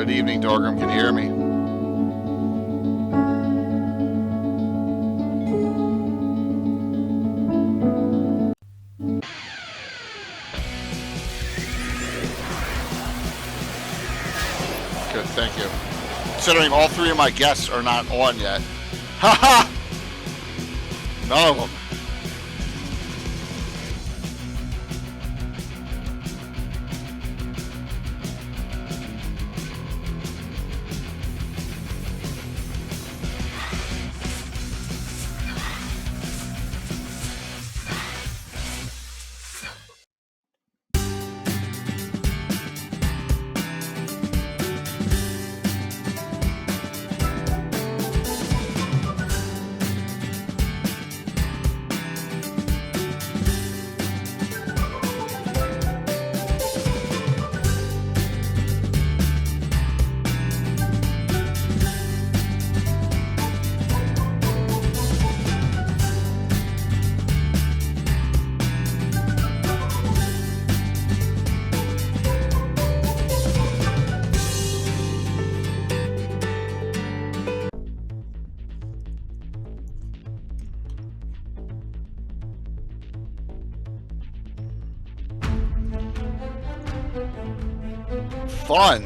Good evening, Dorgrim. Can you hear me? Good, thank you. Considering all three of my guests are not on yet. Ha ha! None of them. Fun.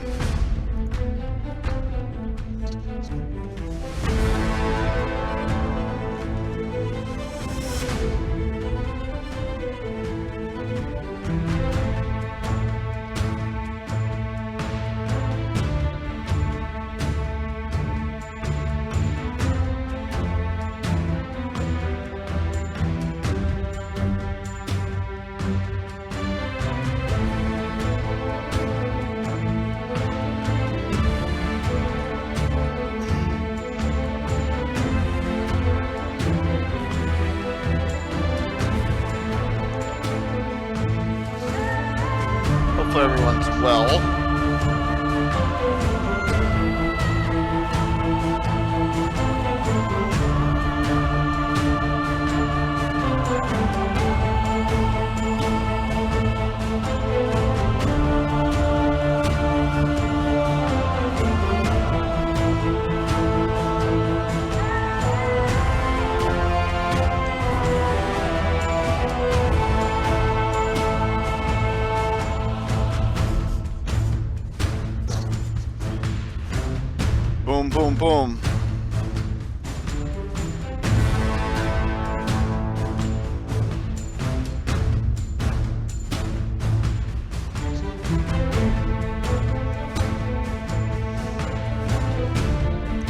Hopefully everyone's well. Boom, boom, boom.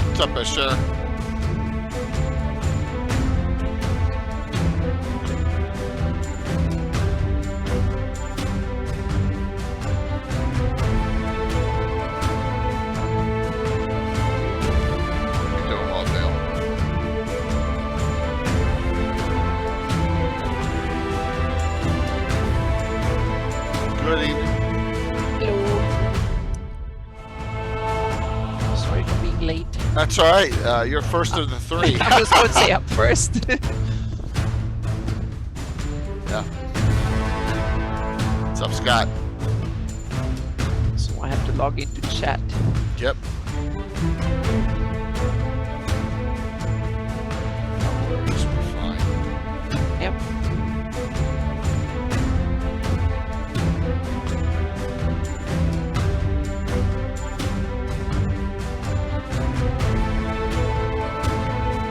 What's up, Fisher? Good evening. Hello. Sorry for being late. That's all right. You're first of the three. I was going to say up first. Yeah. What's up, Scott? So I have to log into chat. Yep. No worries, we're fine. Yep.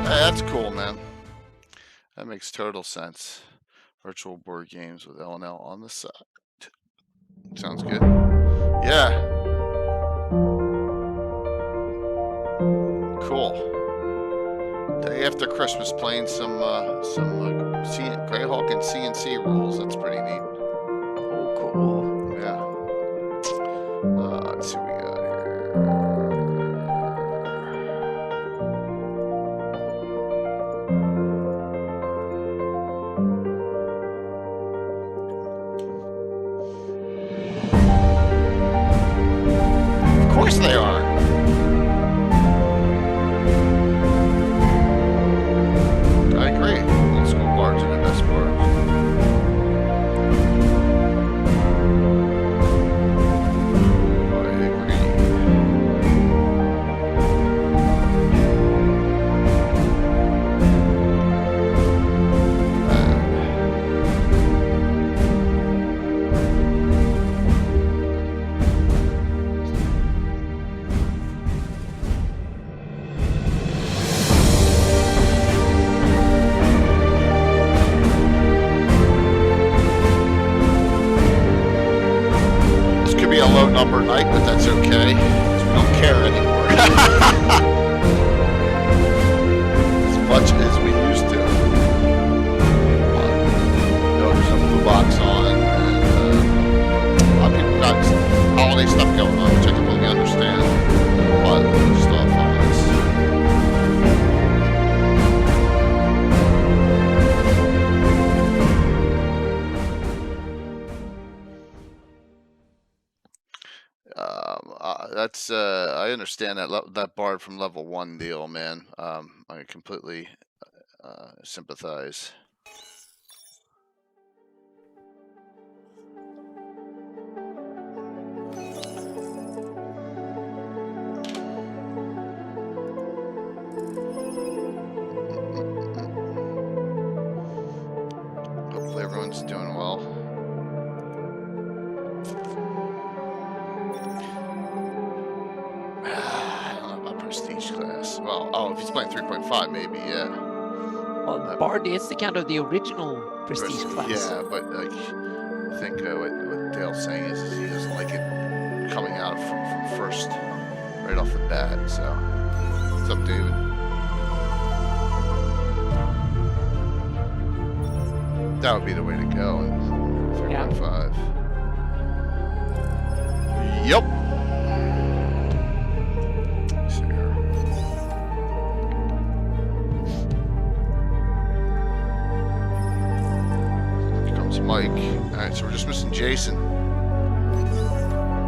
Hey, that's cool, man. That makes total sense. Virtual board games with L&L on the side. Sounds good. Yeah. Cool. Day after Christmas, playing some Greyhawk and CNC rules. That's pretty neat. Oh, cool. Yeah. Let's see what we got here. Of course they are. I agree. Old school bards are the best bards. I agree. number night, but that's okay. 'Cause we don't care anymore. As much as we used to. There's some blue box on, and a lot of people got holiday stuff going on, which I completely understand. But just off on this. That's I understand that Bard from level 1 deal, man. I completely sympathize. Hopefully everyone's doing well. I don't know about prestige class. Well, oh, if he's playing 3.5, maybe, yeah. Well, Bard is the kind of the original prestige class. Yeah, but like, I think what Dale's saying is he doesn't like it coming out from first, right off the bat. So, what's up, David? That would be the way to go in 3.5. Yep. Mike. Alright, so we're just missing Jason.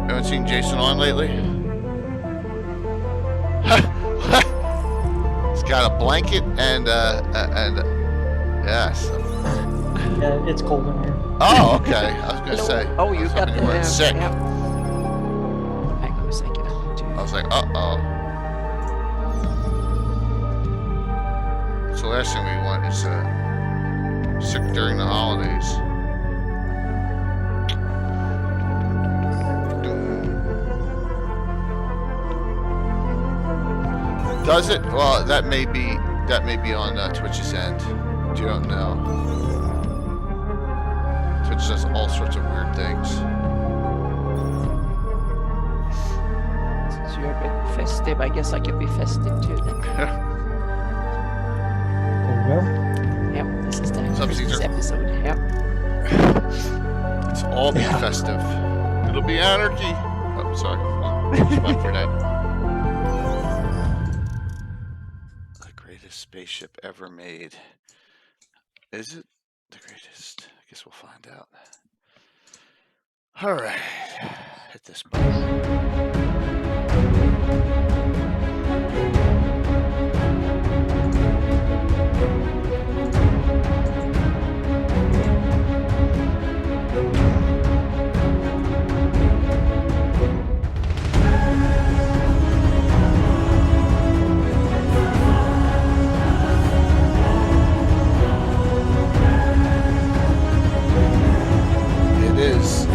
Haven't seen Jason on lately? He's got a blanket and yes. Yeah, it's cold in here. Oh, okay. I was gonna say. Oh, you got the sick. Yeah. Hang on a second. I was like, uh-oh. So the last thing we want is sick during the holidays. Does it? Well, that may be on Twitch's end. You don't know. Twitch does all sorts of weird things. Since you're a bit festive, I guess I can be festive too then. There we go. Yep, this is the What's up, Christmas Caesar? episode. Yep. It's all be festive. It'll be anarchy. Oh, sorry. One for that. Spaceship ever made. Is it the greatest? I guess we'll find out. All right, hit this button.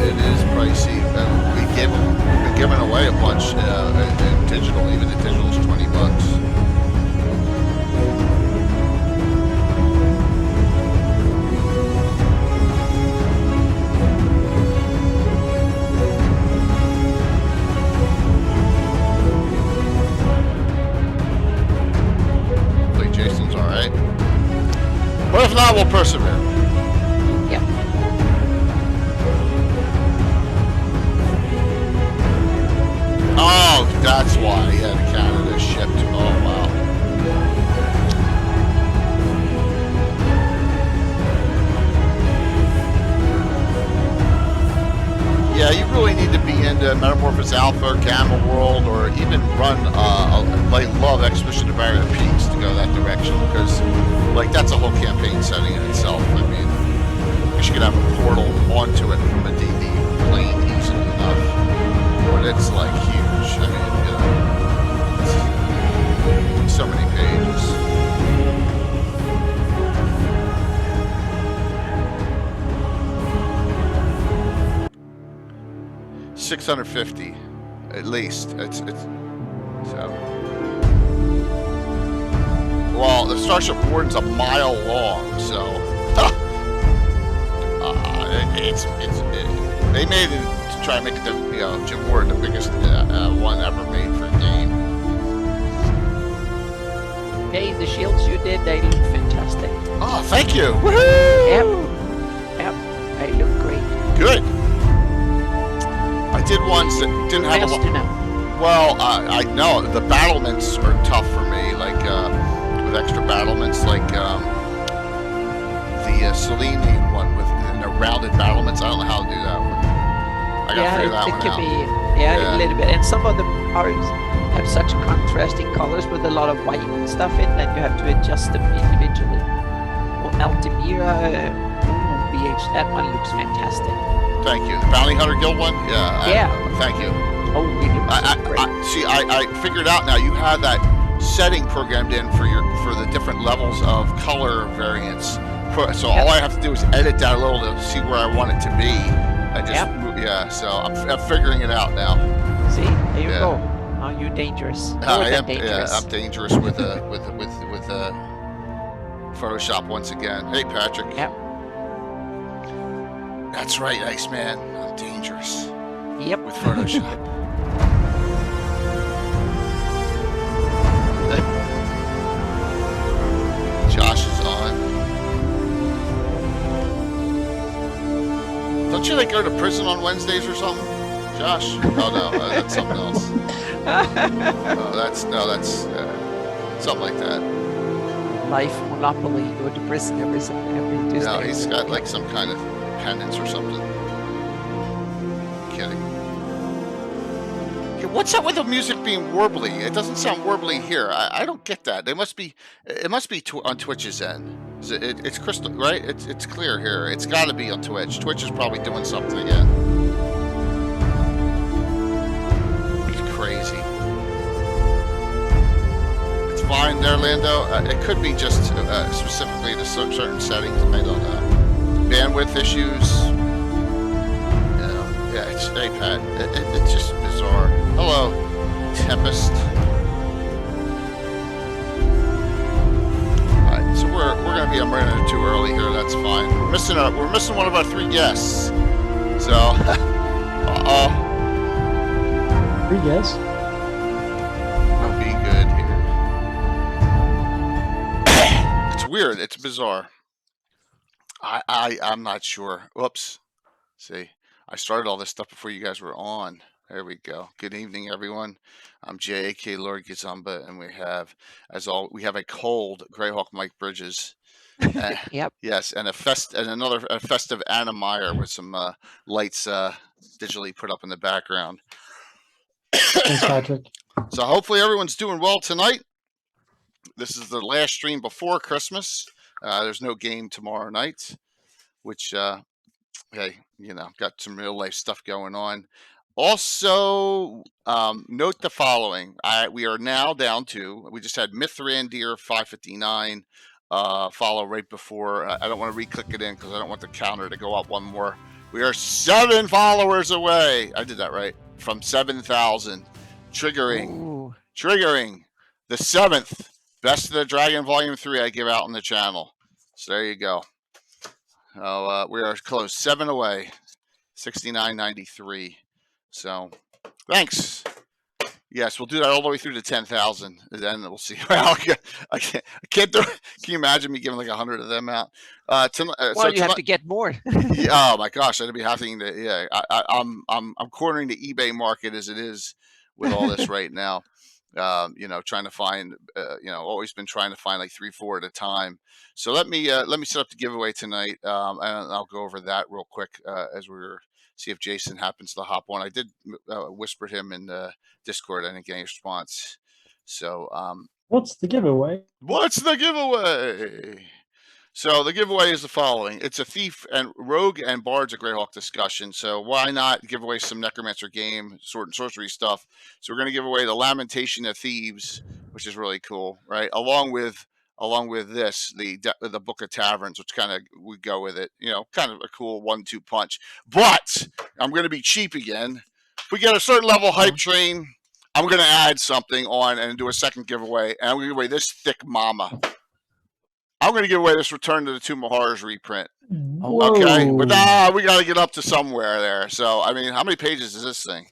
It is pricey. We've been giving away a bunch in digital. Even the digital is $20. Hopefully Jason's all right. But if not, we'll persevere. Oh, that's why. Yeah, the Canada shipped. Oh, wow. Yeah, you really need to be into Metamorphosis Alpha or Gamma World, or even run, like, love Expedition to Barrier Peaks to go that direction, because, like, that's a whole campaign setting in itself. I mean, you could have a portal onto it from a D&D plane easily enough, but it's, like, huge. I mean, you know, so many pages. $650, at least. It's so. Well, the Starship Warden's a mile long, so they made it try and make it the Jim Ward the biggest one ever made for a game. Hey, the shields you did, they look fantastic. Oh, thank you! Woohoo! Yep, they look great. Good. I did ones that didn't have a lot. Well, I know the battlements are tough for me, like with extra battlements, like the Celine one with the rounded battlements. I don't know how to do that one. I gotta figure that one it can out. be a little bit, and some of them have such contrasting colors with a lot of white and stuff in that you have to adjust them individually. Well, Altamira, BH, that one looks fantastic. Thank you. The Bounty Hunter Guild one? Yeah. Thank you. Oh, it looks great. I figured out now you have that setting programmed in for the different levels of color variants. So all I have to do is edit that a little to see where I want it to be. I just so I'm figuring it out now. See, there you go. Oh, you're dangerous. I am dangerous. I'm dangerous with Photoshop once again. Hey, Patrick. Yep. That's right, Iceman. I'm dangerous. Yep. With Photoshop. Josh is on. Don't you like go to prison on Wednesdays or something, Josh? Oh no, that's something else. That's something like that. Life Monopoly. Go to prison every Tuesday. No, he's got like some kind of penance or something. Kidding. What's up with the music being warbly? It doesn't sound warbly here. I don't get that. It must be on Twitch's end. It's crystal, right? It's clear here. It's got to be on Twitch. Twitch is probably doing something again. It's crazy. It's fine there, Lando. It could be just specifically to certain settings. I don't know. Bandwidth issues. Yeah, it's hey Pat. It's just bizarre. Hello, Tempest. Alright, so we're gonna be a minute or two early here. That's fine. We're missing one of our 3 guests. So, 3 guests. I'll be good here. It's weird. It's bizarre. I'm not sure. Whoops. See, I started all this stuff before you guys were on. There we go. Good evening, everyone. I'm J.A.K. Lord Gizumba, and we have a cold Greyhawk Mike Bridges. Yep. Yes, and a festive Anna Meyer with some lights digitally put up in the background. Thanks, Patrick. So hopefully everyone's doing well tonight. This is the last stream before Christmas. There's no game tomorrow night, which, hey, got some real life stuff going on. Also, note the following. We are now down to, we just had Mithrandir 559 follow right before. I don't want to re-click it in because I don't want the counter to go up one more. We are 7 followers away. I did that right. From 7,000. Triggering the 7th Best of the Dragon Volume 3 I give out on the channel. So there you go. We are close. 7 away. 69.93. So thanks. Yes, we'll do that all the way through to 10,000. Then we'll see. Well, I can't do it. Can you imagine me giving like 100 of them out? You have to get more. Oh my gosh, I'd be having to. Yeah, I'm cornering the eBay market as it is with all this right now. Trying to find. Always been trying to find like 3-4 at a time. So let me set up the giveaway tonight, and I'll go over that real quick as we're. See if Jason happens to hop on. I did whisper him in the Discord. I didn't get any response. So, what's the giveaway? So the giveaway is the following. It's a thief and rogue and bards of Greyhawk discussion. So why not give away some necromancer game, sword and sorcery stuff? So we're going to give away the Lamentation of Thieves, which is really cool, right? Along with this, the Book of Taverns, which kind of would go with it, kind of a cool 1-2 punch. But I'm going to be cheap again. If we get a certain level hype train, I'm going to add something on and do a second giveaway. And I'm going to give away this thick mama. I'm going to give away this Return to the Tomb of Horrors reprint. Whoa. Okay, but we got to get up to somewhere there. So, I mean, how many pages is this thing?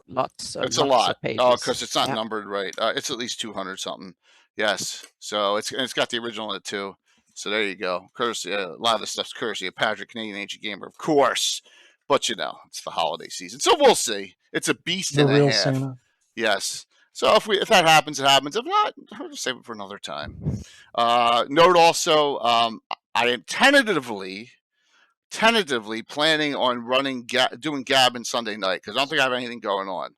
Lots It's lots a lot. of pages. Oh, because it's not Yeah. numbered right. It's at least 200 something. Yes. So it's got the original in it too. So there you go. Courtesy, a lot of this stuff's courtesy of Patrick, Canadian Ancient Gamer, of course. But you know, it's the holiday season, so we'll see. It's a beast The and a real half. Santa. Yes. So if that happens, it happens. If not, we'll just save it for another time. Note also, I am tentatively planning on doing Gavin Sunday night because I don't think I have anything going on.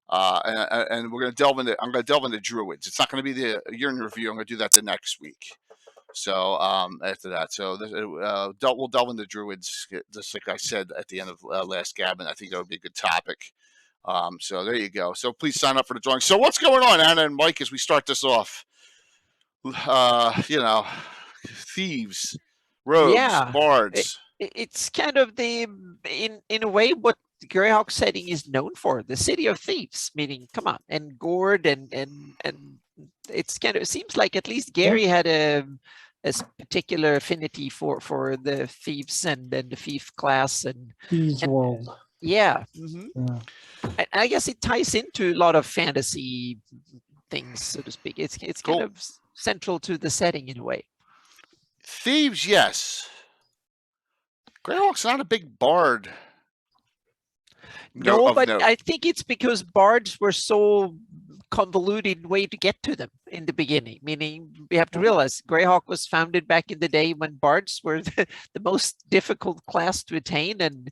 And we're gonna delve into. I'm gonna delve into Druids. It's not gonna be the year in review. I'm gonna do that the next week. So after that, so we'll delve into Druids, just like I said at the end of last Gavin. I think that would be a good topic. So there you go. So please sign up for the drawing. So what's going on, Anna and Mike, as we start this off? You know, thieves, rogues, bards. It's kind of in a way what the Greyhawk setting is known for, the city of thieves, meaning come on, and gourd and it's kind of, it seems like at least Gary had a particular affinity for the thieves and the thief class and Thieves World. yeah. Yeah. And I guess it ties into a lot of fantasy things, so to speak. It's Cool. kind of central to the setting in a way. Thieves, yes. Greyhawk's not a big bard. No, but note. I think it's because bards were so convoluted way to get to them in the beginning, meaning we have to realize Greyhawk was founded back in the day when bards were the most difficult class to attain, and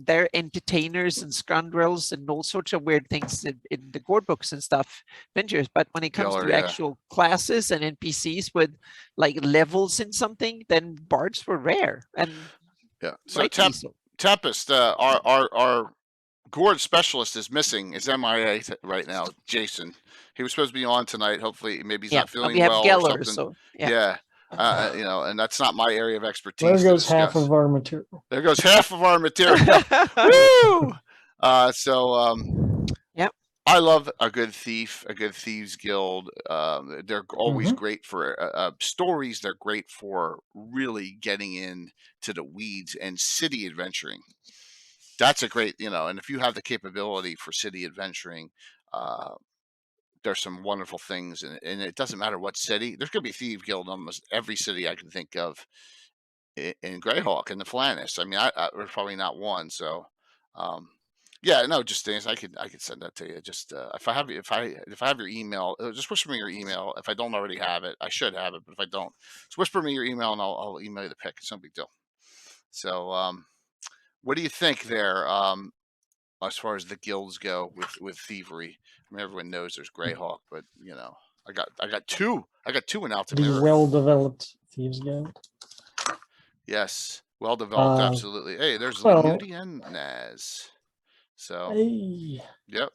they're entertainers and scoundrels and all sorts of weird things in the gourd books and stuff, adventures. But when it comes to actual classes and NPCs with like levels in something, then bards were rare. And so Tempest, our gourd specialist is missing. Is MIA right now, Jason. He was supposed to be on tonight. Hopefully, maybe he's not feeling well or something. So, you know, and that's not my area of expertise. There goes half of our material. There goes half of our material. Woo! I love a good thief, a good Thieves Guild. They're always great for stories. They're great for really getting into the weeds and city adventuring. That's a great, you know, and if you have the capability for city adventuring, there's some wonderful things, and it doesn't matter what city. There's going to be Thieves Guild in almost every city I can think of in Greyhawk and the Flannis. I mean, there's probably not one. So, yeah, no, just things I could send that to you. Just if I have your email, just whisper me your email. If I don't already have it, I should have it, but if I don't, just whisper me your email and I'll email you the pic. It's no big deal. So, what do you think there? As far as the guilds go with thievery, I mean, everyone knows there's Greyhawk, but you know, I got two in Altamira. The well-developed Thieves Guild. Yes, well developed, absolutely. Hey, there's Beauty and Naz. So, hey. Yep.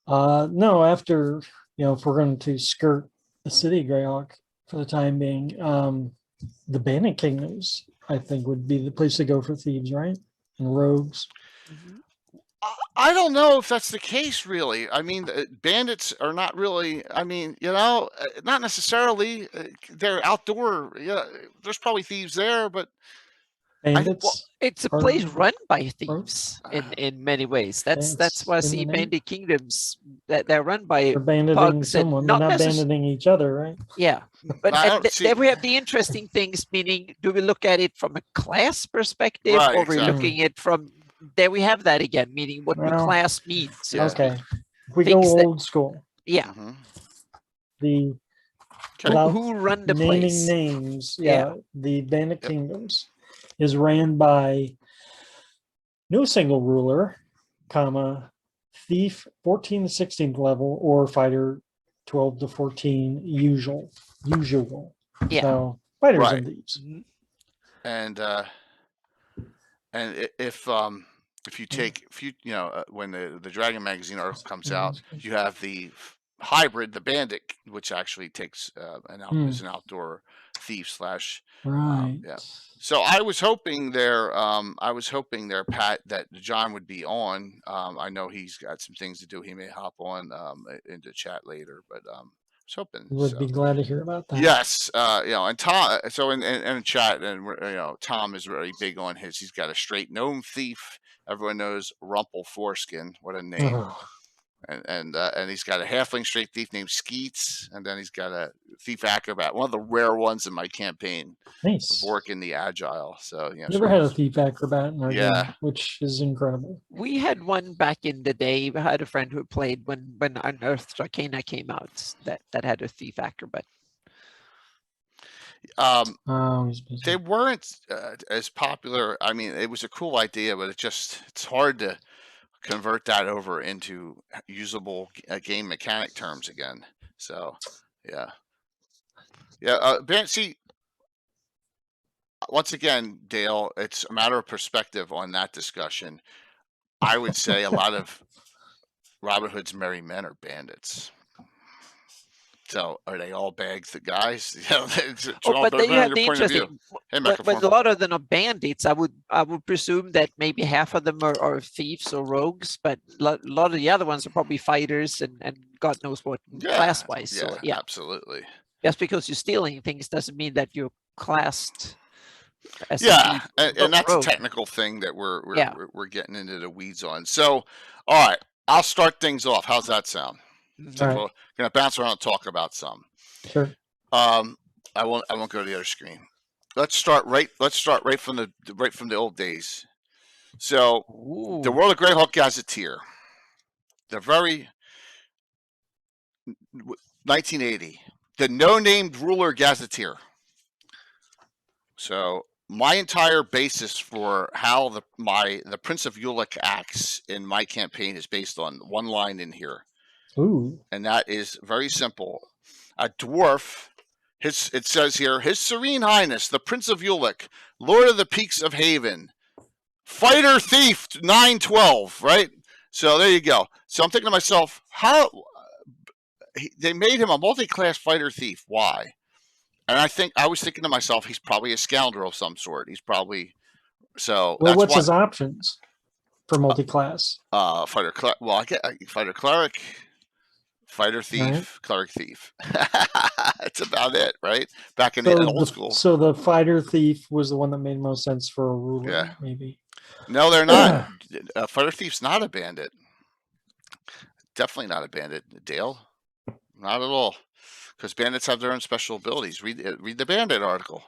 No, after, you know, if we're going to skirt the city of Greyhawk for the time being, the Bandit Kingdoms, I think, would be the place to go for thieves, right? And rogues. I don't know if that's the case, really. I mean, bandits are not really, I mean, you know, not necessarily. They're outdoor. Yeah, there's probably thieves there, but bandits. It's a place run by thieves in many ways. That's why I see Bandit Kingdoms that they're run by banditing someone. They're not banditing each other, right? Yeah, but then we have the interesting things. Meaning, do we look at it from a class perspective, or we're looking at from? There we have that again, meaning what the class means. Okay, we go old school. Yeah. The who run the place? Naming names. Yeah, the Bandit Kingdoms is ran by no single ruler, comma, thief 14 to 16th level, or fighter 12 to 14 usual. Yeah. So fighters and thieves. And if you take, you know, when the Dragon Magazine article comes out, you have the hybrid, the bandit, which actually takes is an outdoor thief slash. Right. Yeah. So I was hoping there, Pat, that John would be on. I know he's got some things to do. He may hop on into chat later, but was hoping. Would be glad to hear about that. Yes, and Tom. So in chat, and Tom is really big on his. He's got a straight gnome thief. Everyone knows Rumple Foreskin. What a name! Oh. And he's got a halfling straight thief named Skeets, and then he's got a thief acrobat, one of the rare ones in my campaign. Nice. Vork in the Agile. So never had a thief acrobat in our game, which is incredible. We had one back in the day. We had a friend who played when Unearthed Arcana came out that had a thief acrobat. They weren't as popular. I mean, it was a cool idea, but it's hard to convert that over into usable game mechanic terms again. So, yeah. See, once again, Dale, it's a matter of perspective on that discussion. I would say a lot of Robin Hood's merry men are bandits. So are they all bags the guys? But then you have the interesting. But a lot of them are bandits. I would presume that maybe half of them are thieves or rogues, but a lot of the other ones are probably fighters and God knows what class wise. So yeah, absolutely. Just because you're stealing things doesn't mean that you're classed. As and that's a technical thing that we're getting into the weeds on. So, all right, I'll start things off. How's that sound? So we're gonna bounce around and talk about some. Sure. I won't go to the other screen. Let's start right from the old days. So the World of Greyhawk Gazetteer, the very 1980, the no-named ruler Gazetteer. So my entire basis for how the Prince of Ulick acts in my campaign is based on one line in here. Ooh. And that is very simple. A dwarf, it says here, His Serene Highness, the Prince of Ulick, Lord of the Peaks of Haven, Fighter Thief 912, right? So there you go. So I'm thinking to myself, how they made him a multi-class fighter thief. Why? And I was thinking to myself, he's probably a scoundrel of some sort. He's probably so. Well, what's his options for multi-class? Fighter cleric. Well, I get fighter cleric. Fighter thief, cleric thief. That's about it, right? Back in the old school. So the fighter thief was the one that made most sense for a ruler, maybe. No, they're not. Fighter thief's not a bandit. Definitely not a bandit, Dale. Not at all. Because bandits have their own special abilities. Read the bandit article.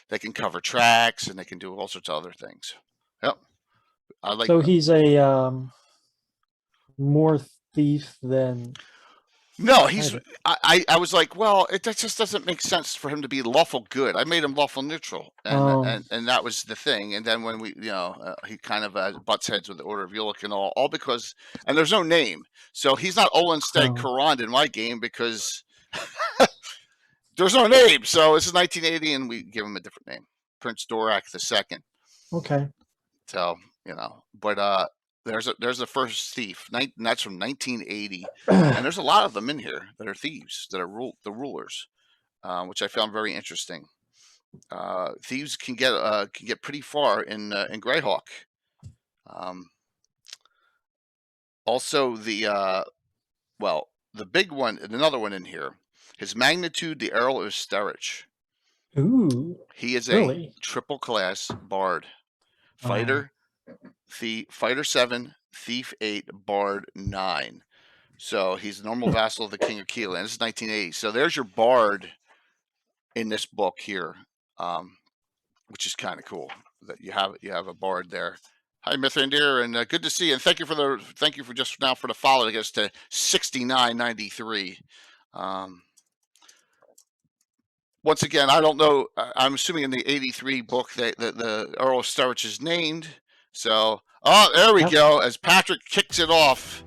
They can cover tracks and they can do all sorts of other things. Yep. So he's a more thief than. No, he's. I was like, well, that just doesn't make sense for him to be lawful good. I made him lawful neutral, and that was the thing. And then when he kind of butts heads with the Order of Ulick and all because, and there's no name, so he's not Olin Stag Karand in my game because there's no name. So this is 1980, and we give him a different name, Prince Dorak II. Okay. So but. There's the first thief, and that's from 1980, and there's a lot of them in here that are thieves that are the rulers, which I found very interesting. Thieves can get pretty far in Greyhawk. Also, the big one, another one in here, His Magnitude, the Earl of Sterich. Ooh, he is a triple class bard, fighter. Fighter 7, Thief 8, Bard 9. So he's a normal vassal of the King of Keelan. This is 1980. So there's your bard in this book here, which is kind of cool that you have a bard there. Hi, Mithrandir, and good to see you. And thank you for just now for the follow to get us to 6993. Once again, I don't know. I'm assuming in the 83 book that the Earl of Sterich is named. So, there we go. As Patrick kicks it off.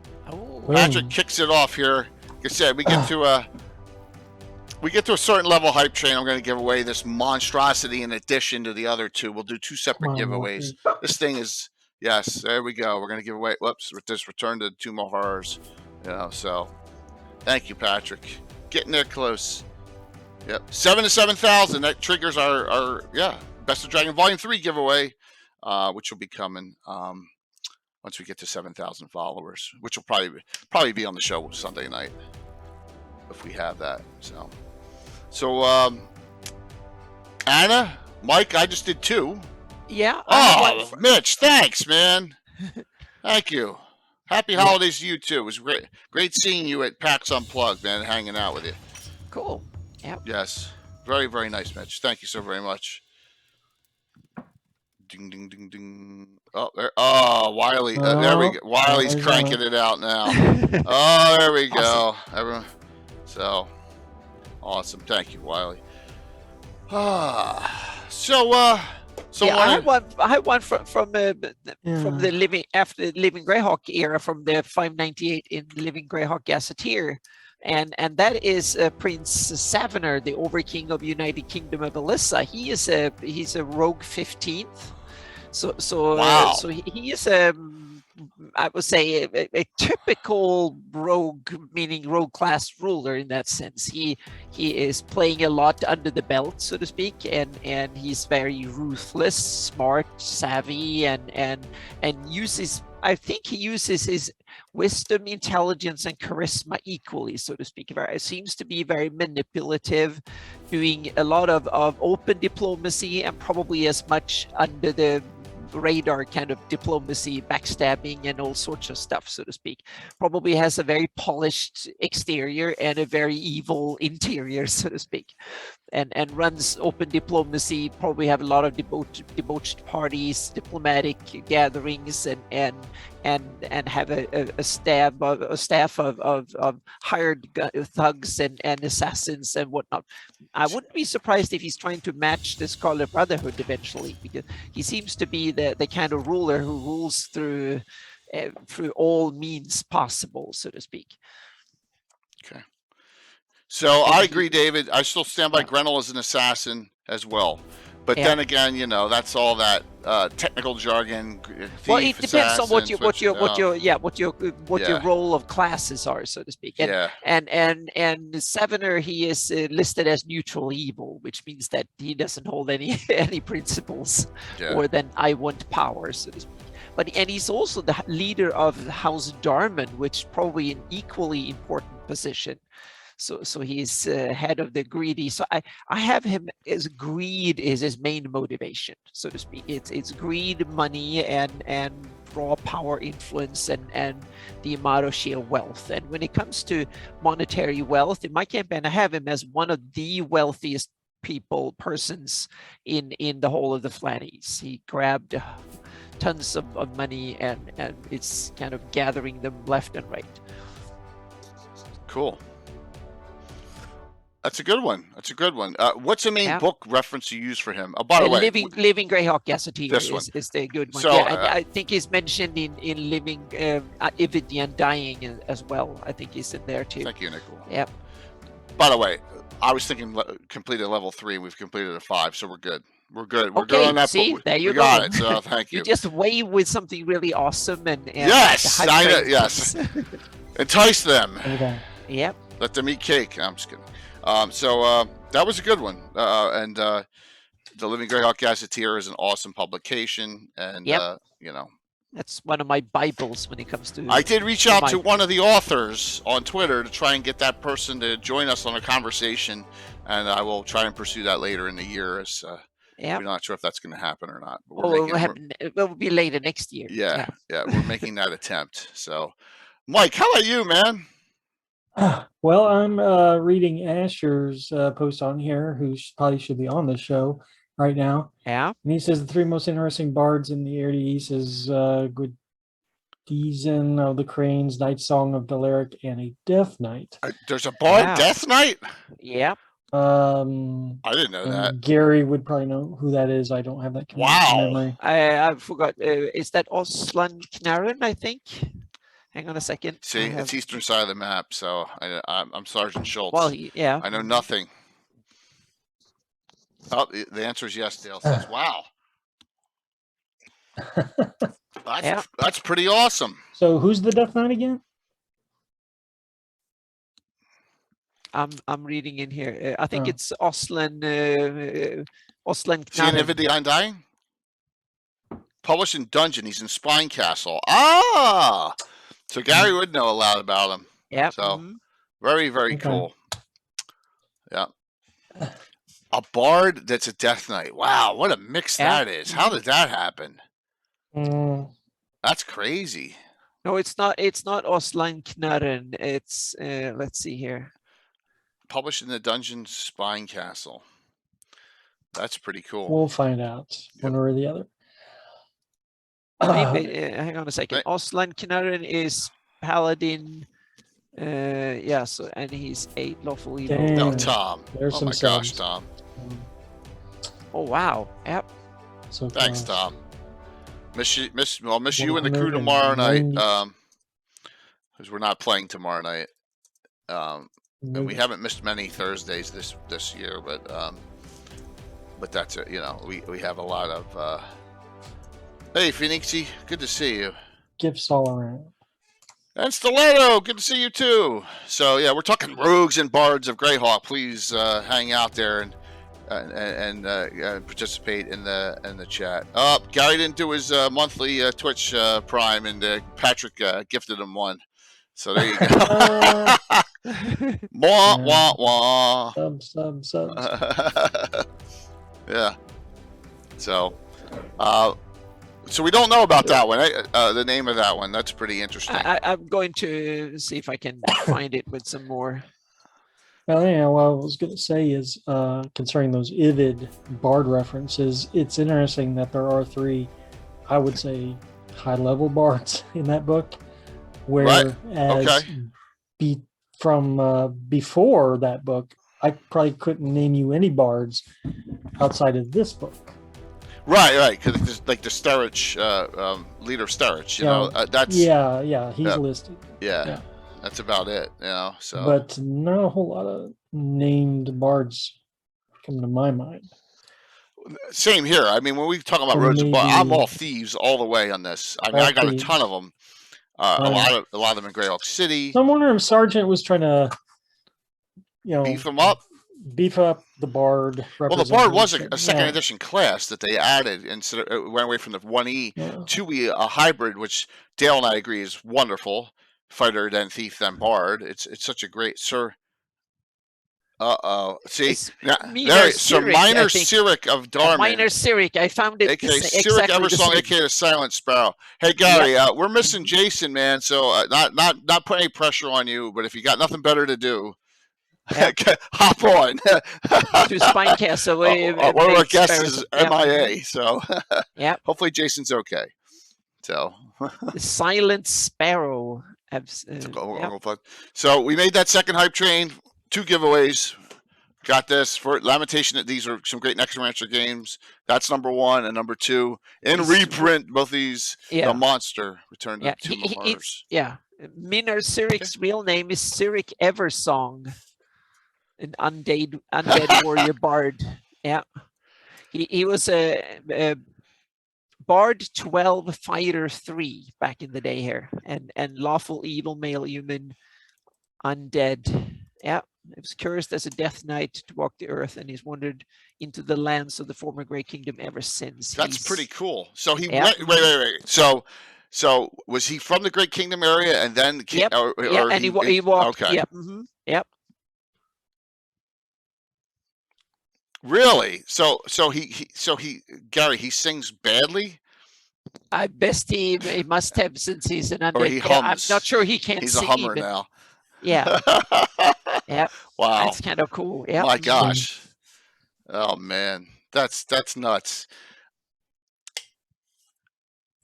Patrick kicks it off here. Like I said, we get to a certain level hype train. I'm going to give away this monstrosity in addition to the other two. We'll do two separate giveaways. This thing is, yes, there we go. We're going to give away, this Return to the Tomb of Horrors. So thank you, Patrick. Getting there close. Yep. 7 to 7,000. That triggers our Best of Dragon Volume 3 giveaway. Which will be coming once we get to 7,000 followers, which will probably be on the show Sunday night. if we have that. So Anna, Mike, I just did 2. Yeah. Oh, Mitch, thanks, man. Thank you. Happy holidays to you too. It was great seeing you at PAX Unplugged, man, hanging out with you. Cool. Yeah. Yes. Very, very nice, Mitch. Thank you so very much. Ding, ding, ding, ding. Oh, Wiley. There we go. Wiley's cranking it out now. Oh, there we go. Everyone. So, awesome. Thank you, Wiley. So yeah, I had one from the living after the Living Greyhawk era, from the 598 in the Living Greyhawk Gazetteer, and that is Prince Saviner, the Overking of United Kingdom of Alyssa. He's a rogue 15th, so he is I would say a typical rogue, meaning rogue class ruler in that sense. He is playing a lot under the belt, so to speak, and he's very ruthless, smart, savvy, and uses. I think he uses his wisdom, intelligence, and charisma equally, so to speak. It seems to be very manipulative, doing a lot of open diplomacy and probably as much under the radar kind of diplomacy, backstabbing, and all sorts of stuff, so to speak. Probably has a very polished exterior and a very evil interior, so to speak, and runs open diplomacy. Probably have a lot of debauched parties, diplomatic gatherings, and have a staff of hired thugs and assassins and whatnot. I wouldn't be surprised if he's trying to match the Scarlet Brotherhood eventually, because he seems to be the kind of ruler who rules through all means possible, so to speak. Okay. So I agree, David. I still stand by Grenell as an assassin as well. But then again, that's all that technical jargon. Well, it depends on what your role of classes are, so to speak. And Saviner, he is listed as neutral evil, which means that he doesn't hold any principles more than I want power, so to speak. And he's also the leader of House Darman, which is probably an equally important position. So he's head of the greedy. So I have him as greed is his main motivation, so to speak. It's greed, money, and raw power, influence, and the amount of sheer wealth. And when it comes to monetary wealth, in my campaign, I have him as one of the wealthiest persons in the whole of the Flannies. He grabbed tons of money, and it's kind of gathering them left and right. Cool. That's a good one. What's the main book reference you use for him? By the way, Living Greyhawk Gazetteer is the good one. So, I think he's mentioned in Living Ivid the Undying as well. I think he's in there too. Thank you, Nicole. Yep. By the way, I was thinking completed level 3. We've completed a 5, so we're good. We're good. We're good on that. See, there you go. Got it. So thank you. You just wave with something really awesome and yes, I know. Yes. Entice them. Okay. Yep. Let them eat cake. I'm just kidding. So that was a good one. And the Living Greyhawk Gazetteer is an awesome publication, and that's one of my Bibles when it comes to. I did reach out to one of the authors on Twitter to try and get that person to join us on a conversation, and I will try and pursue that later in the year. As we're not sure if that's going to happen or not. But it will be later next year. Yeah, we're making that attempt. So, Mike, how about you, man? Well, I'm reading Asher's post on here, who probably should be on the show right now. Yeah. And he says the 3 most interesting bards in the Air to East is Gudizan of the Cranes, Night Song of Delaric, and a Death Knight. There's a bard Death Knight? Yeah. I didn't know that. Gary would probably know who that is. I don't have that memory. I forgot. Is that Oslan Knarren, I think? Hang on a second. See, it's eastern side of the map, so I'm Sergeant Schultz. Well, I know nothing. Oh, the answer is yes, Dale says. Wow. That's pretty awesome. So who's the Death Knight again? I'm reading in here. I think it's Oslan Knarren. Ivid the Undying? Published in Dungeon. He's in Spine Castle. Ah! So Gary would know a lot about him. Yeah. So very, very cool. A bard that's a death knight. Wow, what a mix Yeah. that is. How did that happen? Mm, That's crazy. No, it's not. It's not Oslan Knarren. It's let's see here. Published in the Dungeon Spine Castle. That's pretty cool. we'll find out one or the other. Maybe, hang on a second. Oslan Knarren is paladin. Yeah. So and he's 8 lawful evil. Damn. No, Tom. There's Oh some my gosh, subs. Tom. Oh wow. Yep. So Thanks, far. Tom. Miss you and the crew tomorrow night. 190. Because we're not playing tomorrow night. And we Nope. haven't missed many Thursdays this year, but that's it. You know, we have a lot of. Hey, Phoenixy, good to see you. Gifts all around. And Stiletto, good to see you too. So yeah, we're talking rogues and bards of Greyhawk. Please hang out there and participate in the chat. Gary didn't do his monthly Twitch Prime, and Patrick gifted him one. So there you go. Wah wah wah. Subs. Yeah. So we don't know about that one. The name of that one. That's pretty interesting. I'm going to see if I can find it with some more. Well, yeah, what I was going to say is concerning those Ivid bard references, it's interesting that there are 3, I would say, high-level bards in that book, whereas from before that book, I probably couldn't name you any bards outside of this book. Right, because like the Starich, leader Starich, you know, that's he's listed. Yeah, that's about it, you know. So, but not a whole lot of named bards come to my mind. Same here. I mean, when we talk about roads, I'm all thieves all the way on this. I mean, I got a ton of them. A lot of them in Greyhawk City. So I'm wondering if Sargent was trying to, beef them up. Beef up the bard. Well, the bard was a second edition class that they added, instead of, it went away from the 1E, 2E, a hybrid, which Dale and I agree is wonderful. Fighter, then thief, then bard. It's such a great Sir. See, Sir Minor Cyric of Darman. Minor Cyric, I found it. AKA Cyric Eversong, AKA the Silent Sparrow. Hey Gary, we're missing Jason, man. So not putting any pressure on you, but if you got nothing better to do, hop on. To Spinecast. One of our guests is MIA, so hopefully Jason's okay. So the Silent Sparrow. So we made that second hype train. 2 giveaways. Got this for Lamentation. These are some great Necromancer games. That's number 1, and number 2 in reprint. Both these, the Monster returned to Tomb of Horrors. Minor Cyric's real name is Cyric Eversong, an undead warrior bard. Yeah, he was a Bard 12 Fighter 3 back in the day here, and lawful evil male human undead. Yeah, he was cursed as a death knight to walk the earth, and he's wandered into the lands of the former Great Kingdom ever since. That's pretty cool. So he wait. So was he from the Great Kingdom area, and then and he walked. Okay. Yep. Really? So he Gary, he sings badly? I best he must have, since he's an undead. I'm not sure he can't He's sing. He's a hummer now. Yeah. Yeah. Wow. That's kind of cool. Yeah. My gosh. Oh man. That's nuts.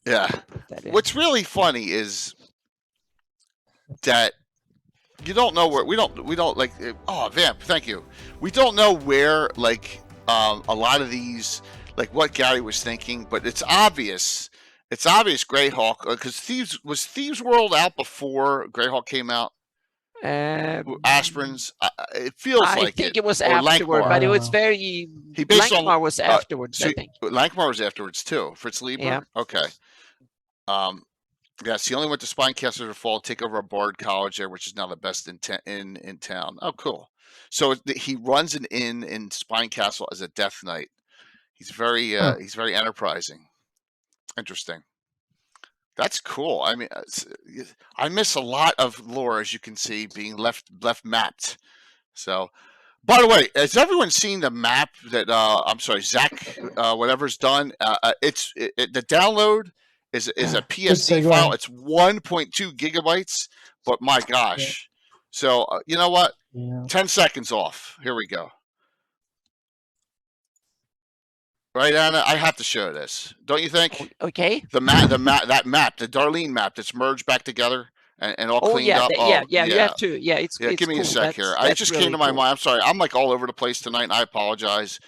Yeah. What's really funny is that you don't know where we don't like. Oh, Vamp, thank you. We don't know where a lot of these, like what Gary was thinking, but it's obvious. It's obvious Greyhawk, because Thieves World out before Greyhawk came out. Aspirins, it feels like I think it was afterward, but it was very. Lankmar was afterwards. I think Lankmar was afterwards too. Fritz Lieber. Yeah. Okay. Yes, he only went to Spinecastle to fall, take over a Bard college there, which is now the best in town. Oh, cool. So he runs an inn in Spinecastle as a death knight. He's very enterprising. Interesting. That's cool. I mean, I miss a lot of lore, as you can see, being left mapped. So, By the way, has everyone seen the map that I'm sorry, Zach, whatever's done? The download is a PSD go file. ahead. It's 1.2 gigabytes, but my gosh. So you know what? Yeah. 10 seconds off. Here we go. Right, Anna? I have to show this. Don't you think? Okay. That map, the Darlene map that's merged back together and all Oh cleaned yeah, up. yeah. You have to. Yeah, it's Yeah, it's give me cool. a sec here. It That's just really came to my cool. mind. I'm sorry. I'm like all over the place tonight, and I apologize.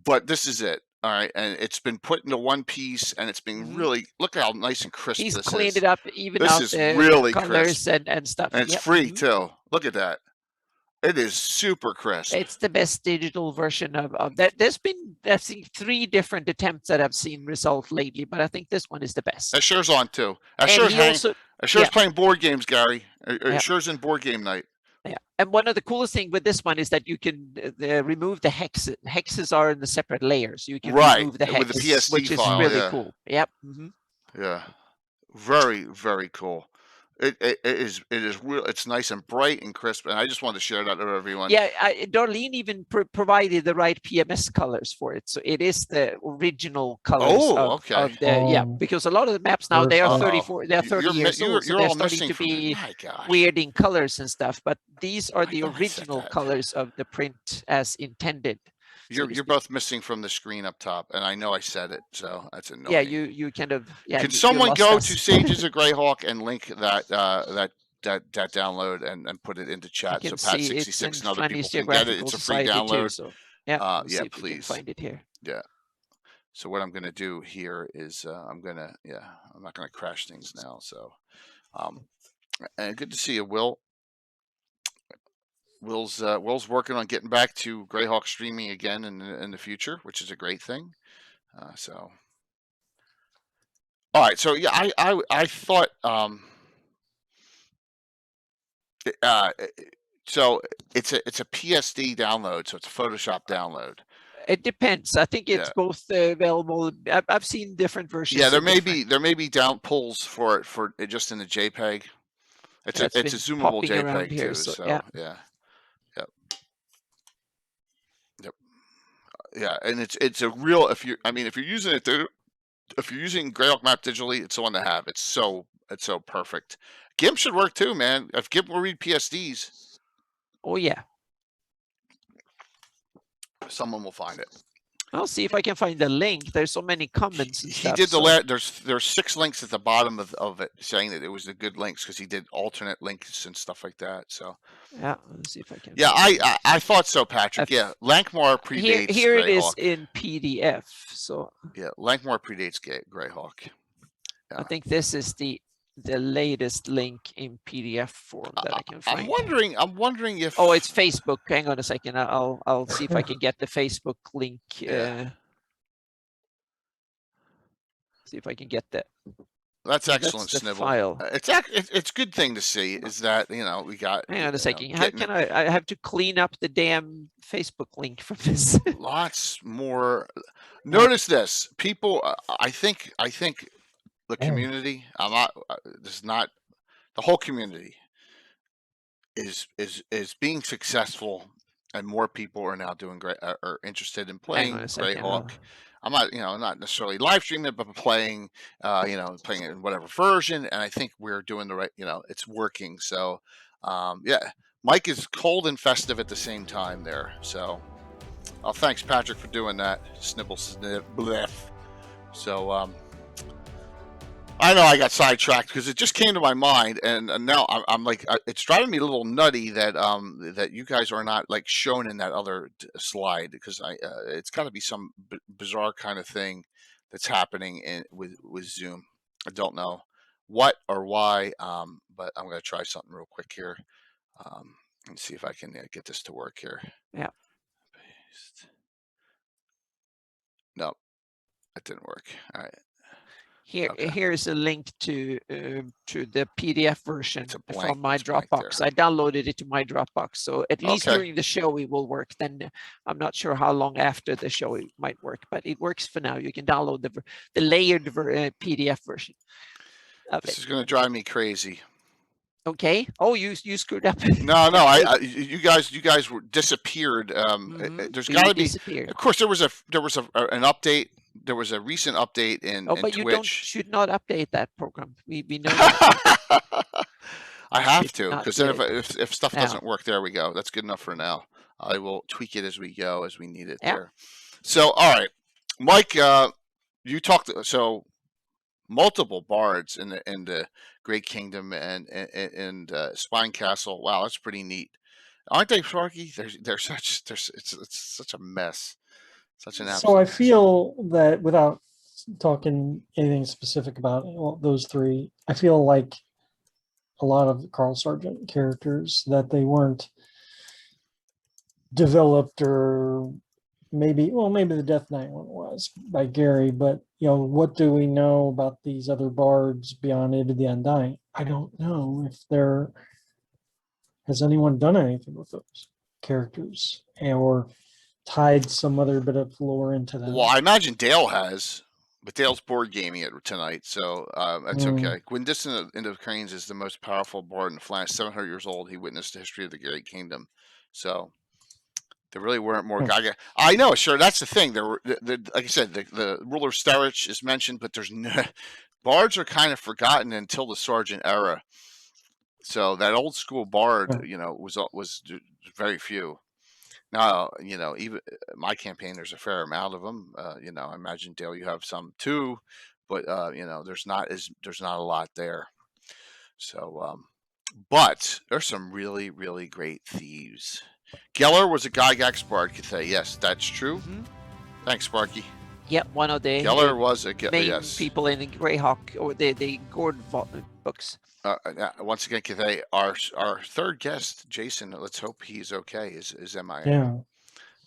But this is it. All right, and it's been put into one piece, and it's been really look how nice and crisp He's this cleaned is. it up, even This out is the really colors crisp, and stuff. and it's Yep. free too. Look at that. It is super crisp. It's the best digital version of that. There's been, I think, 3 different attempts that I've seen result lately, but I think this one is the best. Assure's on too. And Assure's playing board games, Gary. Yeah. Assure's in board game night. Yeah, and one of the coolest thing with this one is that you can remove the hexes. Hexes are in the separate layers. You can remove the with the hexes, PSD which is file, really yeah. cool. Yep. Yeah, very, very cool. It is real. It's nice and bright and crisp, and I just wanted to share that with everyone. Yeah, Darlene even provided the right PMS colors for it, so it is the original colors of the because a lot of the maps now they are 34, they are 30 years old, so they're starting to be weird in colors and stuff. But these are the original colors of the print as intended. You're both missing from the screen up top, and I know I said it, so that's annoying. Yeah, you kind of. Yeah, can someone go to Sages of Greyhawk and link that download and put it into chat so Pat66 and other people can get it? It's a free download. So, yeah, yeah, please find it here. Yeah. So what I'm going to do here is I'm not going to crash things now. So, and good to see you, Will. Will's working on getting back to Greyhawk streaming again in the future, which is a great thing. So, all right. So yeah, I thought so it's a PSD download, so it's a Photoshop download. It depends. I think it's both available. I've seen different versions. Yeah, there may be down pulls for it just in the JPEG. It's a zoomable JPEG here, too. So yeah. Yep. Yeah, and it's a real if you're using it if you're using Greyhawk Map digitally, it's the one to have. It's so perfect. GIMP should work too, man. If GIMP will read PSDs. Oh yeah. Someone will find it. I'll see if I can find the link. There's so many comments and stuff. He did there's 6 links at the bottom of it saying that it was the good links because he did alternate links and stuff like that. So yeah, let's see if I can. Yeah, I thought so, Patrick. Yeah, Lankmore predates here Greyhawk. It is in PDF. So yeah, Lankmore predates Greyhawk. Yeah. I think this is the latest link in PDF form that I can find. I'm wondering if it's Facebook. Hang on a second. I'll see if I can get the Facebook link. Yeah. See if I can get that. That's excellent, That's the Snibble. file. It's a good thing to see is that we got. Hang on a second. How can I have to clean up the damn Facebook link from this? Lots more. Notice this, people. I think the community. The whole community is being successful, and more people are now doing great. Are interested in playing Greyhawk. I'm not necessarily live streaming it, but playing it in whatever version. And I think we're doing the right. It's working. So, yeah, Mike is cold and festive at the same time there. So, thanks Patrick for doing that. Snibble. So, I know I got sidetracked because it just came to my mind, and now I'm like, it's driving me a little nutty that that you guys are not like shown in that other slide because it's got to be some bizarre kind of thing that's happening with Zoom. I don't know what or why, but I'm gonna try something real quick here and see if I can get this to work here. Yeah. Paste. No, it didn't work. All right. Here's a link to the PDF version from my Dropbox. I downloaded it to my Dropbox, so at least during the show it will work. Then I'm not sure how long after the show it might work, but it works for now. You can download the layered PDF version. This is going to drive me crazy. Okay. Oh, you screwed up. No, you guys were disappeared. There's got You to be. disappeared. Of course, there was an update. There was a recent update in Oh, but you Twitch. should not update that program. We know that. I have should to, not because do then it. if stuff Yeah. doesn't work, there we go. That's good enough for now. I will tweak it as we go, as we need it Yeah. there. So, all right, Mike, you talked so multiple bards in the Great Kingdom and Spine Castle. Wow, that's pretty neat. Aren't they, Sparky? It's such a mess. Such an absolute So I mess. feel that without talking anything specific about those three, I feel like a lot of Carl Sargent characters that they weren't developed, or maybe the Death Knight one was by Gary, but what do we know about these other bards beyond Into the Undying? I don't know if there has anyone done anything with those characters or tied some other bit of lore into them. Well, I imagine Dale has, but Dale's board gaming it tonight, so that's okay. Gwendisson into the Cranes is the most powerful bard in the Flash. 700 years old. He witnessed the history of the Great Kingdom. So there really weren't more Gaga. I know, sure. That's the thing. There were, like I said, the ruler Starich is mentioned, but there's no bards are kind of forgotten until the Sargent era. So that old school bard, was very few. Now, even my campaign, there's a fair amount of them. I imagine Dale, you have some too, but there's not a lot there. So, but there's some really, really great thieves. Geller was a Gygax bard, Cathay. Yes, that's true. Mm-hmm. Thanks, Sparky. Yep, one of the Geller was a main people in the Greyhawk or the Gord books. Once again, Cathay, our third guest, Jason. Let's hope he's okay. Is MIA? Yeah.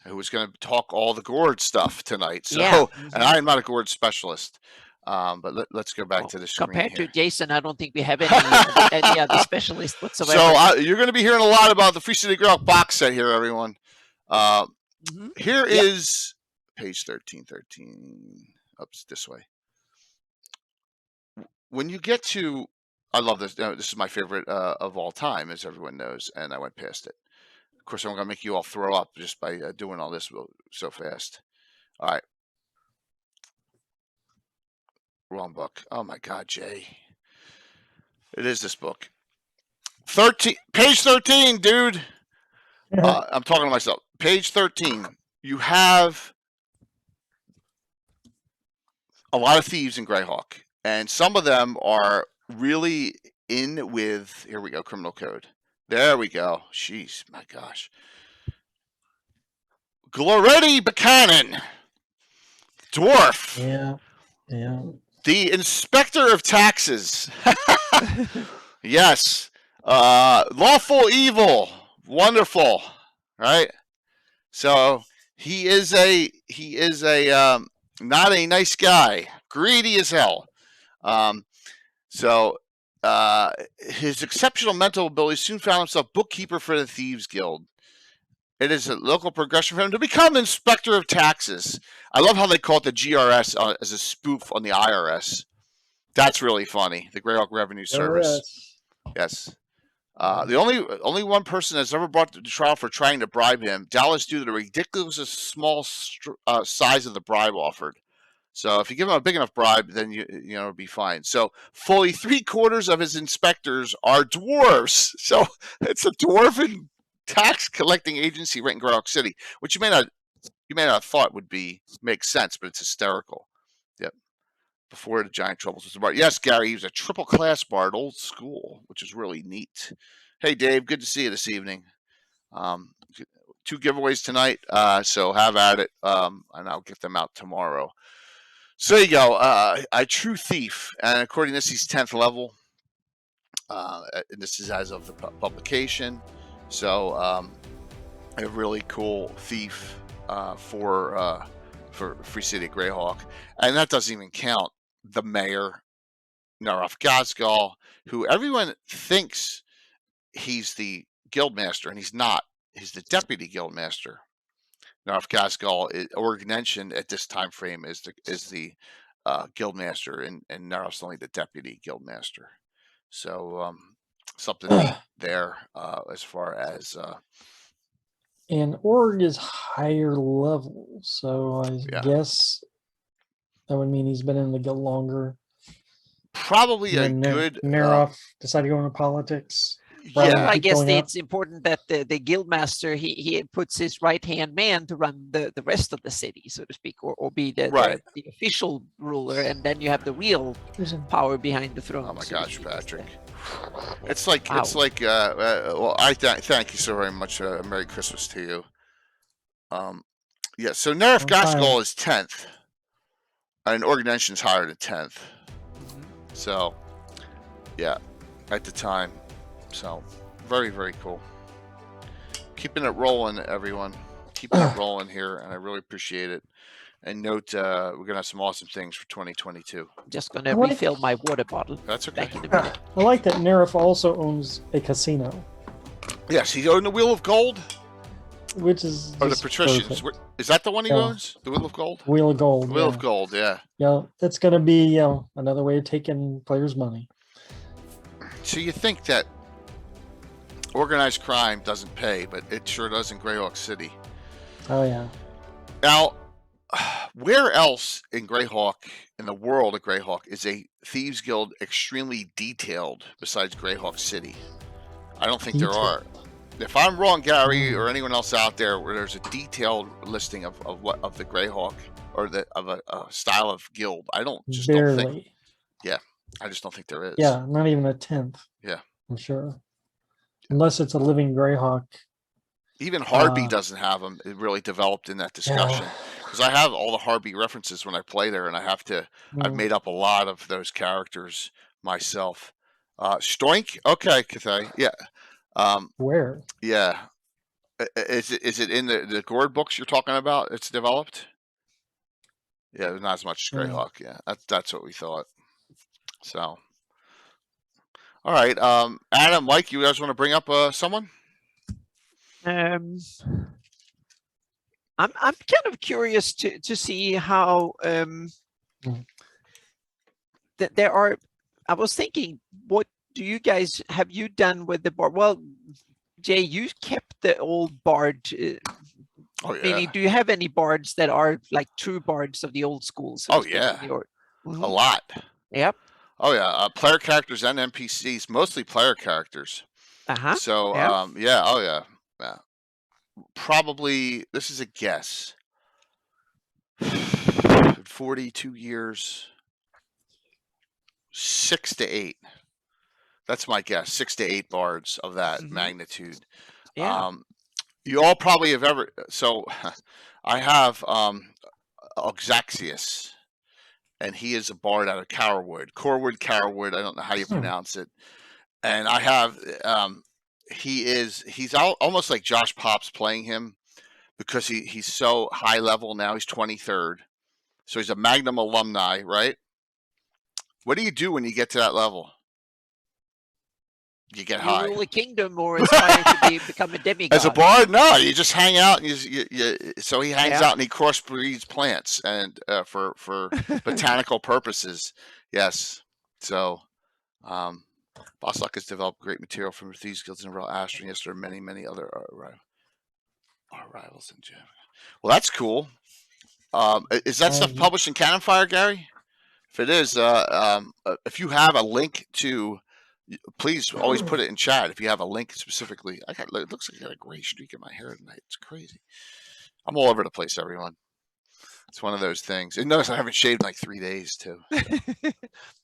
Who was going to talk all the Gord stuff tonight? So, Yeah. And I am not a Gord specialist. But let's go back to the screen. Compared here. to Jason, I don't think we have any other specialist whatsoever. So you're going to be hearing a lot about the Free City Greyhawk box set here, everyone. Here is page 13. Oops, this way. When you get to, I love this. This is my favorite of all time, as everyone knows, and I went past it. Of course, I'm going to make you all throw up just by doing all this so fast. All right. Wrong book. Oh my God, Jay. It is this book. Page 13, dude. I'm talking to myself. Page 13. You have a lot of thieves in Greyhawk, and some of them are really in with, here we go, criminal code. There we go. Jeez, my gosh. Gloretti Buchanan. Dwarf. Yeah. The Inspector of Taxes. Yes. Lawful evil. Wonderful. Right? So he is a not a nice guy. Greedy as hell. His exceptional mental abilities soon found himself bookkeeper for the Thieves Guild. It is a local progression for him to become Inspector of Taxes. I love how they call it the GRS as a spoof on the IRS. That's really funny. The Greyhawk Revenue Service. Yes. The only one person that's ever brought to trial for trying to bribe him, Dallas, due to the ridiculously small size of the bribe offered. So if you give him a big enough bribe, then it'll be fine. So fully 3/4 of his inspectors are dwarves. So it's a dwarven tax collecting agency right in Greyhawk City, which you may not have thought would make sense, but it's hysterical. Yep. Before the giant troubles with the bard. Yes, Gary, he was a triple class bard, old school, which is really neat. Hey, Dave, good to see you this evening. 2 giveaways tonight, so have at it, and I'll get them out tomorrow. So there you go. A true thief, and according to this, he's 10th level. And this is as of the publication. So a really cool thief for Free City Greyhawk, and that doesn't even count the mayor, Naraf Gazgal, who everyone thinks he's the guildmaster, and he's not. He's the deputy guildmaster. Naraf Gazgal, mentioned at this time frame, is the guildmaster, and Naraf's only the deputy guildmaster. So something neat there as far as And Org is higher level, so I Yeah. guess that would mean he's been in the guild longer. probably a And then good Neroff decided to go into politics. Well, rather than yeah. I keep guess going up. it's important that the guildmaster he puts his right hand man to run the rest of the city, so to speak, or be Right. the official ruler, and then you have the real There's a- power behind the throne. Oh my so to gosh, speak. Patrick. It's like Wow. well, I thank you so very much. Merry Christmas to you. Yeah. So Nerif Long time. Gaskell is 10th, and Organization's higher than 10th. Mhm. So, yeah, at the time. So, very, very cool. Keeping it rolling, everyone. Keeping it rolling here, and I really appreciate it. And note, we're going to have some awesome things for 2022. Just gonna I like- refill my water bottle. That's okay. Back in a minute. I like that Neroff also owns a casino, Yes, he's owned the Wheel of Gold, which is or the just Patricians. perfect. Is that the one he Yeah. owns? The Wheel of Gold? Wheel of Gold. Wheel yeah. of Gold, yeah. Yeah, that's going to be another way of taking players' money. So you think that organized crime doesn't pay, but it sure does in Greyhawk City. Oh yeah. Now, where else in Greyhawk, in the world of Greyhawk, is a Thieves Guild extremely detailed besides Greyhawk City? I don't think there are. If I'm wrong, Gary, or anyone else out there, where there's a detailed listing of the Greyhawk or of a style of guild, I don't think. Barely. I just don't think there is. Yeah, not even a 10th. Yeah. I'm sure. Unless it's a living Greyhawk. Even Hardby doesn't have them really developed in that discussion. Because I have all the Hardby references when I play there, and I've made up a lot of those characters myself. Stoink? Okay, Cathay. Yeah. Where? Yeah. Is it in the Gord books you're talking about? It's developed? Yeah, not as much as Greyhawk. Yeah, that's what we thought. So, all right. Adam, Mike, you guys want to bring up someone? I'm kind of curious to see how that there are. I was thinking, what do you guys have you done with the bard? Well, Jay, you kept the old bard. Oh yeah. Meaning, do you have any bards that are like true bards of the old schools? Oh yeah, a lot. Yep. Oh yeah, player characters and NPCs, mostly player characters. So Yep. yeah, oh yeah, yeah. Probably this is a guess. 42 years, 6 to 8. That's my guess. 6 to 8 bards of that magnitude. Yeah. You all probably have ever. So I have Oxaxius, and he is a bard out of Cowerwood. Cowerwood. I don't know how you pronounce it. And I have he's almost like Josh Pops playing him because he's so high level now. He's 23rd. So he's a Magnum alumni, right? What do you do when you get to that level? You get high. You rule a kingdom or aspire to become a demigod. As a bard, no, you just hang out. And so he hangs out and he crossbreeds plants and for botanical purposes. Yes. So, Bosslock has developed great material from Thieves Guilds and Real Astron. Yes, there are many other rivals in Germany. Well, that's cool. Is that stuff published in Cannon Fire, Gary? If it is, if you have a link to, please always put it in chat. If you have a link specifically, it looks like I got a gray streak in my hair tonight. It's crazy. I'm all over the place, everyone. It's one of those things. And notice I haven't shaved in like 3 days too.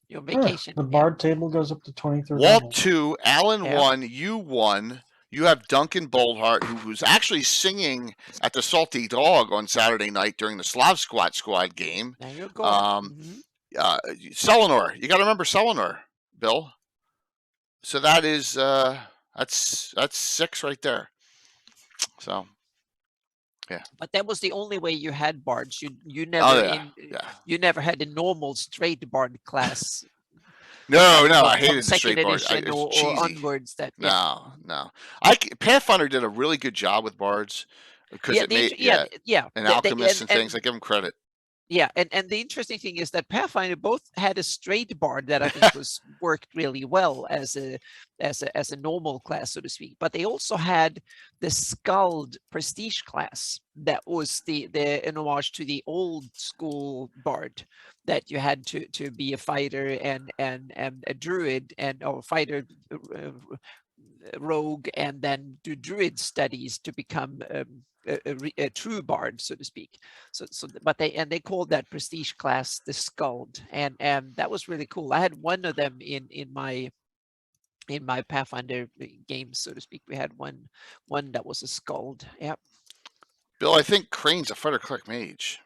Your vacation. The bard table goes up to 23rd. Walt 2, Alan 1, you 1. You have Duncan Boldhart, who's actually singing at the Salty Dog on Saturday night during the Slav Squad game. There you go. Selenor, you got to remember Selenor, Bill. So that is that's 6 right there. So yeah. But that was the only way you had bards. You never you never had a normal straight bard class. No, I hated the straight bard. Or onwards. No. Pathfinder did a really good job with bards because it made and alchemists and things. I give them credit. Yeah, and the interesting thing is that Pathfinder both had a straight bard that I think was worked really well as a normal class, so to speak. But they also had the Skald prestige class that was the an homage to the old school bard, that you had to be a fighter and a druid or fighter, rogue, and then do druid studies to become a true bard, so to speak. But they called that prestige class the Skald, and that was really cool. I had one of them in my Pathfinder games, so to speak. We had one that was a Skald. Yeah. Bill, I think Crane's a fighter cleric mage.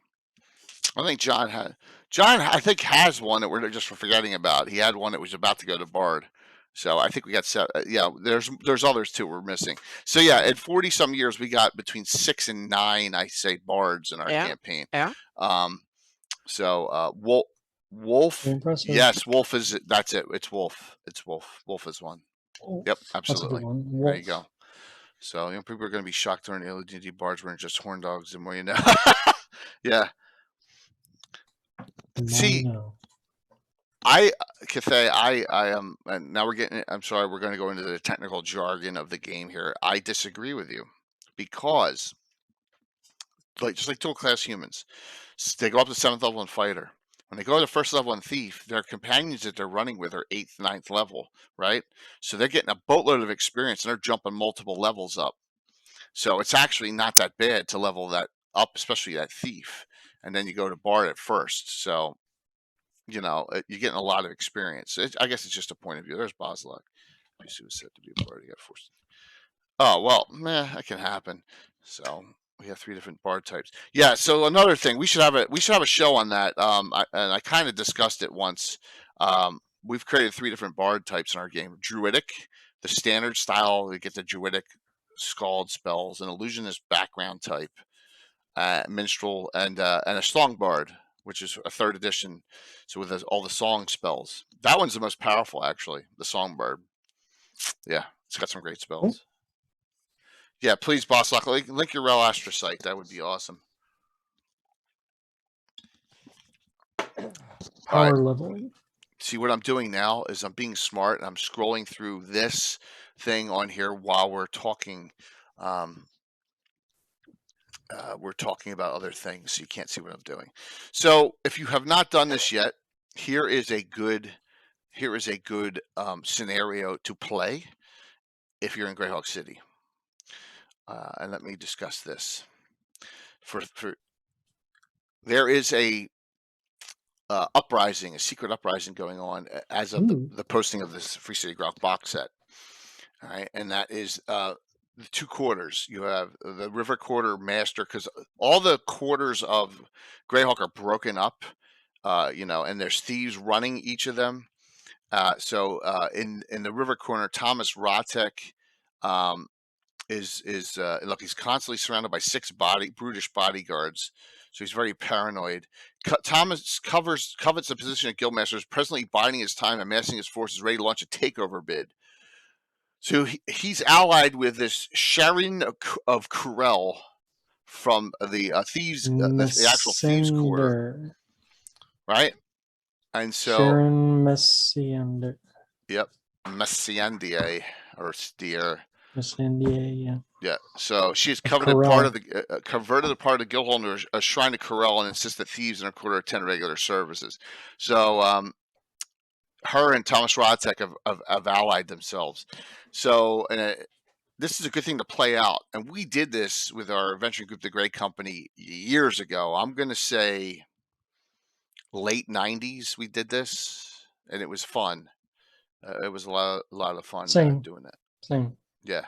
I think John, I think, has one that we're just forgetting about. He had one that was about to go to Bard. So I think we got yeah. There's others too we're missing. So yeah, at 40 some years we got between 6 and 9, I say, bards in our campaign. Yeah. So Wolf. Impressive. Yes, Wolf is. That's it. It's Wolf. It's Wolf. Wolf is one. Oh, Yep, that's a good absolutely. one. There you Wolf. go. So people are going to be shocked during the LGD bards weren't just horn dogs, the more you know. Yeah. See, Cathay, I am, and now I'm sorry, we're going to go into the technical jargon of the game here. I disagree with you, because, just like dual class humans, they go up to 7th level in fighter. When they go to 1st level in thief, their companions that they're running with are 8th, 9th level, right? So they're getting a boatload of experience, and they're jumping multiple levels up. So it's actually not that bad to level that up, especially that thief. And then you go to bard at first. So, you're getting a lot of experience. I guess it's just a point of view. There's Boslak. PC was said to be a bard. He got forced. Oh, well, that can happen. So we have 3 different bard types. Yeah. So another thing, we should have a show on that. I kind of discussed it once. We've created 3 different bard types in our game: Druidic, the standard style. We get the Druidic scald spells, an illusionist background type, minstrel, and a song bard, which is a 3rd edition. So with all the song spells, that one's the most powerful, actually. The songbird. Yeah, it's got some great spells. Yeah, please, Bosslock, link your Rel Astra site. That would be awesome. Power leveling. See, what I'm doing now is I'm being smart, and I'm scrolling through this thing on here while we're talking. We're talking about other things, so you can't see what I'm doing. So if you have not done this yet, here is a good scenario to play if you're in Greyhawk City. And let me discuss this. There is a uprising, a secret uprising going on as of the posting of this Free City Grok box set. All right, and that is the 2 quarters. You have the River Quarter Master, because all the quarters of Greyhawk are broken up, and there's thieves running each of them. So in the River Corner, Thomas Ratek is look, he's constantly surrounded by 6 brutish bodyguards, so he's very paranoid. Thomas covets the position of Guildmaster, is presently biding his time, amassing his forces, ready to launch a takeover bid. So he's allied with this Sharon of Kurel from the Thieves, the actual Thieves Quarter, right? And so Sharon Messiander. Yep, Messiandier or Steer. Messiandier, yeah. Yeah. So she's converted part of the Guildholder, a shrine to Kurel, and insists that thieves in her quarter attend regular services. So her and Thomas Ratek have allied themselves. So this is a good thing to play out. And we did this with our adventuring group, the Grey Company, years ago. I'm going to say late 90s we did this, and it was fun. It was a lot of fun doing that. Same. Yeah.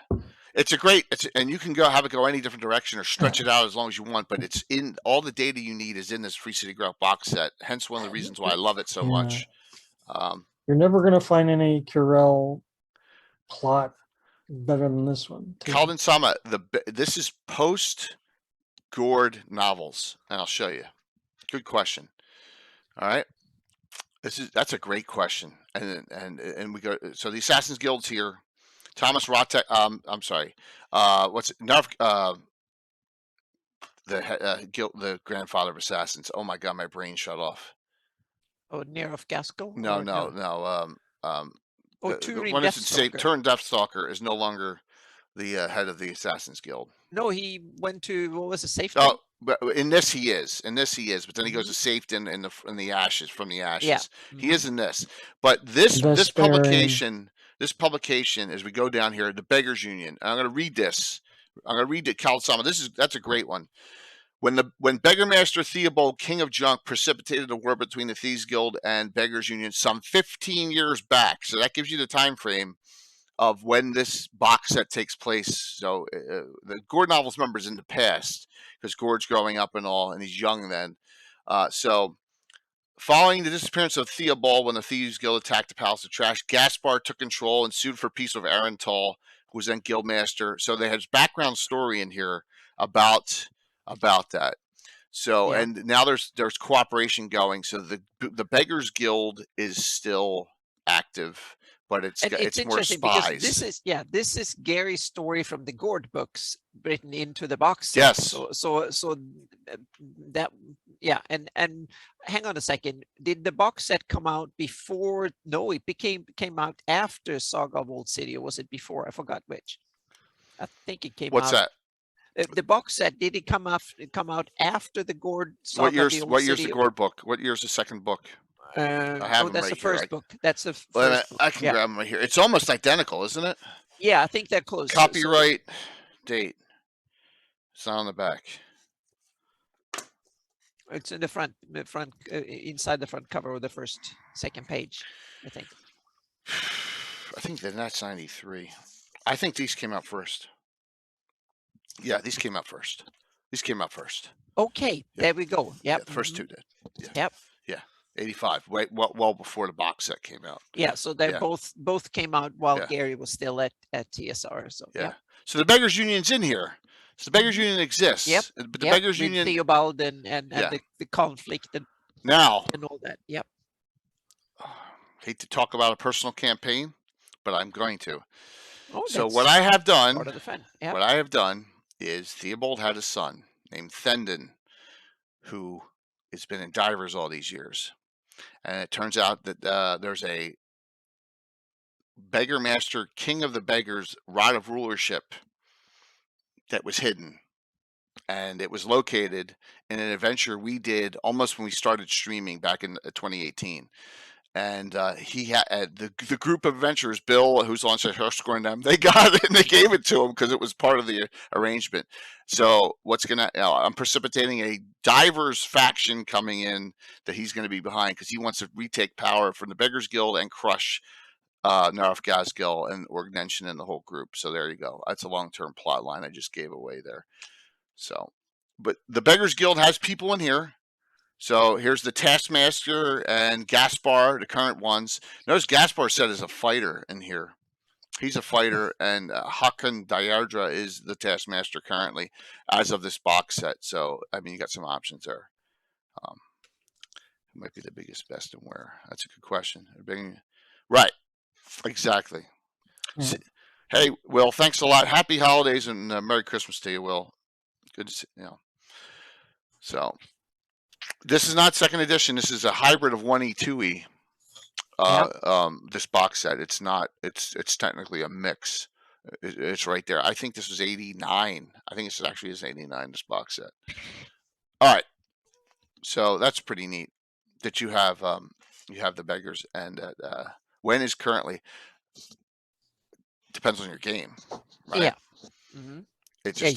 And you can go any different direction or stretch it out as long as you want, but it's in all the data you need is in this Free City Grok box set. Hence one of the reasons why I love it so much. You're never going to find any Kurel plot better than this one. Calden Sama, this is post Gord novels, and I'll show you. Good question. All right. That's a great question. And we go, so the Assassin's Guild's here. Thomas Ratek, I'm sorry. the grandfather of assassins. Oh my god, my brain shut off. Oh, Near of Gaskell? No, Or no, no. Oh, The Turin one that's Deathstalker. turned Deathstalker is no longer the head of the Assassins Guild. No, he went to, what was it, Safety? Oh, but in this he is. In this he is. But then he goes to Safety in the ashes, from the ashes. Yeah. He is in this. But this publication, as we go down here, the Beggars Union. I'm going to read this. I'm going to read it. Kalisama. That's a great one. When Beggarmaster Theobald, King of Junk, precipitated a war between the Thieves Guild and Beggars Union some 15 years back. So that gives you the time frame of when this box set takes place. So the Gord novels members in the past, because Gord's growing up and all, and he's young then. So following the disappearance of Theobald when the Thieves Guild attacked the Palace of Trash, Gaspar took control and sued for peace with Arental, who was then Guildmaster. So they had background story in here about that. So and now there's cooperation going. So the Beggars Guild is still active, but it's more spies. Because this is Gary's story from the Gord books written into the box set. Yes. So that and hang on a second. Did the box set come out before? No, it came out after Saga of Old City, or was it before? I forgot which. I think it came out. What's that? The box set, did it come out after the Gord Saga? What year's the Gord book? What year's the second book? I have that's right the first here. book. That's the first book. I can grab them right here. It's almost identical, isn't it? Yeah, I think they're close. Copyright date. It's not on the back. It's in the front, inside the front cover of the second page, I think. I think that's 93. I think these came out first. Yeah, these came out first. Okay, there we go. Yep. Yeah, the first two did. Yeah. Yep. Yeah, 85. Well before the box set came out. Yeah, so they both came out while Gary was still at TSR. So yeah. So the Beggars Union's in here. So the Beggars Union exists. Yep. But the Beggars Union, Theobald and the conflict and all that. Yep. Hate to talk about a personal campaign, but I'm going to. Oh, so what I have done, part of the fun. Yep. What I have done is Theobald had a son named Thendon, who has been in divers all these years. And it turns out that there's a Beggar Master, King of the Beggars, Rod of Rulership that was hidden. And it was located in an adventure we did almost when we started streaming back in 2018. And he had the group of adventurers, Bill, who's on scoring them, they got it and they gave it to him because it was part of the arrangement. So I'm precipitating a divers faction coming in that he's going to be behind because he wants to retake power from the Beggars Guild and crush Narf Gazgil and Orgnenshin and the whole group. So there you go. That's a long-term plot line I just gave away there. So, but the Beggars Guild has people in here. So here's the Taskmaster and Gaspar, the current ones. Notice Gaspar said is a fighter in here. He's a fighter, and Hakan Dayardra is the Taskmaster currently as of this box set. So, I mean, you got some options there. Who might be the biggest, best, and where? That's a good question. Right. Exactly. Yeah. Hey, Will, thanks a lot. Happy holidays and Merry Christmas to you, Will. Good to see you. So... This is not second edition. This is a hybrid of 1E, 2E. This box set. It's not. It's technically a mix. It's right there. I think this was 89. I think this actually is 89. This box set. All right. So that's pretty neat that you have the Beggars, and when is currently depends on your game, right? Yeah. Mm-hmm.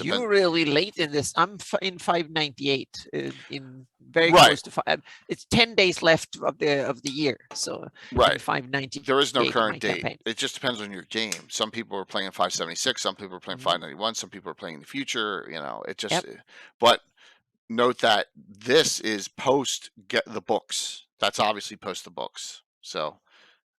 You were really late in this. I'm in 598, in very close to 5. It's 10 days left of the year, so right. 590. There is no current date. Campaign. It just depends on your game. Some people are playing 576. Some people are playing 591. Some people are playing in the future. It just. But note that this is post get the books. That's obviously post the books. So,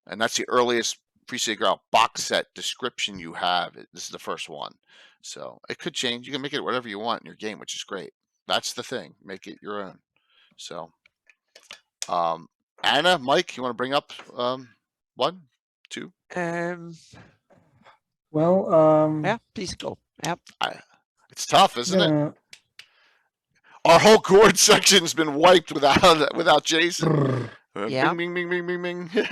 and that's the earliest Pre-Save Ground box set description you have. This is the first one. So it could change. You can make it whatever you want in your game, which is great. That's the thing. Make it your own. So, Anna, Mike, you want to bring up 1, 2? Well, yeah, please go. Yep. It's tough, isn't it? Our whole gourd section's been wiped without Jason. Yeah. Bing, bing, bing, bing, bing, bing.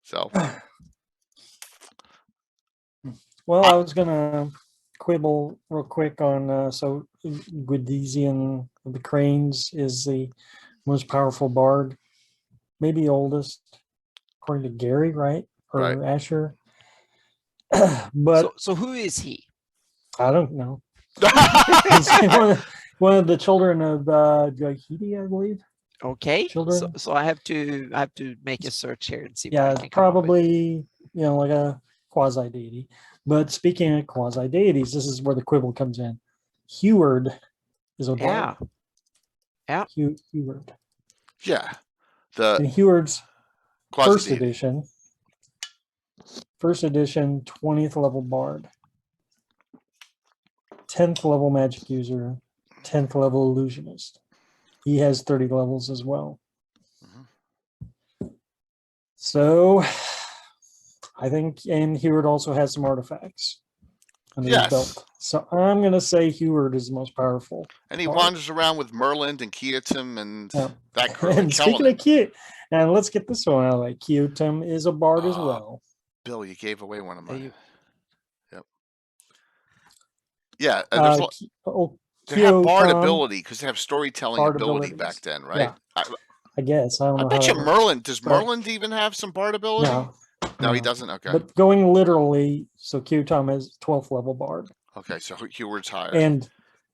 So, Well, I was gonna quibble real quick on so Guidesian of the Cranes is the most powerful bard, maybe oldest, according to Gary, right? Or Right. Asher. But So who is he? I don't know. He's one of the children of Joachidi, I believe. Okay. Children. So I have to make a search here and see. Yeah, what I can come up with. probably like a quasi deity. But speaking of quasi deities, this is where the quibble comes in. Heward is a bard. Yeah. Heward. yeah. And The Heward's first quasi-deity. edition, 20th level bard, 10th level magic user, 10th level illusionist. He has 30 levels as well. So I think, and Heward also has some artifacts under his Yes. belt. So I'm going to say Heward is the most powerful. And he bard. wanders around with Merlin and Kiotum and Yeah. that crew. And speaking of Kyotum, and let's get this one out of the way. Kyotum is a bard as well. Bill, you gave away one of There mine. you- Yep. Yeah, they have bard ability because they have storytelling Bard ability abilities. back then, right? Yeah. I guess. I don't I know. bet how you that works. Merlin, does But- Merlin even have some bard ability? No, he no. doesn't? Okay. But going literally, so Kyotum is 12th level bard. Okay, so Heward's higher.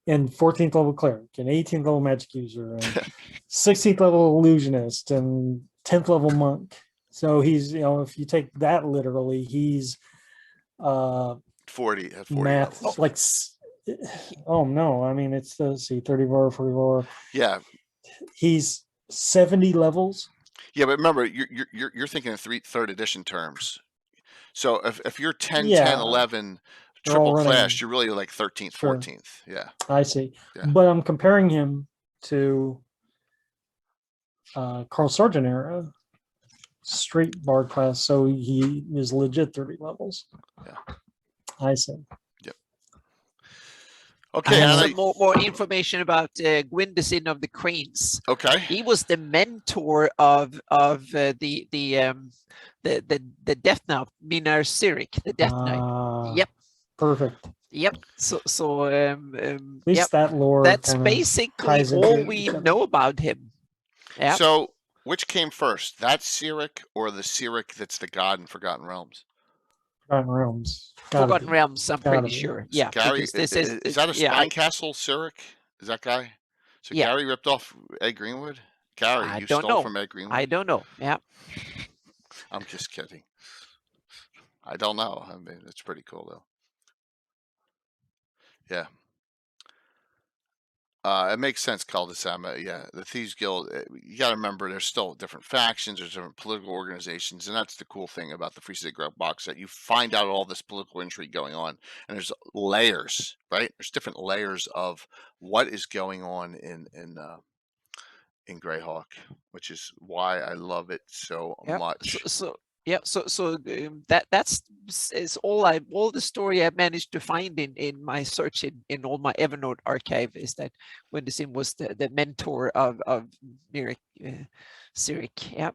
And 14th level cleric, and 18th level magic user, and 16th level illusionist, and 10th level monk. So he's, if you take that literally, he's 40 at 40 math levels. like oh no, I mean it's 34, 44. Yeah. He's 70 levels. Yeah, but remember, you're thinking of third edition terms. So if you're 10, Yeah. 10, 11 They're all triple running- class, you're really like 13th, Sure. 14th. Yeah. I see. Yeah. But I'm comparing him to Carl Sargent era straight bard class, so he is legit 30 levels. Yeah. I see. Okay. I have Anna, some more information about Gwyndesin of the Cranes. okay. He was the mentor of the Death Knight, Minar Sirik, the Death Knight. Yep. Perfect. Yep. So At least yep. that lore. That's kinda basically ties into all each we other. know about him. Yeah. So which came first, that Sirik or the Sirik that's the god in Forgotten Realms? Forgotten Realms. Gotta Forgotten be. Realms, I'm Gotta pretty be. sure. So Yeah. Gary, because this is that a yeah, Spine Castle Sirik? Is that guy? So Yeah. Gary ripped off Ed Greenwood? Gary, I you don't stole know. from Ed Greenwood? I don't know. Yeah. I'm just kidding. I don't know. I mean, it's pretty cool though. Yeah. It makes sense, Caldesama. Yeah, the Thieves Guild. You got to remember, there's still different factions, there's different political organizations, and that's the cool thing about the Free City Grove box set. You find out all this political intrigue going on, and there's layers, right? There's different layers of what is going on in Greyhawk, which is why I love it so Yep. much. So that's is all the story I managed to find in my search in all my Evernote archive is that Gwyndesin was the mentor of Mirik Sirik. Yeah.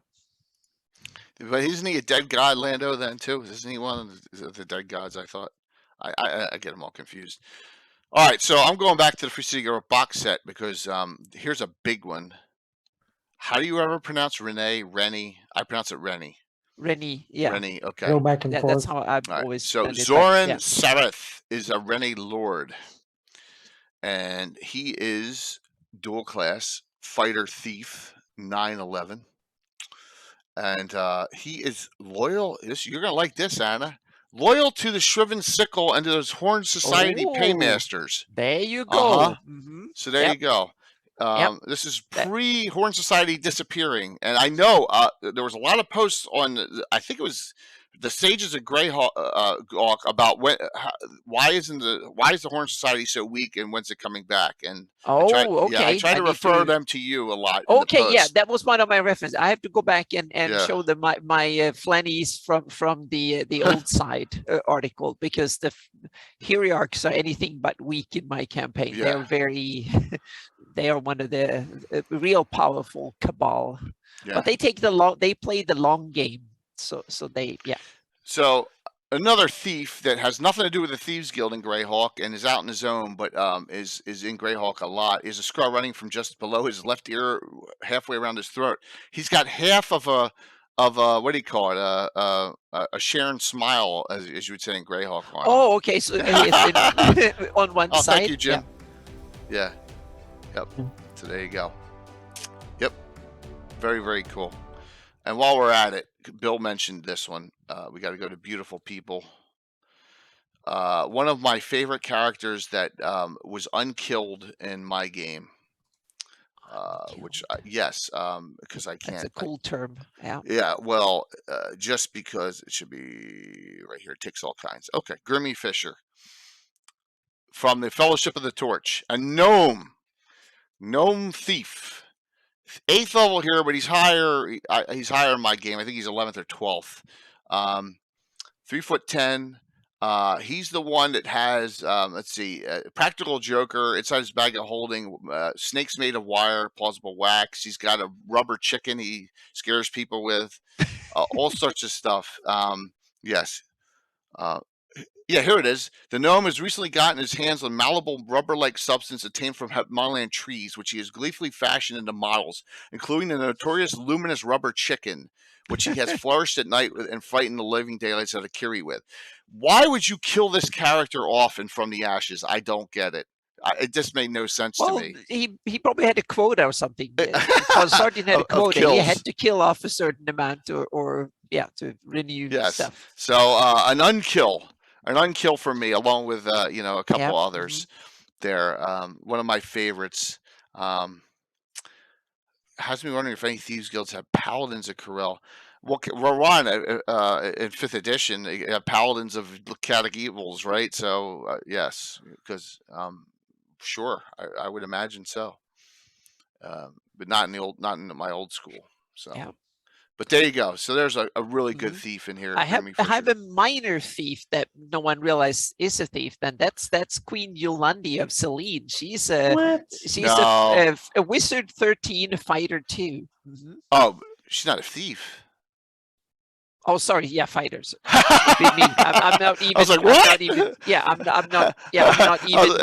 But isn't he a dead god, Lando? Then too, isn't he one of the dead gods? I thought. I get them all confused. All right, so I'm going back to the Free City Girl box set because here's a big one. How do you ever pronounce Renee? Rennie? I pronounce it Rennie. Rennie, yeah. Rennie, okay. Go back and forth. That's how I've All right, always so spelled it, but Zorin yeah. Sabbath is a Rennie Lord, and he is dual class fighter thief 911, and he is loyal. You're gonna like this, Anna. Loyal to the Shriven Sickle and to those Horn Society Oh. paymasters. There you go. Uh-huh. Mhm. So there Yep. you go. Yep. This is pre-Horn Society disappearing, and I know there was a lot of posts on. I think it was the Sages of Greyhawk about why is the Horn Society so weak and when's it coming back? And Okay. I try to need refer them to you a lot. in the Okay, yeah, post. that was one of my references. I have to go back and Yeah. show them my flannies from the old side article because Hierarchs are anything but weak in my campaign. Yeah. They're very, they are one of the real powerful cabal. Yeah. But they play the long game. So they, yeah. So another thief that has nothing to do with the Thieves Guild in Greyhawk and is out in his own, but is in Greyhawk a lot, is a scrawl running from just below his left ear, halfway around his throat. He's got half of a what do you call it? A Sharon smile, as you would say in Greyhawk. Oh, okay. So it's on one side. Thank you, Jim. Yeah. Yep. So there you go. Yep. Very, very cool. And while we're at it, Bill mentioned this one. We got to go to Beautiful People. One of my favorite characters that was unkilled in my game. Which yes, because I can't. That's a cool term. Yeah. Yeah. Well, just because it should be right here. It takes all kinds. Okay. Grimmy Fisher from the Fellowship of the Torch, a gnome thief. 8th level here, but he's higher. He's higher in my game. I think he's 11th or 12th. 3'10". He's the one that has, let's see, Practical Joker inside his bag of holding, snakes made of wire, plausible wax. He's got a rubber chicken he scares people with, all sorts of stuff. Yes. Yeah, here it is. The gnome has recently gotten his hands on malleable rubber-like substance obtained from Himalayan trees, which he has gleefully fashioned into models, including the notorious luminous rubber chicken, which he has flourished at night and frightened the living daylights out of Kiri with. Why would you kill this character off and from the ashes? I don't get it. It just made no sense to me. He probably had a quota or something. Because Sardine had a quota. He had to kill off a certain amount or to renew stuff. So an unkill for me, along with a couple others. There, one of my favorites. Has me wondering if any Thieves Guilds have Paladins of Corel. Well, Rowan in 5th edition, Paladins of Leucatic Evils, right? So yes, because sure, I would imagine so, but not in my old school. So. Yeah. But there you go. So there's a really good thief in here. I have a minor thief that no one realized is a thief. Then that's Queen Yolandi of Celine. She's a wizard 13, fighter 2. Oh, she's not a thief. Oh, sorry. Yeah, fighters. I'm not even. I was like, what? I'm not even. Yeah, I'm not. Yeah, I'm not even.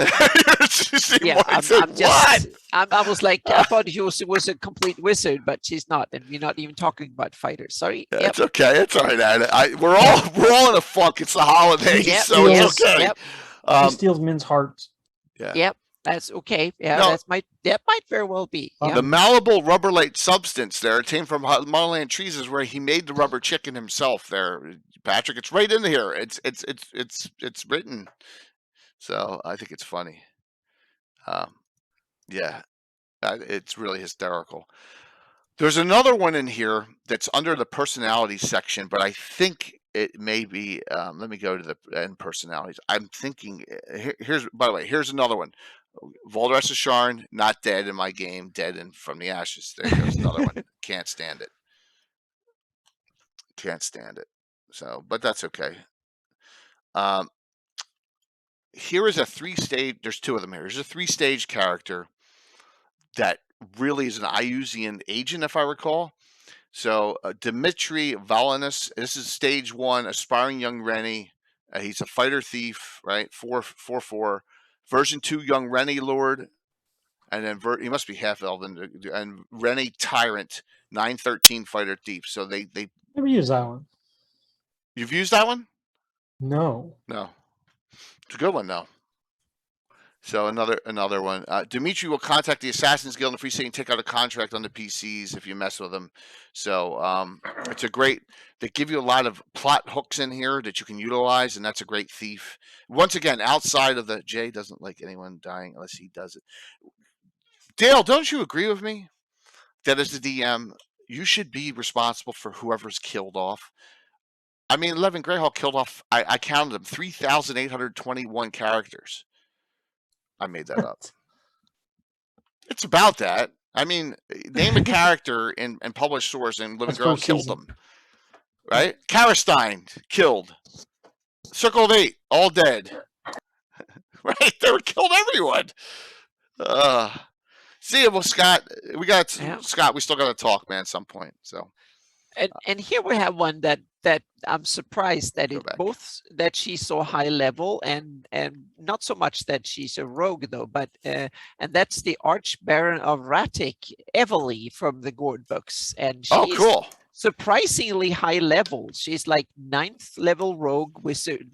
Yeah, I'm just. I was like, I thought she was a complete wizard, but she's not, and we're not even talking about fighters. Sorry. Yeah, it's okay. It's all right. We're all in a funk. It's the holidays, so it's okay. Yep. He steals men's hearts. Yeah. Yep. That's okay. Yeah, that might very well be. Yeah. The malleable rubber-like substance there obtained from Himalayan trees is where he made the rubber chicken himself. There, Patrick, it's right in here. It's written. So I think it's funny. Yeah, it's really hysterical. There's another one in here that's under the personality section, but I think it may be. Let me go to the end personalities. I'm thinking. By the way, here's another one. Voldress of Sharn, not dead in my game, dead from the ashes. There goes another one. Can't stand it. So, but that's okay. Here is a 3-stage. There's 2 of them here. There's a 3-stage character that really is an Iusian agent, if I recall. So, Dimitri Valinus. This is stage 1, aspiring young Rennie. He's a fighter thief, right? 4/4. Version 2, young Rennie Lord, and then he must be half elven, and Rennie Tyrant, 9/13 fighter thief. So they never used that one. You've used that one? No. It's a good one though. So another one. Dimitri will contact the Assassin's Guild in the Free City and take out a contract on the PCs if you mess with them. So it's a great. They give you a lot of plot hooks in here that you can utilize, and that's a great thief. Once again, outside of the Jay doesn't like anyone dying unless he does it. Dale, don't you agree with me that as the DM, you should be responsible for whoever's killed off? I mean, 11 Greyhawk killed off. I counted them 3,821 characters. I made that up. It's about that. I mean, name a character and publish source, and Living Girl killed them. Right? Karstein killed. Circle of 8, all dead. Right? They were killed everyone. See you, well, Scott. Scott. We still got to talk, man, at some point. So. And here we have one that I'm surprised that Go it back. both that she's so high level and not so much that she's a rogue though, but and that's the Archbaron of Ratic, Evely from the Gord books, and she is Cool. surprisingly high level. She's like 9th level rogue wizard,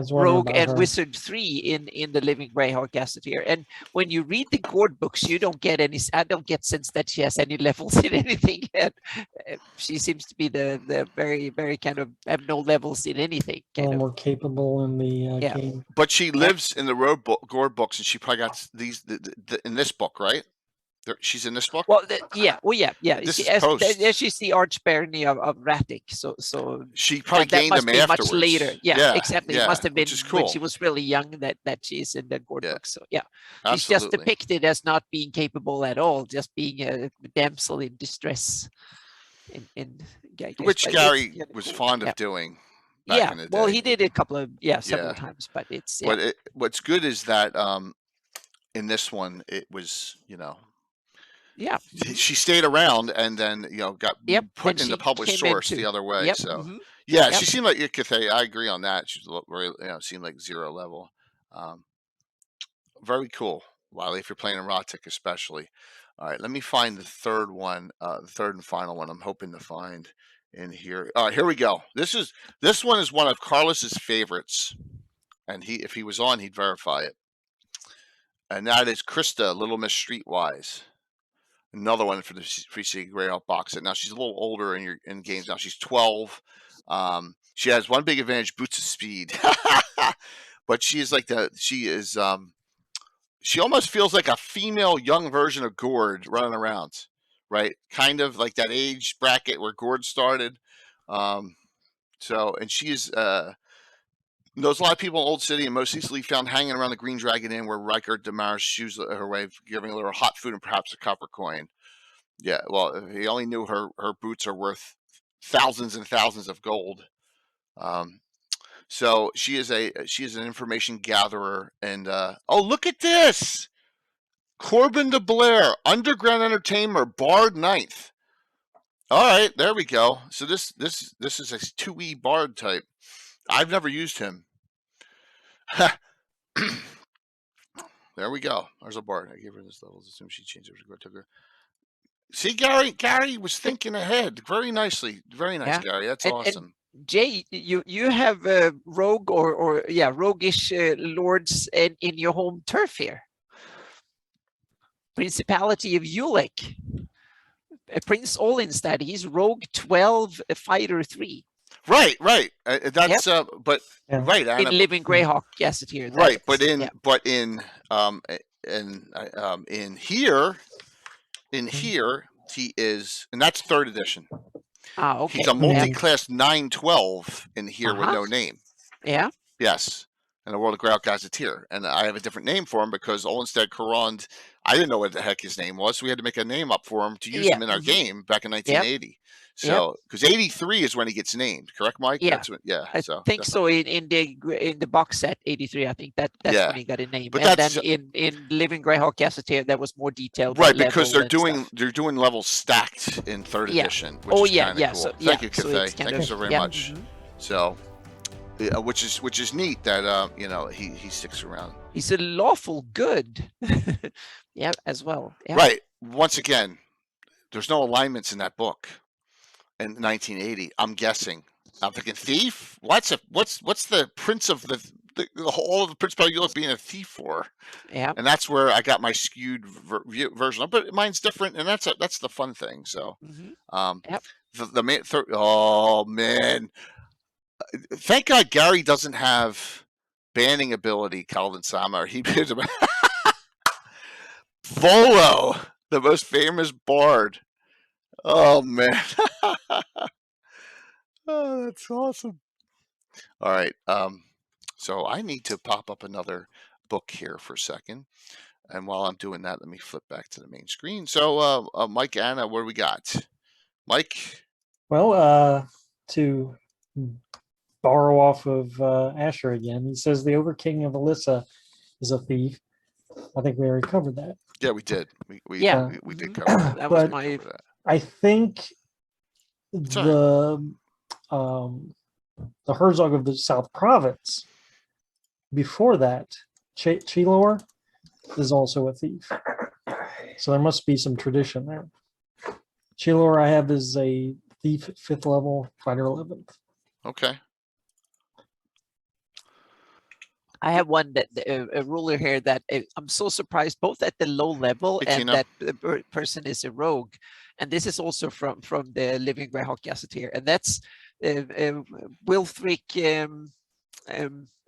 rogue and wizard 3 in the Living Greyhawk Gazetteer. And when you read the Gord books, you don't get any. I don't get sense that she has any levels in anything. And she seems to be the very very kind of have no levels in anything. A little more capable in the game. But she lives in the Gord books, and she probably got these in this book, right? She's in this book. Well, yeah. This she's the Archbarony of Ratic, so she probably gained must them be afterwards. much later. Yeah, exactly. It must have been cool. when she was really young that she's in the Gord book. So yeah, absolutely. She's just depicted as not being capable at all, just being a damsel in distress. Which Gary was fond of doing. Back in the day. Well, he did a couple of several times, but it's. Yeah. But what's good is that in this one it was Yeah, she stayed around and then got put in the published source the other way. Yep. So Mm-hmm. she seemed like Cathay. I agree on that. She's very seemed like 0 level. Very cool, Wiley. If you're playing erotic, especially. All right, let me find the third one, the third and final one. I'm hoping to find in here. All right, here we go. This one is one of Carlos's favorites, and if he was on, he'd verify it. And that is Krista, Little Miss Streetwise. Another one for the Free City Greyhawk box set. Now she's a little older in games. Now she's 12. She has one big advantage: boots of speed. But she is she almost feels like a female young version of Gord running around, right? Kind of like that age bracket where Gord started. And she is knows a lot of people in Old City, and most easily found hanging around the Green Dragon Inn, where Riker Damaris shoes her way, giving a little hot food and perhaps a copper coin. Yeah, well, if he only knew her boots are worth thousands and thousands of gold. So she is an information gatherer, and look at this, Corbin de Blair, Underground Entertainer, Bard 9th. All right, there we go. So this is a 2E Bard type. I've never used him. There we go. There's a Bard. I gave her this level. Assume she changed it. Took her. See, Gary was thinking ahead very nicely. Very nice, Gary. That's awesome. And Jay, you have rogue or roguish lords in your home turf here. Principality of Ulick. Prince Olinstad. He's rogue 12, fighter 3. Right. That's but right. In Living Greyhawk Gazetteer. Right, but in here. In here, he is, and that's 3rd edition. Okay. He's a multi-class 9/12 in here with no name. Yeah. Yes, in the World of Greyhawk Gazetteer, and I have a different name for him because Olinstad Corond, I didn't know what the heck his name was, so we had to make a name up for him to use him in our game back in 1980. So, because 83 is when he gets named, correct, Mike? Yeah, I think so. In the box set 83, I think that's when he got a name. But then in Living Greyhawk Gazetteer, that was more detailed. Right, because they're doing levels stacked in 3rd edition. Which is cool. So, thank you, Cathay. Thank you so very much. Mm-hmm. So, which is neat that he sticks around. He's a lawful good. As well. Yeah. Right. Once again, there's no alignments in that book. In 1980, I'm guessing. I'm thinking thief. What's the prince of all of the principality you look being a thief for? Yeah. And that's where I got my skewed version. But mine's different, and that's the fun thing. So, the main. Oh man! Thank God Gary doesn't have banning ability. Calvin Sama. He Volo, the most famous bard. Oh man. Oh, that's awesome. All right. So I need to pop up another book here for a second. And while I'm doing that, let me flip back to the main screen. So Mike, Anna, what do we got? Mike? Well, to borrow off of Asher again, he says the Overking of Alyssa is a thief. I think we already covered that. Yeah, we did. We Yeah. we did Mhm. cover that. That was But- my. Cover that. I think all the Herzog of the South Province before that, Chilor is also a thief. So there must be some tradition there. Chilor I have is a thief 5th level, fighter 11th. Okay. I have one that a ruler here that I'm so surprised both at the low level Hey, and Tina. that the person is a rogue, and this is also from the Living Greyhawk Gazetteer, and that's Wilfric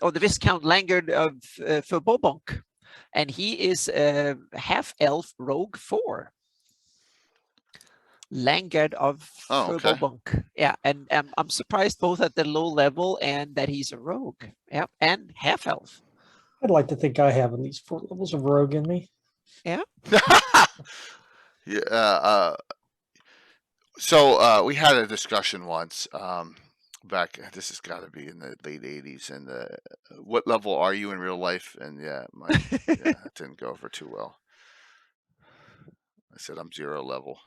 or the Viscount Langard of Förbobonk, and he is a half elf rogue 4. Langard of Oh, okay. Förbobonk. Yeah, and I'm surprised both at the low level and that he's a rogue. Yeah, and half elf. I'd like to think I have at least 4 levels of rogue in me. Yeah. So we had a discussion once back. This has got to be in the late '80s. And what level are you in real life? And yeah, that didn't go over too well. I said I'm 0 level.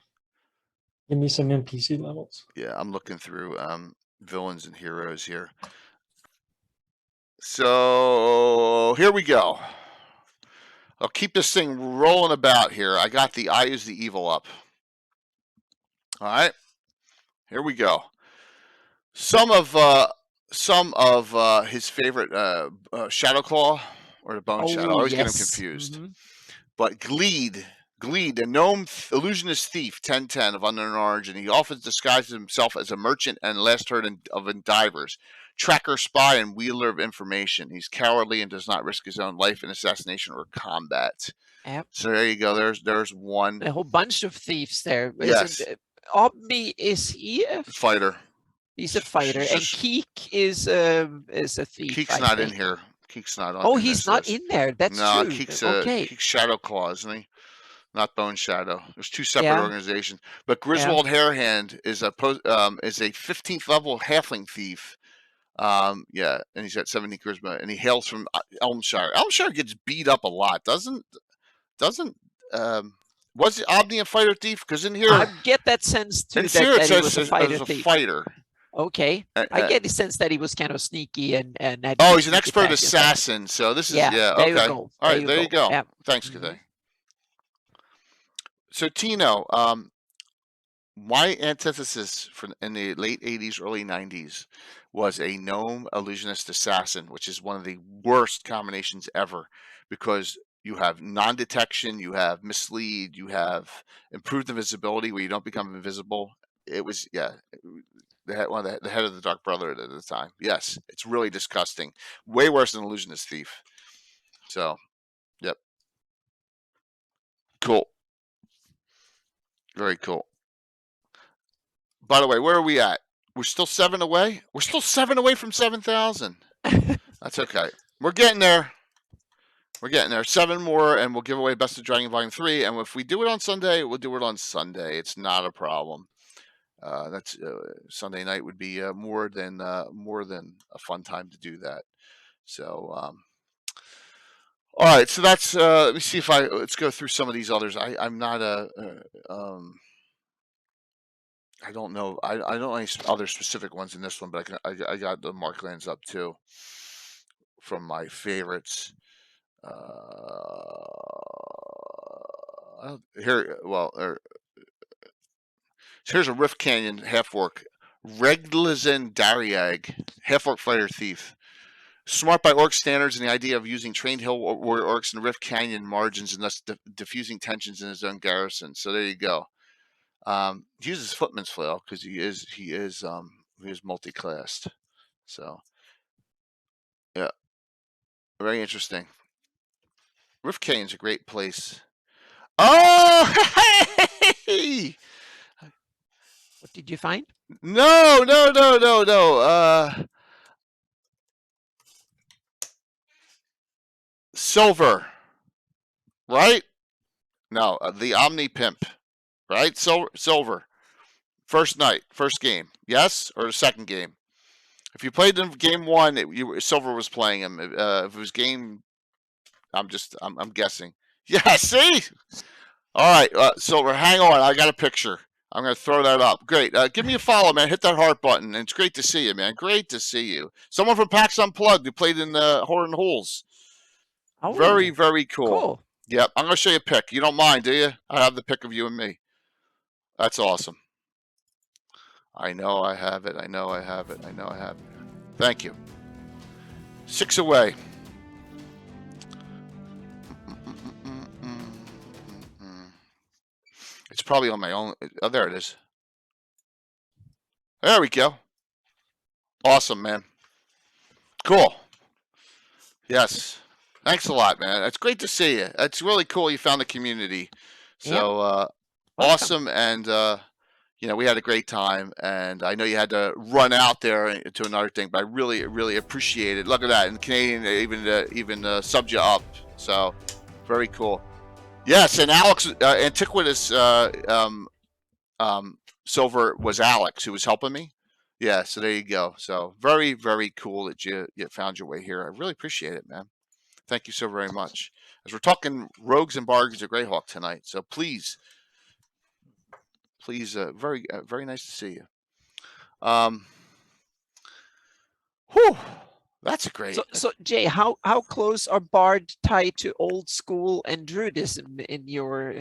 Give me some NPC levels. Yeah, I'm looking through villains and heroes here. So here we go. I'll keep this thing rolling about here. I got the I is the Evil up. All right, here we go. Some of his favorite Shadowclaw or the Bone Shadow. I always get him confused. Mhm. But Gleed, a gnome illusionist thief, 1010 of unknown origin. He often disguises himself as a merchant and last heard of Endivers. Tracker, spy, and wielder of information. He's cowardly and does not risk his own life in assassination or combat. Yep. So there you go. There's one. A whole bunch of thieves there. Yes. Obmi, is he a Fighter. He's a fighter, and Keek is a thief. Keek's not in here. Keek's not on. Oh, he's not in there. That's no, true. Keek's Okay. Keek's Shadowclaw, isn't he? Not Bone Shadow. There's 2 separate organizations. But Griswold Hairhand is a 15th level halfling thief. Yeah, and he's got 70 charisma, and he hails from Elmshire. Elmshire gets beat up a lot, doesn't? Was it Omni a fighter thief? Because in here, I get that sense too. in That, here it that he says was a fighter as a thief. fighter. Okay, I get the sense that he was kind of sneaky and had Oh, he's an sneak expert attack and stuff. assassin. So this is Yeah, okay. there you go. All right, there you go. Yeah. Thanks, Kathay. So Tino, my antithesis in the late '80s, early '90s was a gnome illusionist assassin, which is one of the worst combinations ever because you have non-detection, you have mislead, you have improved invisibility where you don't become invisible. It was the head of the Dark Brotherhood at the time. Yes, it's really disgusting. Way worse than illusionist thief. So, yep. Cool. Very cool. By the way, where are we at? We're still 7 away? We're still 7 away from 7,000. That's okay. We're getting there. We're getting there. 7 more, and we'll give away Best of Dragon Volume 3. And if we do it on Sunday, we'll do it on Sunday. It's not a problem. That's Sunday night would be more than a fun time to do that. So, all right. So that's. Let me see if let's go through some of these others. I'm not a. I don't know. I don't know any other specific ones in this one, but I got the Marklands up too from my favorites. Here, well, here's a Rift Canyon half-orc, Reglazin Dariag, half-orc fighter thief. Smart by orc standards and the idea of using trained hill warrior orcs in Rift Canyon margins and thus diffusing tensions in his own garrison. So there you go. He uses Footman's Flail because he is multi-classed. So yeah, very interesting. Rift Canyon's a great place. Oh, hey! What did you find? No. Silver, right? No, the Omni Pimp, right? Silver. First night, first game, yes, or the second game. If you played in game 1, Silver was playing him. If it was game I'm guessing. Yeah, see? All right, Silver, hang on. I got a picture. I'm going to throw that up. Great. Give me a follow, man. Hit that heart button. And it's great to see you, man. Great to see you. Someone from PAX Unplugged who played in the Horn Holes. Oh, Very, very cool. cool. Yep. I'm going to show you a pic. You don't mind, do you? I have the pic of you and me. That's awesome. I know I have it. I know I have it. I know I have it. Thank you. 6 away. It's probably on my own. Oh, there it is. There we go. Awesome, man. Cool. Yes. Thanks a lot, man. It's great to see you. It's really cool you found the community. So awesome. And, we had a great time. And I know you had to run out there to another thing, but I really, really appreciate it. Look at that. And Canadian even subbed you up. So very cool. Yes, and Alex, Antiquitous Silver was Alex who was helping me. Yeah, so there you go. So very, very cool that you found your way here. I really appreciate it, man. Thank you so very much. As we're talking Rogues and Bards of Greyhawk tonight, so please, very, very nice to see you. Whew. That's great. So Jay, how close are Bard tied to old school and Druidism in your?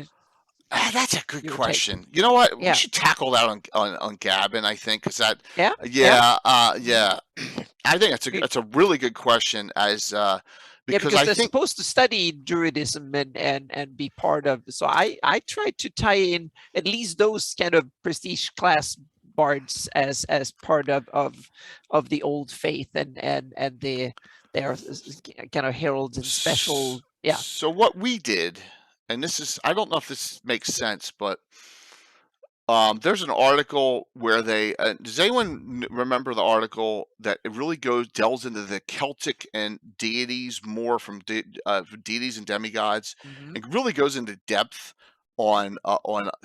That's a good question. You know what? Yeah. We should tackle that on Gavin, I think, because that. Yeah. Yeah. I think that's a really good question. Because I they're think supposed to study Druidism and be part of. So I tried to tie in at least those kind of prestige class bards as part of the old faith and they are kind of heralds and special. Yeah. So what we did, and this is, I don't know if this makes sense, but there's an article where they does anyone remember the article that it really delves into the Celtic and deities more from deities and demigods? Mm-hmm. It really goes into depth on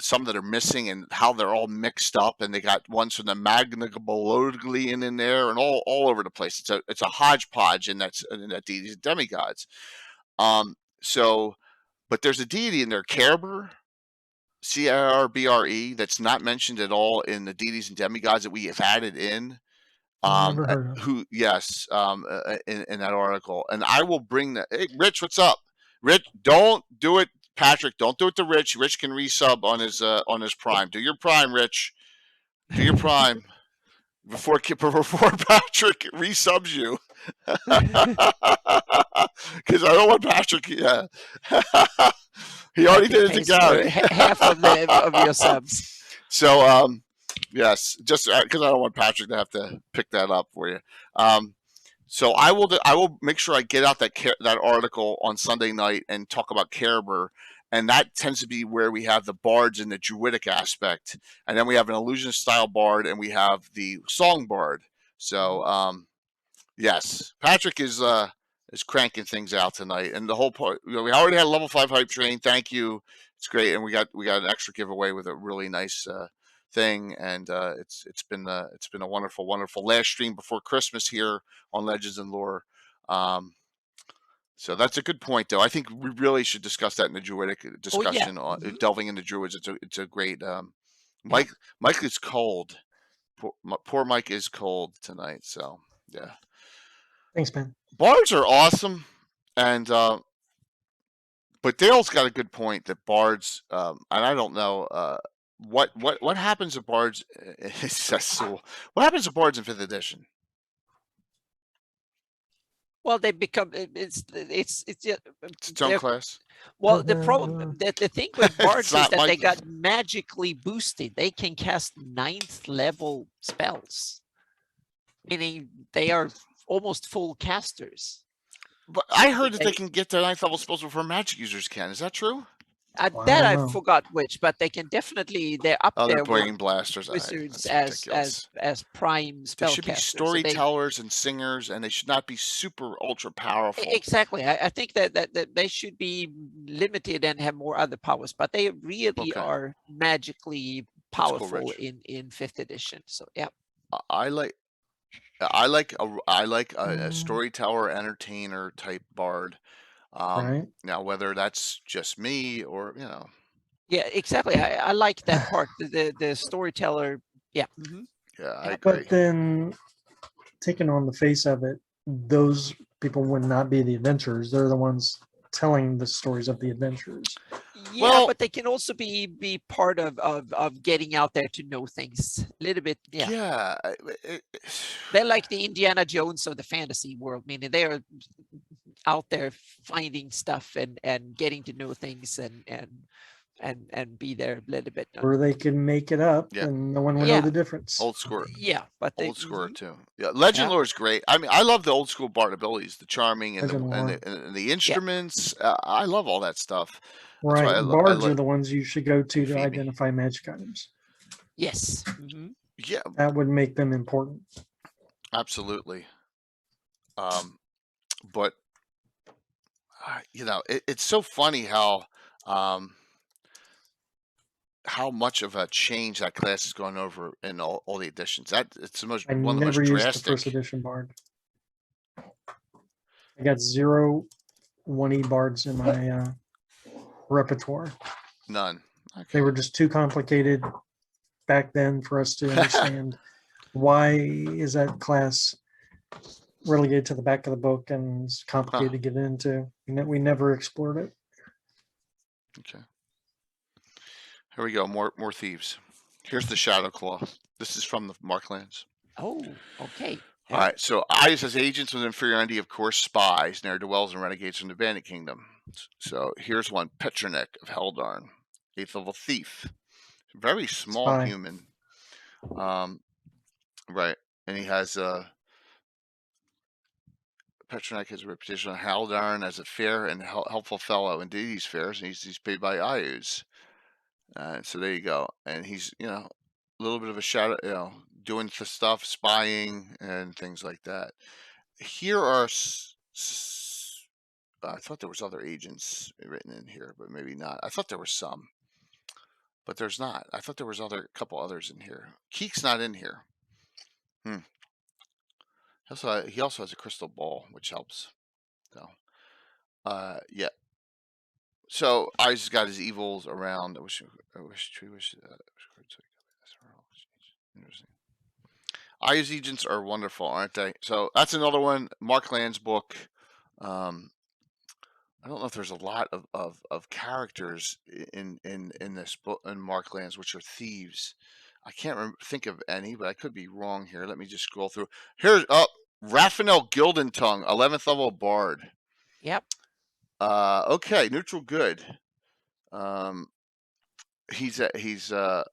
some that are missing and how they're all mixed up, and they got ones from the Magnabolodian in there and all over the place. It's a hodgepodge in that deities and demigods. But there's a deity in there, Kerber, Carbre, that's not mentioned at all in the deities and demigods that we have added in. Never heard of. In that article, and I will bring that. Hey, Rich, what's up? Rich, don't do it. Patrick, don't do it to Rich. Rich can resub on his Prime. Do your Prime, Rich. Do your Prime before Patrick resubs you. Because I don't want Patrick. Yeah, he already did it to Gary. Half of your subs. So yes, just because I don't want Patrick to have to pick that up for you. So I will make sure I get out that article on Sunday night and talk about Kerber, and that tends to be where we have the bards in the druidic aspect, and then we have an illusion style bard, and we have the song bard. So yes, Patrick is cranking things out tonight, and the whole part. We already had a level 5 hype train. Thank you, it's great, and we got an extra giveaway with a really nice thing, and it's been a wonderful last stream before Christmas here on Legends and Lore. So that's a good point, though. I think we really should discuss that in the druidic discussion on delving into druids. It's a great. Mike is cold. Poor Mike is cold tonight. So yeah. Thanks, man. Bards are awesome, and but Dale's got a good point that bards, and I don't know what happens to bards. What happens to bards in 5th edition? Well, they become it's its own class. Well, the problem, the thing with bards is that Mike. they got magically boosted. They can cast 9th level spells, meaning they are almost full casters. But I heard that they can get to 9th level spells before magic users can. Is that true? That I forgot which, but they can definitely, they're up there brain with blasters, wizards as prime spellcasters. They should be storytellers and singers, and they should not be super ultra powerful. Exactly. I think that they should be limited and have more other powers, but they really are magically powerful cool, in 5th edition. So yeah. I like a storyteller, entertainer type bard. Right. Now, whether that's just me or, Yeah, exactly. I like that part. The storyteller. Yeah. yeah, I Yeah. agree. But then, taken on the face of it, those people would not be the adventurers. They're the ones telling the stories of the adventurers. Yeah, Well- but they can also be part of getting out there to know things a little bit. Yeah. Yeah. They're like the Indiana Jones of the fantasy world, meaning they're out there finding stuff and getting to know things and be there a little bit. Or they can make it up Yeah. and no one will Yeah. know the difference. Old score. Yeah, but they, Old scorer too. Yeah, legend Yeah. lore is great. I mean, I love the old school bard abilities, the charming and Legend lore. and the instruments. I love all that stuff. Right. why I Bards like are the ones you should go to Phoebe. identify magic items. Yes. Yeah, That would make them important. absolutely. But it's so funny how much of a change that class has gone over in all the editions. It's one of the never most used drastic. the first edition Bard. I got 0 1E Bards in my repertoire. None. They Okay. were just too complicated back then for us to understand. Why is that class relegated to the back of the book and it's complicated to get into? We never explored it. Okay. Here we go. More thieves. Here's the Shadow Claw. This is from the Marklands. Oh, okay. All right. So eyes as agents with inferiority, of course, spies, ne'er-do-wells, and renegades from the Bandit Kingdom. So here's one. Petronek of Heldarn, 8th level thief. Very small Spy. human. Right. And he has Petronek has a reputation on Heldarn as a fair and helpful fellow. Indeed, he's fair, and he's paid by Ayus. So there you go. And he's, a little bit of a shadow, doing the stuff, spying and things like that. Here are, I thought there was other agents written in here, but maybe not. I thought there were some, but there's not. I thought there was a couple others in here. Keek's not in here. He also has a crystal ball, which helps. So, yeah. So Eyes got his evils around. Interesting. Eyes agents are wonderful, aren't they? So that's another one. Markland's book. I don't know if there's a lot of characters in this book in Marklands which are thieves. I can't think of any, but I could be wrong here. Let me just scroll through. Here's Raphael Guildentong, 11th level bard. Yep. Okay, neutral good. He's a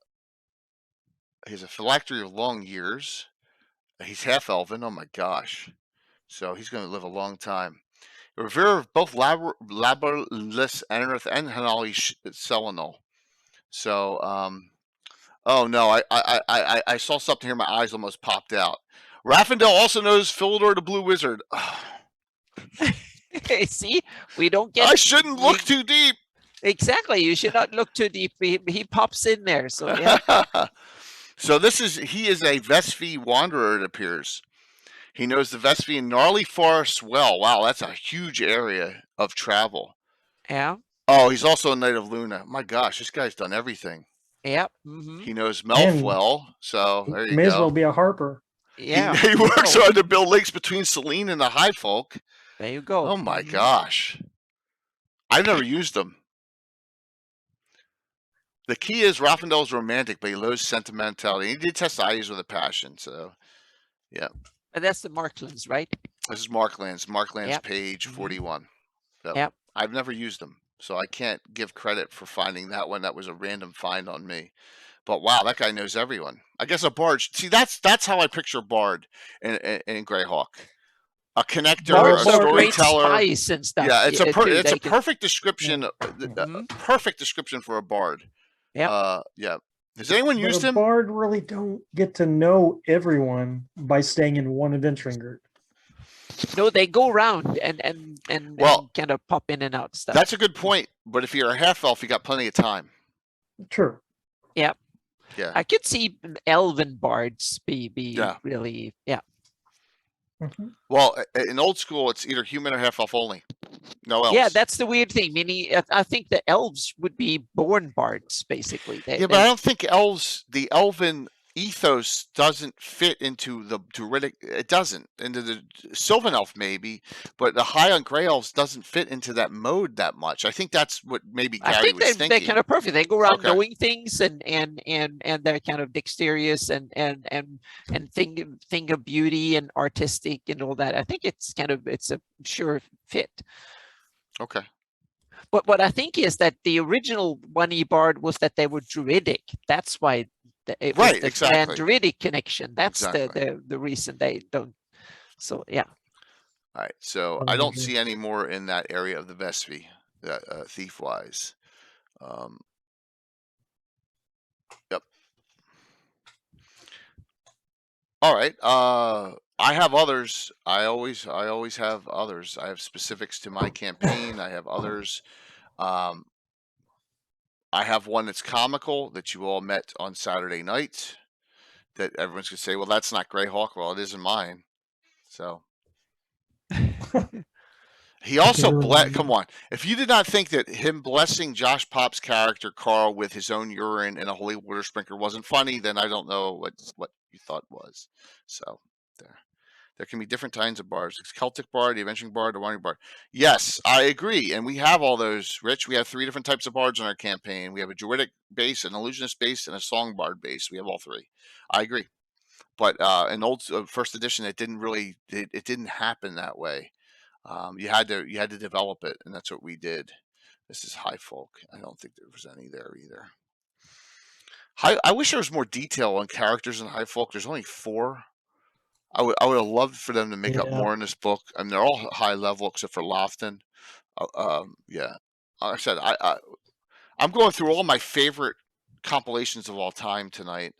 phylactery of long years. He's half elven. Oh my gosh! So he's going to live a long time. A reverer of both Laborless Anorith and Hanali Selenol. So, oh no, I saw something here. My eyes almost popped out. Raffendel also knows Philidor the Blue Wizard. See, we don't get. I shouldn't look too deep. Exactly, you should not look too deep. He pops in there. So yeah. So he is a Vespi wanderer. It appears. He knows the Vespi and gnarly forests well. Wow, that's a huge area of travel. Yeah. Oh, he's also a Knight of Luna. My gosh, this guy's done everything. Yep. He knows Melf well, so there you go. May as well be a harper. Yeah. He works hard to build links between Celine and the High Folk. There you go. Oh my gosh. I've never used them. The key is Raffendel's romantic, but he loves sentimentality. He did test eyes with a passion, so yeah. And that's the Marklands, right? This is Marklands. Marklands Yep. page 41. So Yep. I've never used them, so I can't give credit for finding that one. That was a random find on me. But wow, that guy knows everyone. I guess a bard. See, that's how I picture bard in Greyhawk. A connector, Bards a are great storyteller. spies and stuff. Yeah, it's a too. perfect description. Perfect description for a bard. Yep. Yeah. Has anyone used But a him? bard really don't get to know everyone by staying in one adventuring group. No, they go around and kind of pop in and out and stuff. That's a good point. But if you're a half elf, you got plenty of time. True. Yep. Yeah. I could see elven bards be really Mhm. Well, in old school, it's either human or half elf only. No elves. Yeah, that's the weird thing. Meaning, I think the elves would be born bards, basically. Yeah, but I don't think the elven ethos doesn't fit into the Druidic. It doesn't. Into the Sylvan elf maybe, but the high on Grey elves doesn't fit into that mode that much. I think that's what maybe Gary I think was they're thinking. kind of perfect. They go around Okay. knowing things and they're kind of dexterous and think of beauty and artistic and all that. I think it's a sure fit. Okay. But what I think is that the original 1E Bard was that they were druidic. That's why it was Right, the exactly. druidic connection. That's Exactly. the reason they don't. So yeah. All right. So I don't see any more in that area of the Vespi, thief wise. Yep. All right. I have others. I always have others. I have specifics to my campaign. I have others. I have one that's comical that you all met on Saturday night. That everyone's gonna say, "Well, that's not Greyhawk." Well, it isn't mine. So he also come on. If you did not think that him blessing Josh Pop's character Carl with his own urine and a holy water sprinkler wasn't funny, then I don't know what you thought was. So there can be different kinds of bards. It's Celtic bard, the Avenging bard, the Wandering bard. Yes, I agree, and we have all those. Rich, we have 3 different types of bards in our campaign. We have a druidic base, an illusionist base, and a song bard base. We have all 3. I agree. But in old first edition, it didn't really it didn't happen that way. You had to develop it, and that's what we did. This is High Folk. I don't think there was any there either. I wish there was more detail on characters in High Folk. There's only 4. I would have loved for them to make up more in this book. I mean, they're all high level except for Lofton. Yeah, like I said, I'm going through all my favorite compilations of all time tonight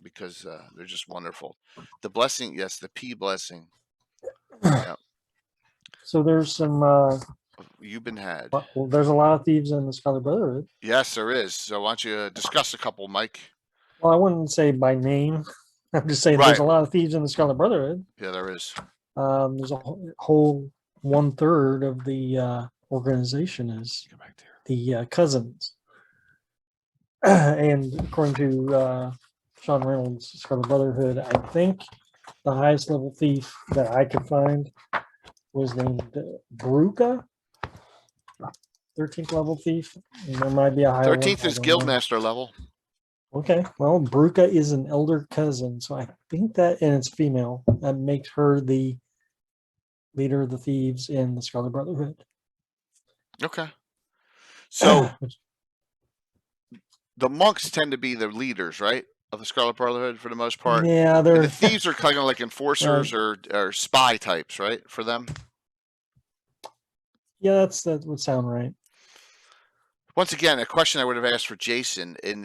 because they're just wonderful. The blessing, yes, the P blessing. Yeah. So there's some. You've been had. Well, there's a lot of thieves in the Scarlet Brotherhood. Yes, there is. So why don't you discuss a couple, Mike? Well, I wouldn't say by name. I'm just saying there's a lot of thieves in the Scarlet Brotherhood. Yeah, there is. There's a whole 1/3 of the organization is the cousins. And according to Sean Reynolds' Scarlet Brotherhood, I think the highest level thief that I could find was named Bruca, 13th level thief. And there might be a higher 13th is Guildmaster level. Okay, well, Bruca is an elder cousin, so I think that, and it's female, that makes her the leader of the thieves in the Scarlet Brotherhood. Okay. So the monks tend to be the leaders, right, of the Scarlet Brotherhood for the most part. Yeah, the thieves are kind of like enforcers right. or spy types, right, for them. Yeah, that would sound right. Once again, a question I would have asked for Jason in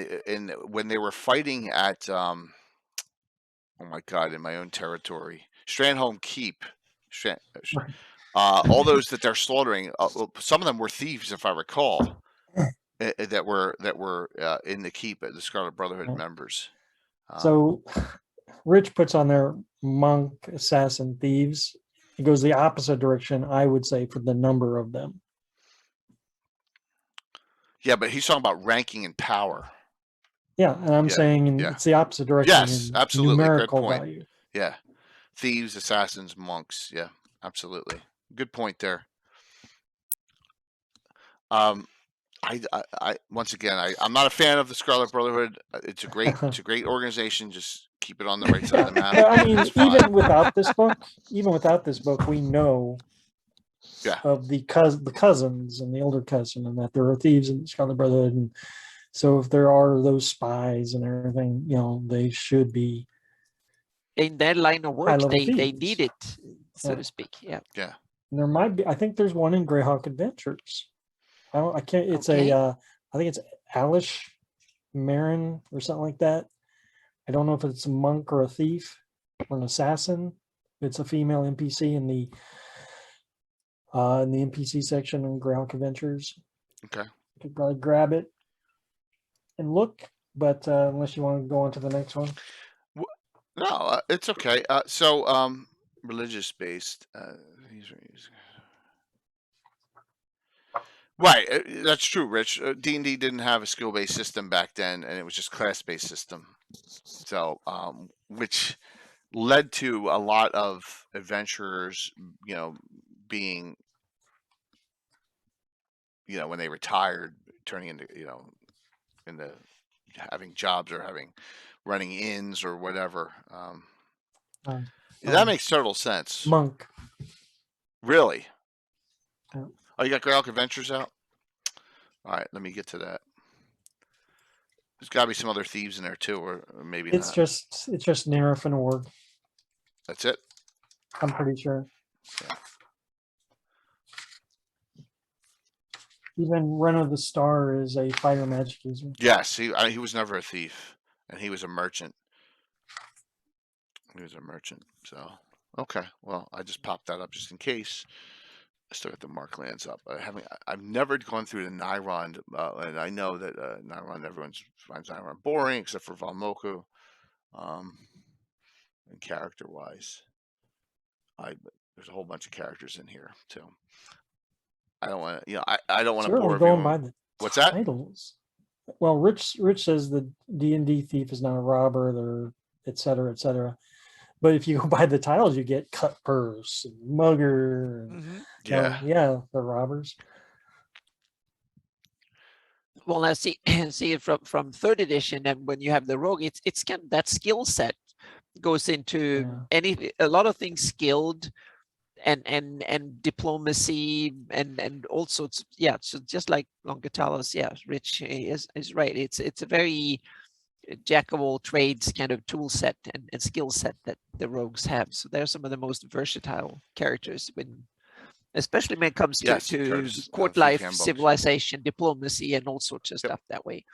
when they were fighting at oh my God, in my own territory, Strandholm Keep, all those that they're slaughtering, some of them were thieves, if I recall, that were in the keep, the Scarlet Brotherhood members. So, Rich puts on there monk, assassin, thieves. It goes the opposite direction, I would say, for the number of them. Yeah, but he's talking about ranking and power. Yeah, and I'm saying it's the opposite direction. Yes, absolutely. Numerical Good point. value. Yeah. Thieves, assassins, monks. Yeah, absolutely. Good point there. I once again, I'm not a fan of the Scarlet Brotherhood. It's a great organization. Just keep it on the right side of the map. I mean, even without this book, we know of the cousins and the older cousin, and that there are thieves in the Scarlet Brotherhood, and so if there are those spies and everything, they should be in that line of work. They need it, so to speak. Yeah. Yeah. And there might be. I think there's one in Greyhawk Adventures. I can't. It's I think it's Alish Marin or something like that. I don't know if it's a monk or a thief or an assassin. It's a female NPC in the NPC section in Greyhawk Adventures. Okay. You could probably grab it and look, but unless you want to go on to the next one. No, it's okay. So religious based. Right, that's true, Rich. D&D didn't have a skill-based system back then, and it was just class-based system. So, which led to a lot of adventurers, being, when they retired, turning into, into having jobs or running inns or whatever. That makes total sense. Monk. Really? Yeah. Oh, you got Greyhawk Adventures out? All right, let me get to that. There's got to be some other thieves in there too, or maybe It's not. just Nerif and Org. That's it. I'm pretty sure. Yeah. Even Ren of the Star is a fighter magic user. Yes, he was never a thief, and he was a merchant. He was a merchant. So, okay. Well, I just popped that up just in case. I still got the Marklands up. I've never gone through the Nyrond, and I know that Nyrond, everyone finds Nyrond boring except for Valmoku. And character-wise, there's a whole bunch of characters in here too. I don't want to, I don't want to bore going everyone. by the What's that? titles. Well, Rich says the D&D thief is not a robber, or et cetera, et cetera. But if you go by the titles, you get cut purse and mugger. And, Yeah, they're robbers. Well, now see it from third edition, and when you have the rogue, it's kind of that skill set goes into a lot of things skilled and diplomacy and all sorts. Yeah, so just like Longitalos, Rich is right. It's a very jack of all trades kind of tool set and skill set that the rogues have. So they're some of the most versatile characters especially when it comes to court life, civilization, diplomacy, and all sorts of stuff that way.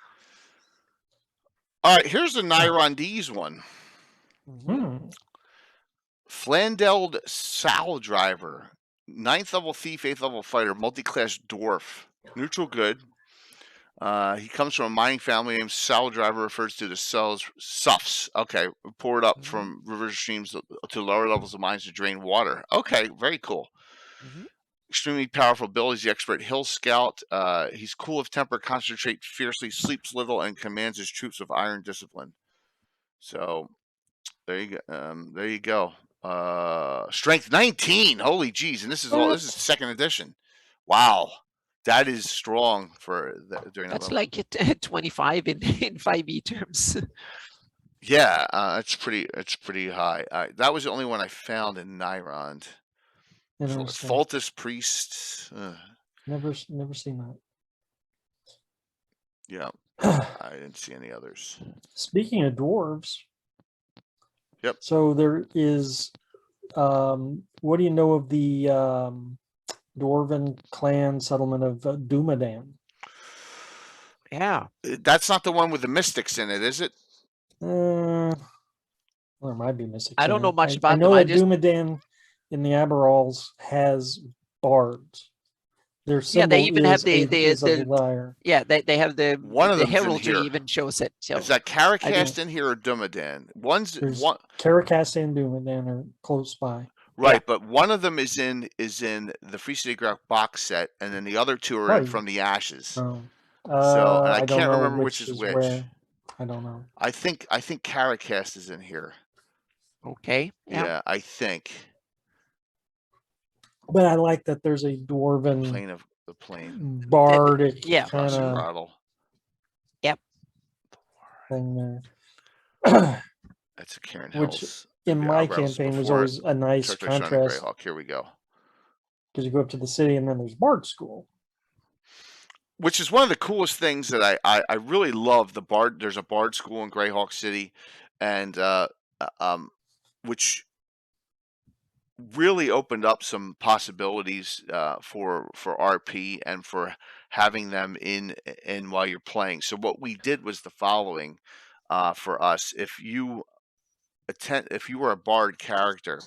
All right, here's the Nyrondese one. Flandeld Sal Driver, 9th level thief, 8th level fighter, multi-class dwarf, neutral good. He comes from a mining family named Sal Driver, refers to the soughs. Okay, poured up from river streams to lower levels of mines to drain water. Okay, very cool. Extremely powerful abilities. The expert hill scout. He's cool of temper, concentrate fiercely, sleeps little, and commands his troops with iron discipline. So there you go. There you go. Strength 19. Holy jeez! And this is second edition. Wow, that is strong for during that. That's like 25 in 5e terms. Yeah, it's pretty high. That was the only one I found in Nyrond. Faultus Priest. Never seen that. Yeah, I didn't see any others. Speaking of dwarves. Yep. So there is. What do you know of the Dwarven clan settlement of Dumadan? Yeah, that's not the one with the mystics in it, is it? Well, there might be mystics. I don't know much about. I know that Dumadan in the Aberrals has bards. Their symbol they even have the lyre. Yeah, they have the one of the them heraldry even shows it. So is that Caracast in here or Dumadan? Caracast and Dumadan are close by. Right, but one of them is in the Free City Graph box set, and then the other two are in From the Ashes. Oh. So and I can't remember which is which. Where. I don't know. I think Caracast is in here. Okay. Yeah, I think. But I like that there's a dwarven plane bardic kind of thing there. That's a Karen Hills. In my campaign was always a nice contrast. Greyhawk. Here we go. Because you go up to the city and then there's Bard School. Which is one of the coolest things that I really love. The Bard, there's a Bard School in Greyhawk City, and which really opened up some possibilities for RP and for having them in while you're playing. So what we did was the following for us: if you were a Bard character,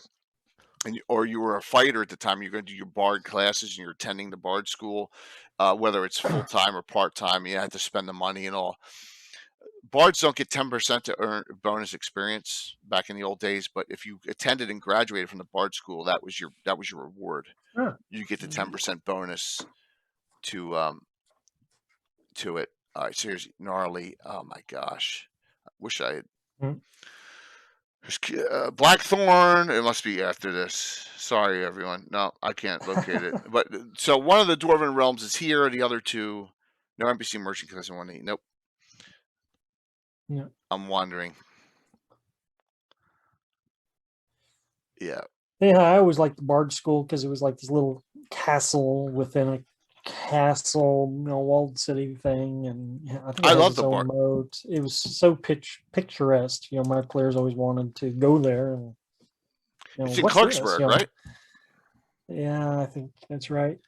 or you were a fighter at the time, you're going to do your Bard classes and you're attending the Bard School, whether it's full time or part time, you had to spend the money and all. Bards don't get 10% to earn bonus experience back in the old days, but if you attended and graduated from the Bard School, that was your reward. Sure. You get the 10% bonus to it. All right, so here's gnarly. Oh my gosh, I wish I had. Hmm. There's Blackthorn. It must be after this. Sorry, everyone. No, I can't locate it. But so one of the Dwarven realms is here. The other two, no NPC merchant class in 1E. Nope. Yeah. I'm wandering. Yeah. Yeah, I always liked the Bard School because it was like this little castle within a castle, walled city thing, and I think I it had love its the own Bard. moat. It was so picturesque. My players always wanted to go there, and It's in what's this? Clarksburg, right? Yeah, I think that's right.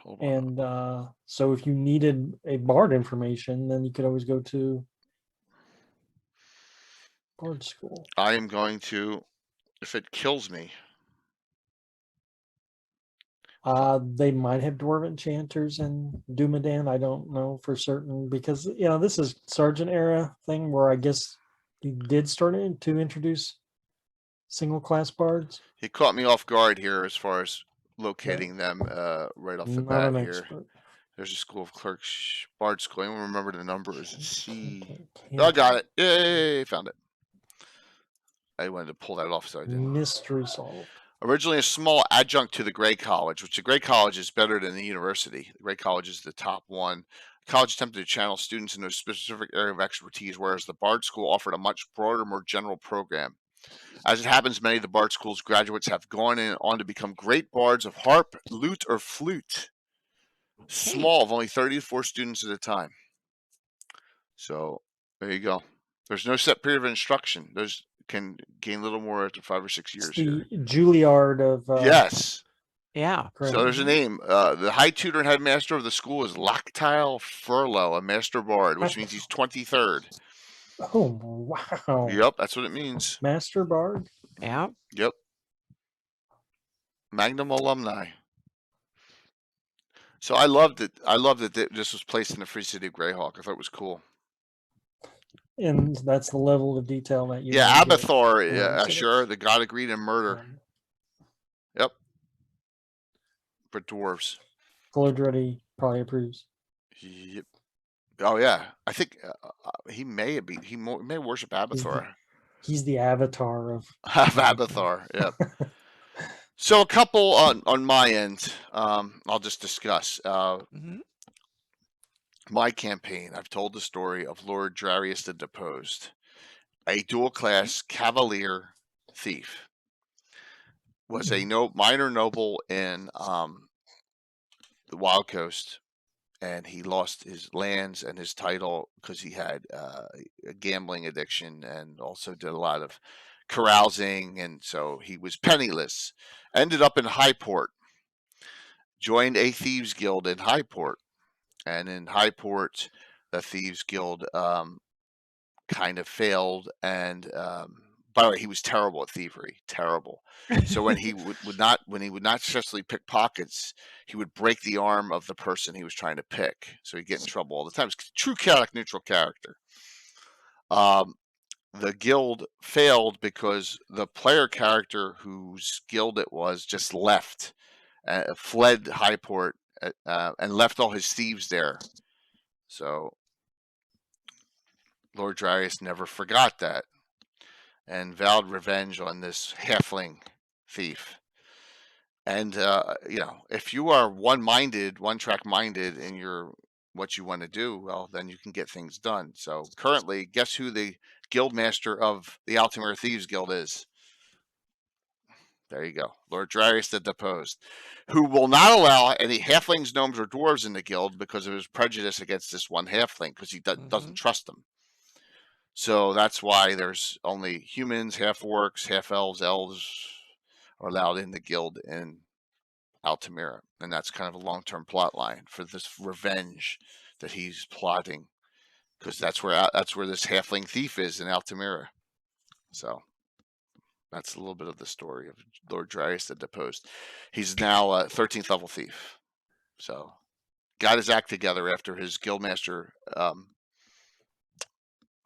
Hold on. And so if you needed a Bard information, then you could always go to Bard School. I am going to, if it kills me. They might have Dwarven Enchanters in Dumadan. I don't know for certain because this is Sergeant era thing where I guess you did start to introduce single class bards. He caught me off guard here as far as locating them right off the Not bat an here. expert. There's a school of clerks, Bard School. Anyone remember the number? Is it C? Can't- Oh, I got it. Yay, found it. I wanted to pull that off, so I didn't. Mystery solved. Originally a small adjunct to the Grey College, which the Grey College is better than the university. The Grey College is the top one. The college attempted to channel students into a specific area of expertise, whereas the Bard School offered a much broader, more general program. As it happens, many of the Bard School's graduates have gone on to become great bards of harp, lute, or flute. Small, of only 34 students at a time. So there you go. There's no set period of instruction. Those can gain a little more after 5 or 6 years. It's the Juilliard of Yes. Yeah. Correct. So there's a name. The high tutor and headmaster of the school is Loctile Furlow, a master bard, which means he's 23rd. Oh wow! Yep, that's what it means. Master Bard. Yeah. Yep. Magnum alumni. So I loved it. I loved that this was placed in the Free City of Greyhawk. I thought it was cool. And that's the level of detail that you. Yeah, need to get. Abathar, Yeah, so sure. The god of greed and murder. Um, For dwarves. Glodretti probably approves. Yep. Oh yeah, I think he may be. He may worship Abathar. He's the avatar of Abathar. Yep. So a couple on my end. I'll just discuss. My campaign. I've told the story of Lord Drarius the Deposed, a dual class cavalier thief. Was a minor noble in the Wild Coast, and he lost his lands and his title because he had a gambling addiction and also did a lot of carousing, and so he was penniless. Ended up in Highport, joined a Thieves Guild in Highport, and in Highport, the Thieves Guild kind of failed, and by the way, he was terrible at thievery, terrible. So when he would not successfully pick pockets, he would break the arm of the person he was trying to pick. So he'd get in trouble all the time. It's true chaotic neutral character. The guild failed because the player character whose guild it was just left, fled Highport, and left all his thieves there. So Lord Drarius never forgot that, and vowed revenge on this halfling thief. And if you are one-track minded in what you want to do, well, then you can get things done. So currently, guess who the guild master of the Altamira Thieves Guild is? There you go, Lord Drarius the Deposed, who will not allow any halflings, gnomes, or dwarves in the guild because of his prejudice against this one halfling, because he doesn't trust them. So that's why there's only humans, half-orcs, half-elves, elves are allowed in the guild in Altamira. And that's kind of a long-term plot line for this revenge that he's plotting, because that's where this halfling thief is in Altamira. So that's a little bit of the story of Lord Drarius the Deposed. He's now a 13th level thief. So got his act together after his guildmaster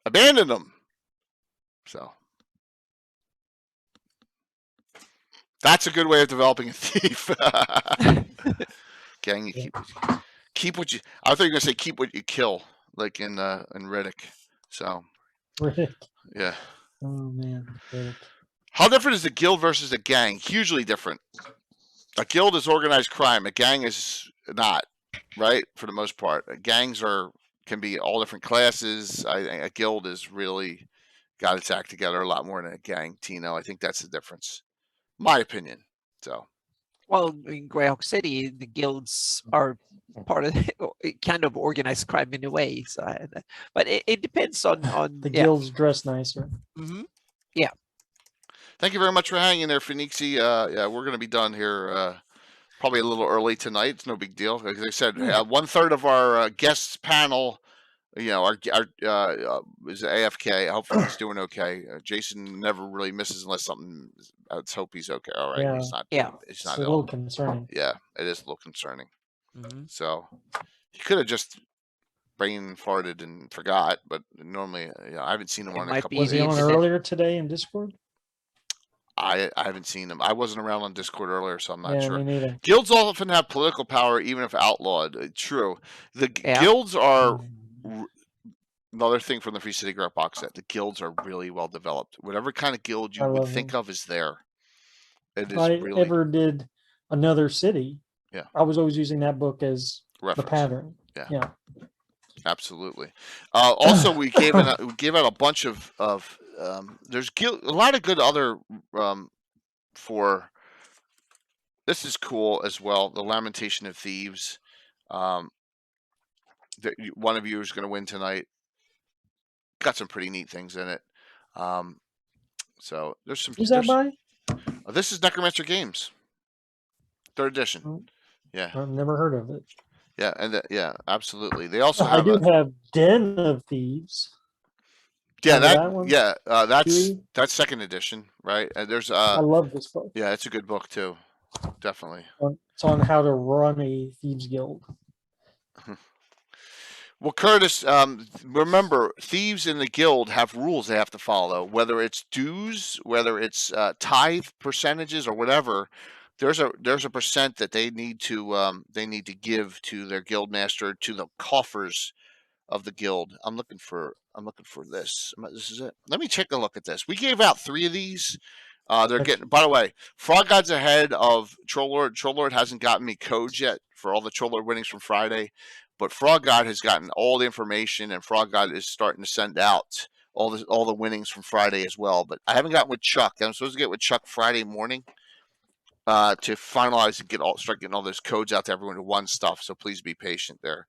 abandoned him. So that's a good way of developing a thief. Gang, you Yeah. keep what you. I thought you were gonna say keep what you kill, like in Riddick. So Rick. yeah. Oh man, Rick. How different is a guild versus a gang? Hugely different. A guild is organized crime. A gang is not, right? For the most part, gangs can be all different classes. A guild is really got its act together a lot more than a gang. Tino, I think that's the difference. My opinion. So. Well, in Greyhawk City, the guilds are part of kind of organized crime in a way. So, but it depends on The guilds dress nicer. Mm-hmm. Thank you very much for hanging there, Phoenixy. Yeah, we're going to be done here probably a little early tonight. It's no big deal. Like I said, Yeah. 1/3 of our guests panel, our is AFK. Hopefully he's doing okay. Jason never really misses unless something. Let's hope he's okay. All right, Yeah. he's not. Yeah. He's It's not a ill. little concerning. Yeah, it is a little concerning. Mm-hmm. So he could have just brain farted and forgot, but normally, I haven't seen him on a might couple. be Was he the on internet. earlier today in Discord? I haven't seen him. I wasn't around on Discord earlier, so I'm not Yeah, sure. me neither. Guilds often have political power, even if outlawed. True. The Yeah. guilds are another thing from the Free City Graph box set. The guilds are really well developed. Whatever kind of guild you I would love think them. of is there. It If is I really ever did another city, Yeah. I was always using that book as reference. the pattern. Yeah. Yeah. Absolutely. Also, we gave out a bunch of there's a lot of good other for. This is cool as well. The Lamentation of Thieves. One of you is going to win tonight. Got some pretty neat things in it. So there's some. Who's that by? This is Necromancer Games, 3rd edition. Oh, Yeah, I've never heard of it. yeah, and yeah, absolutely. They also I have. do have Den of Thieves. Yeah, Remember that one? Yeah, Huey? that's 2nd edition, right? And there's I love this book. yeah, it's a good book too, definitely. It's on how to run a Thieves Guild. Well, Curtis, remember, thieves in the guild have rules they have to follow. Whether it's dues, whether it's tithe percentages, or whatever, there's a percent that they need to give to their guild master, to the coffers of the guild. I'm looking for this. This is it. Let me take a look at this. We gave out 3 of these. They're getting. By the way, Frog God's ahead of Troll Lord. Troll Lord hasn't gotten me codes yet for all the Troll Lord winnings from Friday, but Frog God has gotten all the information, and Frog God is starting to send out all the winnings from Friday as well. But I haven't gotten with Chuck. I'm supposed to get with Chuck Friday morning to finalize and start getting all those codes out to everyone who won stuff. So please be patient there.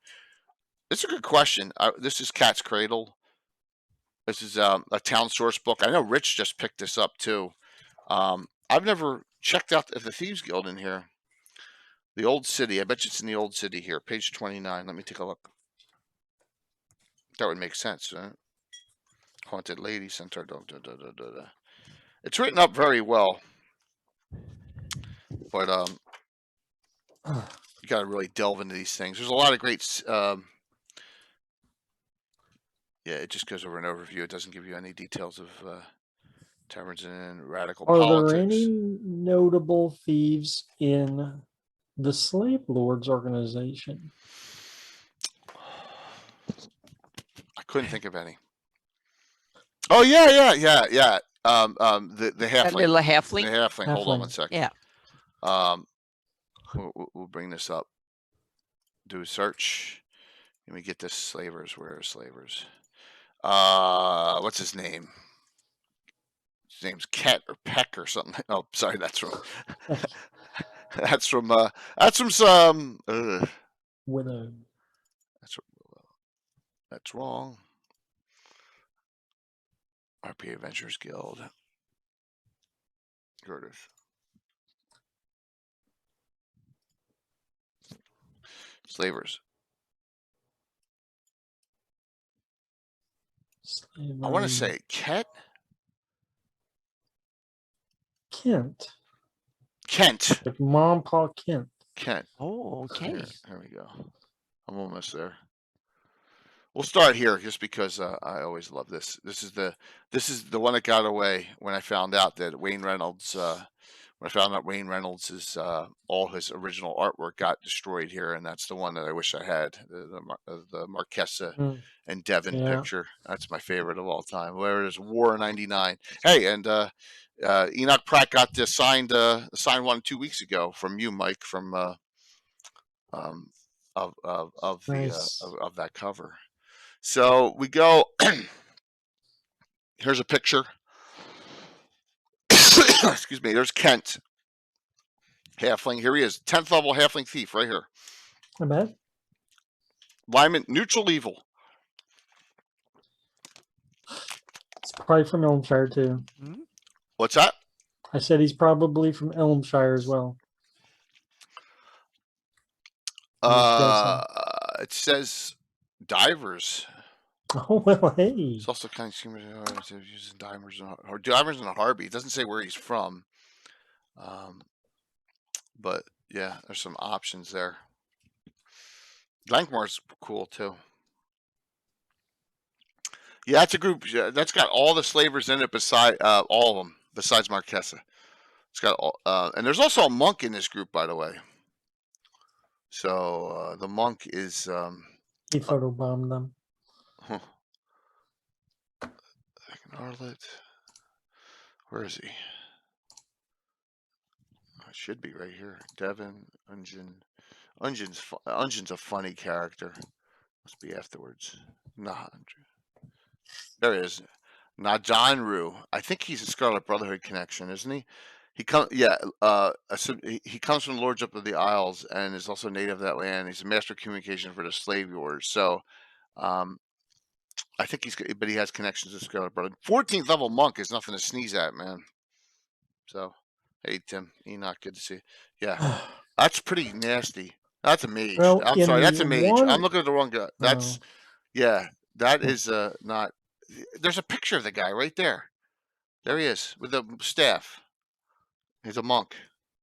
It's a good question. This is Cat's Cradle. This is a town source book. I know Rich just picked this up too. I've never checked out the Thieves Guild in here. The Old City. I bet you it's in the Old City here. Page 29. Let me take a look. That would make sense, right? Haunted Lady Center. It's written up very well. But you got to really delve into these things. There's a lot of great... yeah, it just goes over an overview. It doesn't give you any details of... taverns and radical politics. Are there any notable thieves in the Slave Lords organization? I couldn't think of any. Oh yeah. The halfling. That little halfling. The halfling. Hold on one second. Yeah. We'll bring this up. Do a search. Let me get this slavers. Where are slavers? What's his name? His name's Ket or Peck or something. Oh, sorry, that's from that's from some Widow. That's wrong. RP Adventures Guild. Curtis. Slavers. I want to say Ket. Kent. Kent. Like Mom, Pa, Kent. Kent. Oh, okay. There we go. I'm almost there. We'll start here just because I always love this. This is the one that got away when I found out that Wayne Reynolds when I found out Wayne Reynolds is all his original artwork got destroyed here, and that's the one that I wish I had, the Marquesa and Devon picture. That's my favorite of all time. Where is War 99? Hey, and Enoch Pratt got this signed one 2 weeks ago from you, Mike, from of that cover. So we go. Here's a picture. Excuse me. There's Kent, halfling. Here he is, 10th level halfling thief, right here. Not bad. Lyman, neutral evil. It's probably from Elmshire too. What's that? I said he's probably from Elmshire as well. It says divers. Oh well, hey. It's also kind of similar to using divers and a Harby. It doesn't say where he's from. But yeah, there's some options there. Blankmore's cool too. Yeah, it's a group that's got all the slavers in it beside all of them besides Marquesa. It's got all, and there's also a monk in this group, by the way. So the monk is he photobombed them. Arlet. Where is he? It should be right here. Devon, Ungin's a funny character. Must be afterwards. Nah, there he is. Najanru. I think he's a Scarlet Brotherhood connection, isn't he? He comes, yeah. He comes from the Lordship of the Isles and is also native of that land. He's a master of communication for the slave wars. So, I think but he has connections to Scarlet Brotherhood. 14th level monk is nothing to sneeze at, man. So, hey Tim, Enoch, good to see you. Yeah, that's pretty nasty. That's a mage. Well, I'm sorry, that's a mage. I'm looking at the wrong guy. That's yeah, that is not. There's a picture of the guy right there. There he is with the staff. He's a monk.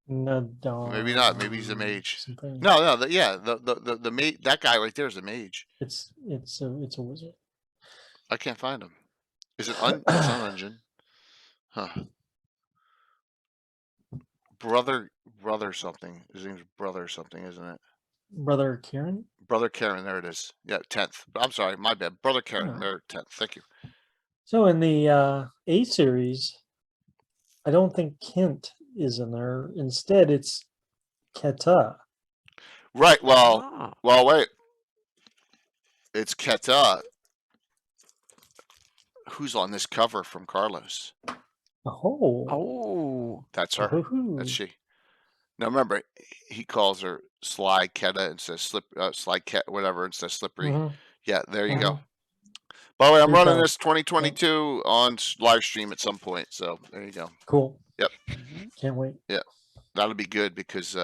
No, maybe not. Maybe he's a mage. No. The mage. That guy right there is a mage. It's a wizard. I can't find him. Is it it's not Unjin? Huh. Brother something. His name's Brother something, isn't it? Brother Karen? Brother Karen, there it is. Yeah, 10th. I'm sorry, my bad. Brother Karen, there, 10th. Thank you. So in the A series, I don't think Kent is in there. Instead, it's Keta. Right. Well, wait. It's Keta. Who's on this cover from Carlos? Oh. That's her. Ooh. That's she. Now remember, he calls her Sly Keta and says Sly Ket, whatever, and says Slippery. Yeah, there you go. By the way, I'm running this 2022 on live stream at some point, so there you go. Cool. Yep. Can't wait. Yeah, that'll be good because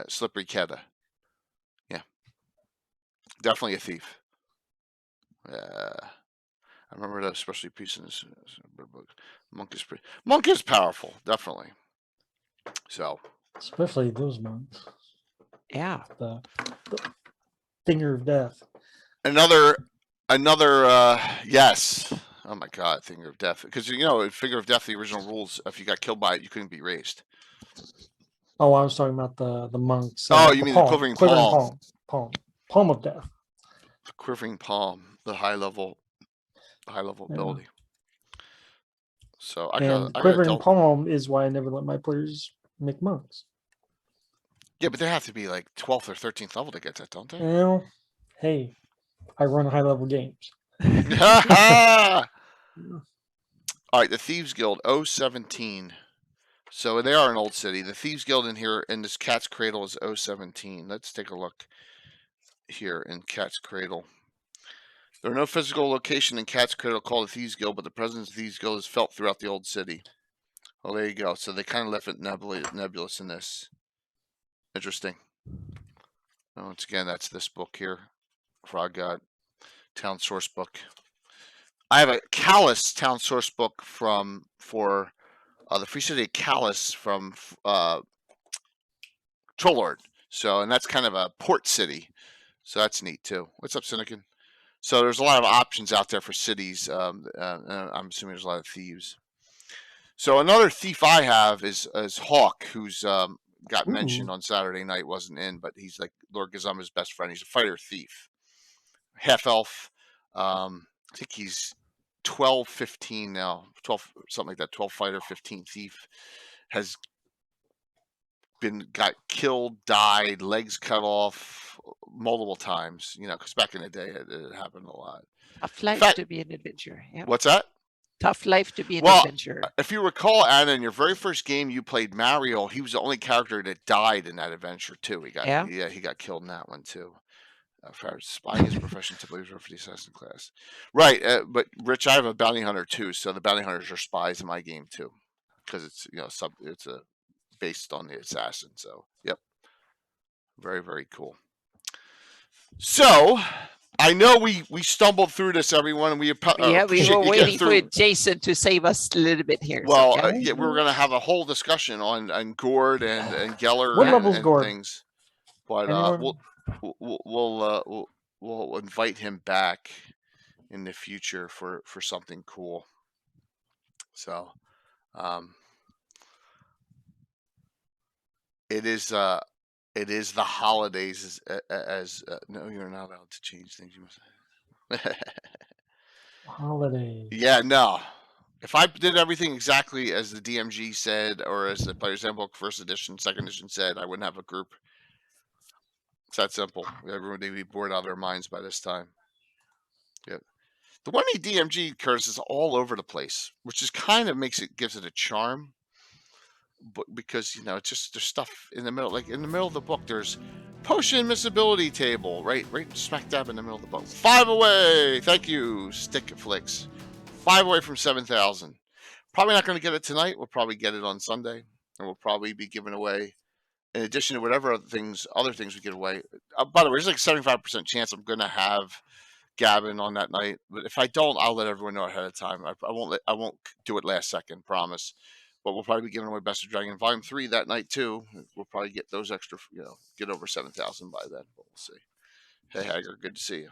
Slippery Keta. Yeah, definitely a thief. I remember that especially piece in this book. Monk is powerful, definitely. So, especially those monks. Yeah. The finger of death. Another yes. Oh my God, finger of death. Because finger of death, the original rules, if you got killed by it, you couldn't be raised. Oh, I was talking about the monks. Oh, you mean the quivering palm? Palm of death. The quivering palm, the high level ability. So quivering palm is why I never let my players make monks. Yeah, but they have to be like 12th or 13th level to get that, don't they? Well, hey, I run high level games. All right, the Thieves Guild 017. So they are an old city. The Thieves Guild in here in this Cat's Cradle is 017. Let's take a look here in Cat's Cradle. There are no physical location in Cat's Cradle called the Thieves Guild, but the presence of the Thieves Guild is felt throughout the old city. Well, there you go. So they kind of left it nebulous in this. Interesting. Once again, that's this book here. Frog God Town Source Book. I have a Callus Town Source Book for the Free City of Callus from Trollord. So, and that's kind of a port city. So that's neat too. What's up, Cynican? So there's a lot of options out there for cities. I'm assuming there's a lot of thieves. So another thief I have is Hawk, who's got mentioned Ooh. on Saturday night, wasn't in, but he's like Lord Gazama's best friend. He's a fighter thief, half elf. I think he's 12, 15 now, 12 something like that. 12 fighter, 15 thief. Has got killed, died, legs cut off multiple times. You know, because back in the day it happened a lot. Tough life fact- to be an adventurer. Yeah. What's that? Tough life to be an Well, adventurer. if you recall, Anna, in your very first game you played Mario, he was the only character that died in that adventure too. He got killed in that one too. Spying is a profession typically reserved for the assassin class, right? But Rich, I have a bounty hunter too, so the bounty hunters are spies in my game too, because it's it's based on the assassin. So yep, very very cool. So I know we stumbled through this, everyone, and we were waiting for Jason to save us a little bit here. Well, we were going to have a whole discussion on Gord and Geller What and, level's and Gord? things, but Anyone? we'll invite him back in the future for something cool. So, it is the holidays as no, you're not allowed to change things. You must. Holiday. Yeah, no. If I did everything exactly as the DMG said, or as the Player's Handbook First Edition, Second Edition said, I wouldn't have a group. It's that simple. Everyone would be bored out of their minds by this time. Yeah. The 1E DMG, Curtis, is all over the place, which is kind of gives it a charm. But because it's just there's stuff in the middle, like in the middle of the book, there's potion miscibility table, right smack dab in the middle of the book. 5 away. Thank you, Stick Flicks. 5 away from 7,000. Probably not going to get it tonight. We'll probably get it on Sunday, and we'll probably be giving away, in addition to whatever other things we give away. By the way, there's like a 75% chance I'm going to have Gavin on that night, but if I don't, I'll let everyone know ahead of time. I won't do it last second, promise. But we'll probably be giving away Best of Dragon Volume 3 that night too. We'll probably get those extra, get over 7,000 by then. But we'll see. Hey, Hager, good to see you.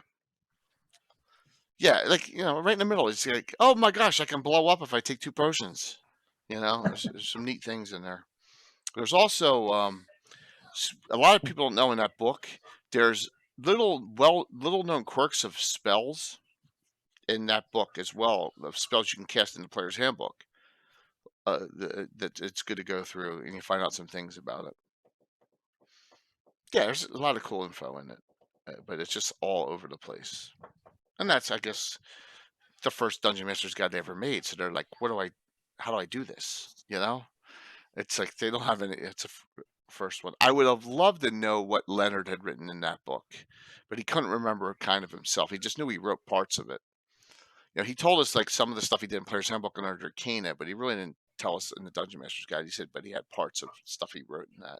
Yeah, like, right in the middle. It's like, oh my gosh, I can blow up if I take 2 potions. There's some neat things in there. There's also a lot of people don't know in that book. There's little known quirks of spells in that book as well, of spells you can cast in the Player's Handbook. That it's good to go through, and you find out some things about it. Yeah, there's a lot of cool info in it, but it's just all over the place. And that's, I guess, the first Dungeon Master's Guide they ever made. So they're like, how do I do this? It's like they don't have any. It's a first one. I would have loved to know what Leonard had written in that book, but he couldn't remember kind of himself. He just knew he wrote parts of it. He told us like some of the stuff he did in Player's Handbook and under Arcana, but he really didn't tell us in the Dungeon Master's Guide. He said, but he had parts of stuff he wrote in that.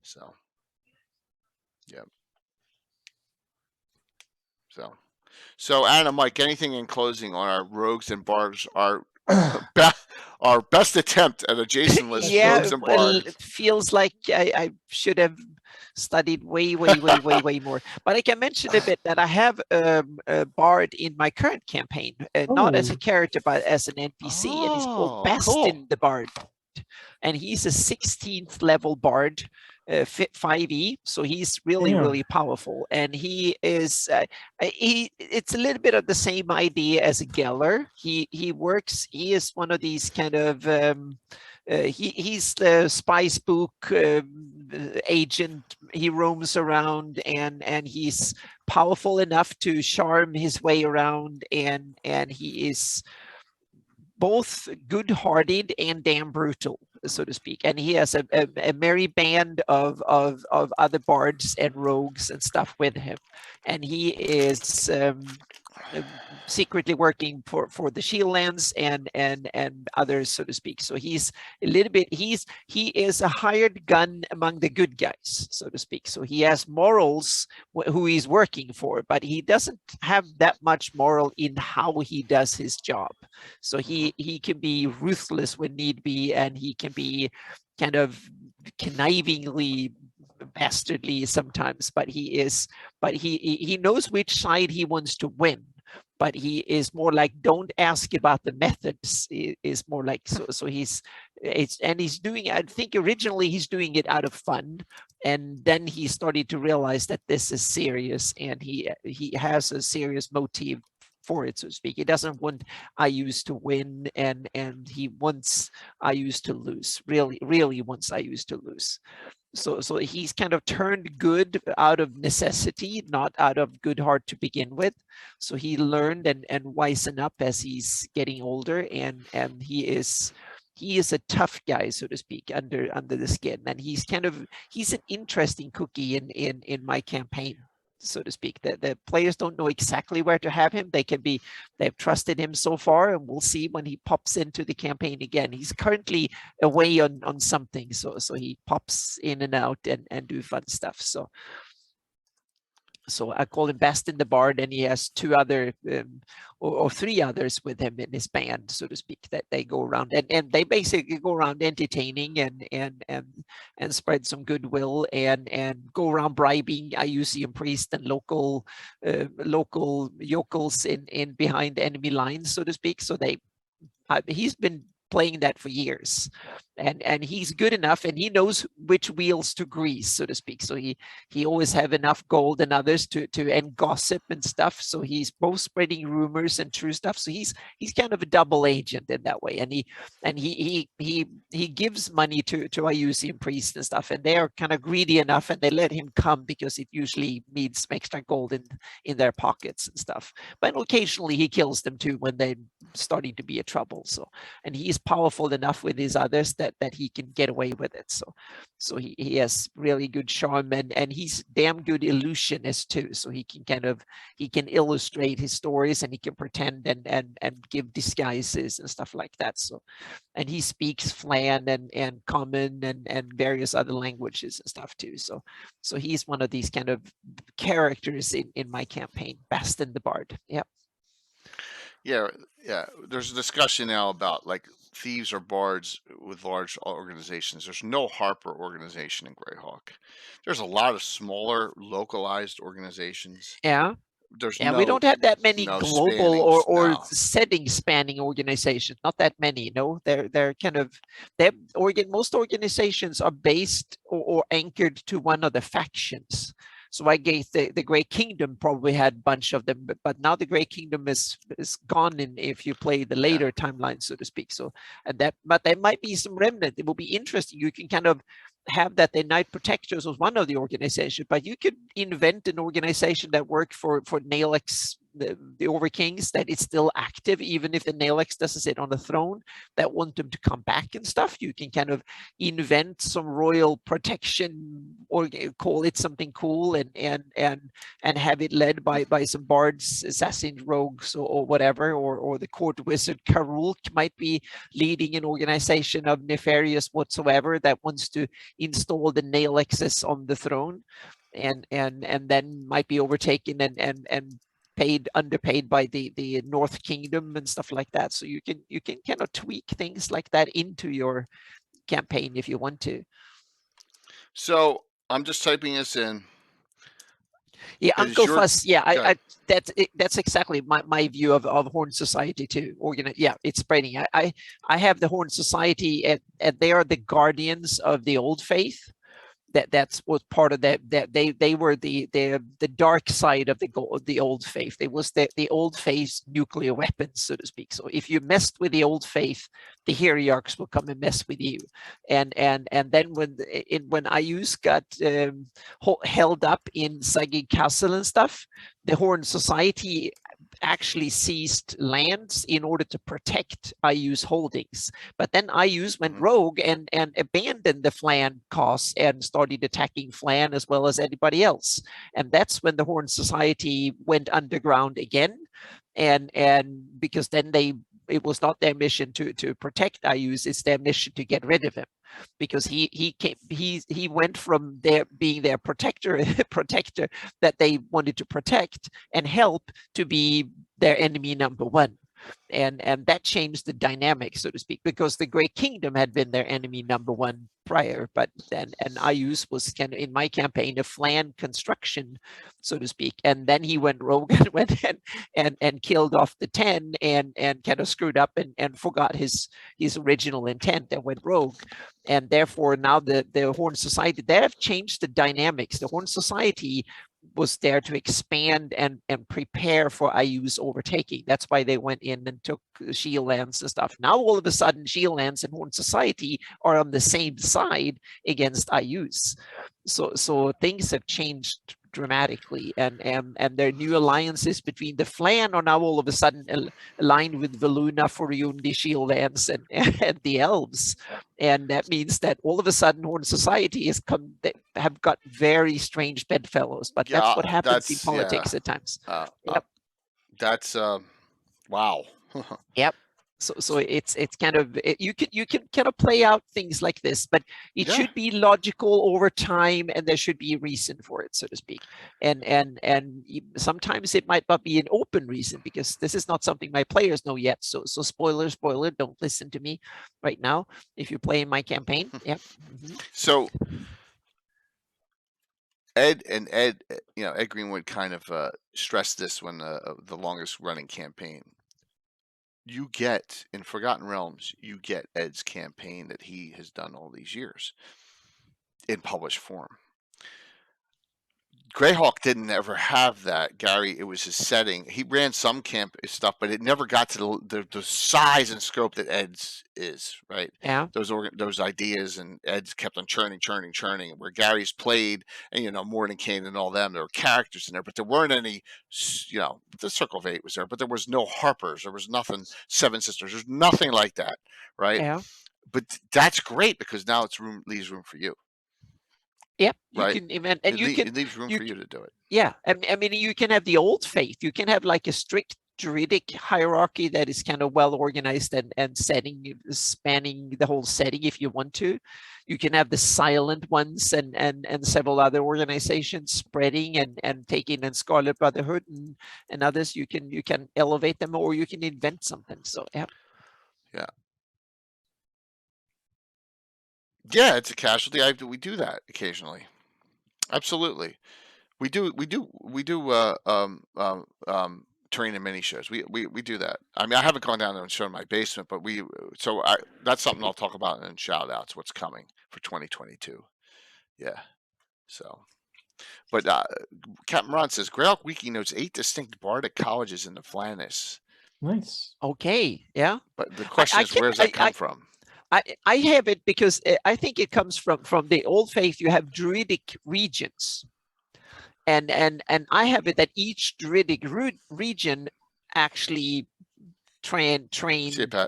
So, yeah. So Anna, Mike, anything in closing on our rogues and bards, our best attempt at a Jason list? Rogues and bards. It feels like I should have studied way more. But I can mention a bit that I have a bard in my current campaign, not as a character but as an NPC, and he's called Bastin the Bard, and he's a 16th level bard. Fit 5e, so he's really powerful, and he is it's a little bit of the same idea as a Geller. He is one of these kind of he's the spy spook agent. He roams around, and he's powerful enough to charm his way around, and he is both good-hearted and damn brutal, so to speak. And he has a merry band of other bards and rogues and stuff with him. And he is secretly working for the Shieldlands and others, so to speak. So he's a little bit, he is a hired gun among the good guys, so to speak. So he has morals who he's working for, but he doesn't have that much moral in how he does his job. So he can be ruthless when need be, and he can be kind of connivingly bastardly sometimes, but he knows which side he wants to win. but he is more like, don't ask about the methods, is more like, so he's doing, I think originally he's doing it out of fun, and then he started to realize that this is serious, and he has a serious motive for it, so to speak. He doesn't want IUs to win, and he wants IUs to lose, really wants IUs to lose. So he's kind of turned good out of necessity, not out of good heart to begin with. So he learned and wisened up as he's getting older, and he is a tough guy, so to speak, under the skin. And he's an interesting cookie in my campaign, so to speak. The players don't know exactly where to have him. They've trusted him so far, and we'll see when he pops into the campaign again. He's currently away on something, so he pops in and out and do fun stuff. So I call him Bastin the Bard, and he has two other or three others with him in his band, so to speak, that they go around and they basically go around entertaining and spread some goodwill and go around bribing IUCN priest and local yokels in behind enemy lines, so to speak. So he's been playing that for years, and he's good enough, and he knows which wheels to grease, so to speak. So he always have enough gold and others to and gossip and stuff. So he's both spreading rumors and true stuff. So he's kind of a double agent in that way, and he gives money to IUCN priests and stuff, and they are kind of greedy enough, and they let him come because it usually means some extra gold in their pockets and stuff. But occasionally he kills them too when they're starting to be a trouble. So, and he's powerful enough with his others that he can get away with it. So he has really good charm, and he's damn good illusionist too. So he can illustrate his stories, and he can pretend and give disguises and stuff like that. So, and he speaks Flan and Common and various other languages and stuff too. So he's one of these kind of characters in my campaign, Bastin the Bard. Yeah. Yeah. There's a discussion now about like thieves or bards with large organizations. There's no Harper organization in Greyhawk. There's a lot of smaller, localized organizations. Yeah. There's we don't have that many global or setting spanning organizations. Not that many. No, they're kind of most organizations are based or anchored to one of the factions. So I guess the Great Kingdom probably had a bunch of them, but now the Great Kingdom is gone if you play the later timeline, so to speak. So but there might be some remnant. It will be interesting. You can kind of have that the Knight Protectors was one of the organizations, but you could invent an organization that worked for Nalex, the Overkings, that is still active, even if the Nalex doesn't sit on the throne, that want them to come back and stuff. You can kind of invent some royal protection or call it something cool and have it led by some bards, assassins, rogues, or whatever, or the court wizard Karulk might be leading an organization of nefarious whatsoever that wants to install the Nalexes on the throne, and then might be overtaken and underpaid by the North Kingdom and stuff like that. So you can kind of tweak things like that into your campaign if you want to. So I'm just typing this in. Yeah, Uncle Fuss. Yeah, that's exactly my view of Horn Society too. Yeah, it's spreading. I have the Horn Society and they are the guardians of the old faith. That's was part of that they were the dark side of the old faith. It was the old faith's nuclear weapons, so to speak. So if you messed with the old faith, the hierarchs will come and mess with you. And then when IUs got held up in Sagig Castle and stuff, the Horn Society actually seized lands in order to protect IU's holdings. But then IUs went rogue and abandoned the Flan cause and started attacking Flan as well as anybody else. And that's when the Horn Society went underground again. And because then it was not their mission to protect IUs, it's their mission to get rid of him, because he went from being their protector that they wanted to protect and help to be their enemy number one. and that changed the dynamic, so to speak, because the Great Kingdom had been their enemy #1 prior, but then and Ayus was kind of in my campaign a flan construction, so to speak, and then he went rogue and went and killed off the 10 and kind of screwed up and forgot his original intent and went rogue. And therefore now the Horn Society, they have changed the dynamics. The Horn Society was there to expand and prepare for Ayu's overtaking. That's why they went in and took Shield Lands and stuff. Now all of a sudden Shield Lands and Horn Society are on the same side against Ayu's. So things have changed dramatically, and their new alliances between the Flan are now all of a sudden aligned with Veluna, Foriundi, Shield Lands, and the Elves, and that means that all of a sudden Horn Society has come. They have got very strange bedfellows, but that's what happens in politics at times. Yep. That's wow. Yep. So it's kind of you can kind of play out things like this, but it should be logical over time, and there should be a reason for it, so to speak. And sometimes it might not be an open reason, because this is not something my players know yet. So spoiler, don't listen to me right now if you're playing my campaign. Yep. So Ed, Ed Greenwood kind of stressed this when the longest running campaign. You get in Forgotten Realms, you get Ed's campaign that he has done all these years in published form. Greyhawk didn't ever have that, Gary. It was his setting. He ran some camp stuff, but it never got to the size and scope that Ed's is, right? Yeah. Those ideas, and Ed's kept on churning. Where Gary's played, and Mordenkainen and all them, there were characters in there, but there weren't any. The Circle of Eight was there, but there was no Harpers. There was nothing. Seven Sisters. There's nothing like that, right? Yeah. But that's great, because now leaves room for you. Yep, right. You can even, and it leaves room for you to do it. Yeah, I mean, you can have the old faith. You can have like a strict Druidic hierarchy that is kind of well organized and spanning the whole setting if you want to. You can have the silent ones and several other organizations spreading and taking in Scarlet Brotherhood and others. You can elevate them, or you can invent something. So yeah. Yeah, it's a casualty. We do that occasionally. Absolutely, we do. Terrain and mini shows. We do that. I mean, I haven't gone down there and shown my basement, but that's something I'll talk about in shout outs. What's coming for 2022? Yeah. So, but Captain Ron says Greyhawk Wiki notes 8 distinct bardic colleges in the Flannis. Nice. Okay. Yeah. But the question is, where does that come from? I have it because I think it comes from the Old Faith. You have Druidic regions, and I have it that each Druidic region actually train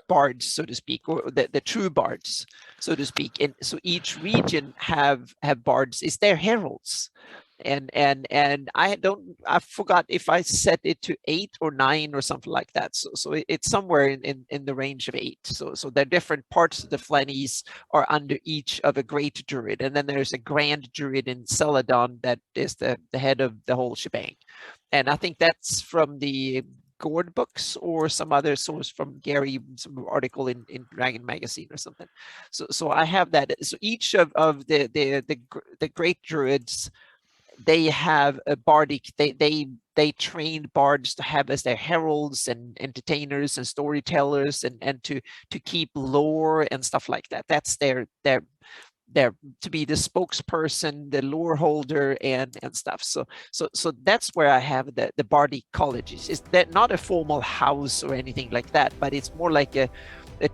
bards, so to speak, or the true bards, so to speak. And so each region have bards. It's their heralds. And I forgot if I set it to 8 or 9 or something like that. So it's somewhere in the range of 8. So the different parts of the Flannies are under each of a great druid, and then there's a grand druid in Celadon that is the head of the whole shebang. And I think that's from the Gord books or some other source from Gary, some article in Dragon Magazine or something. So I have that. So each of the great druids, they have a bardic. They trained bards to have as their heralds and entertainers and storytellers and to keep lore and stuff like that. That's their to be the spokesperson, the lore holder, and stuff. So that's where I have the bardic colleges. It's that not a formal house or anything like that, but it's more like a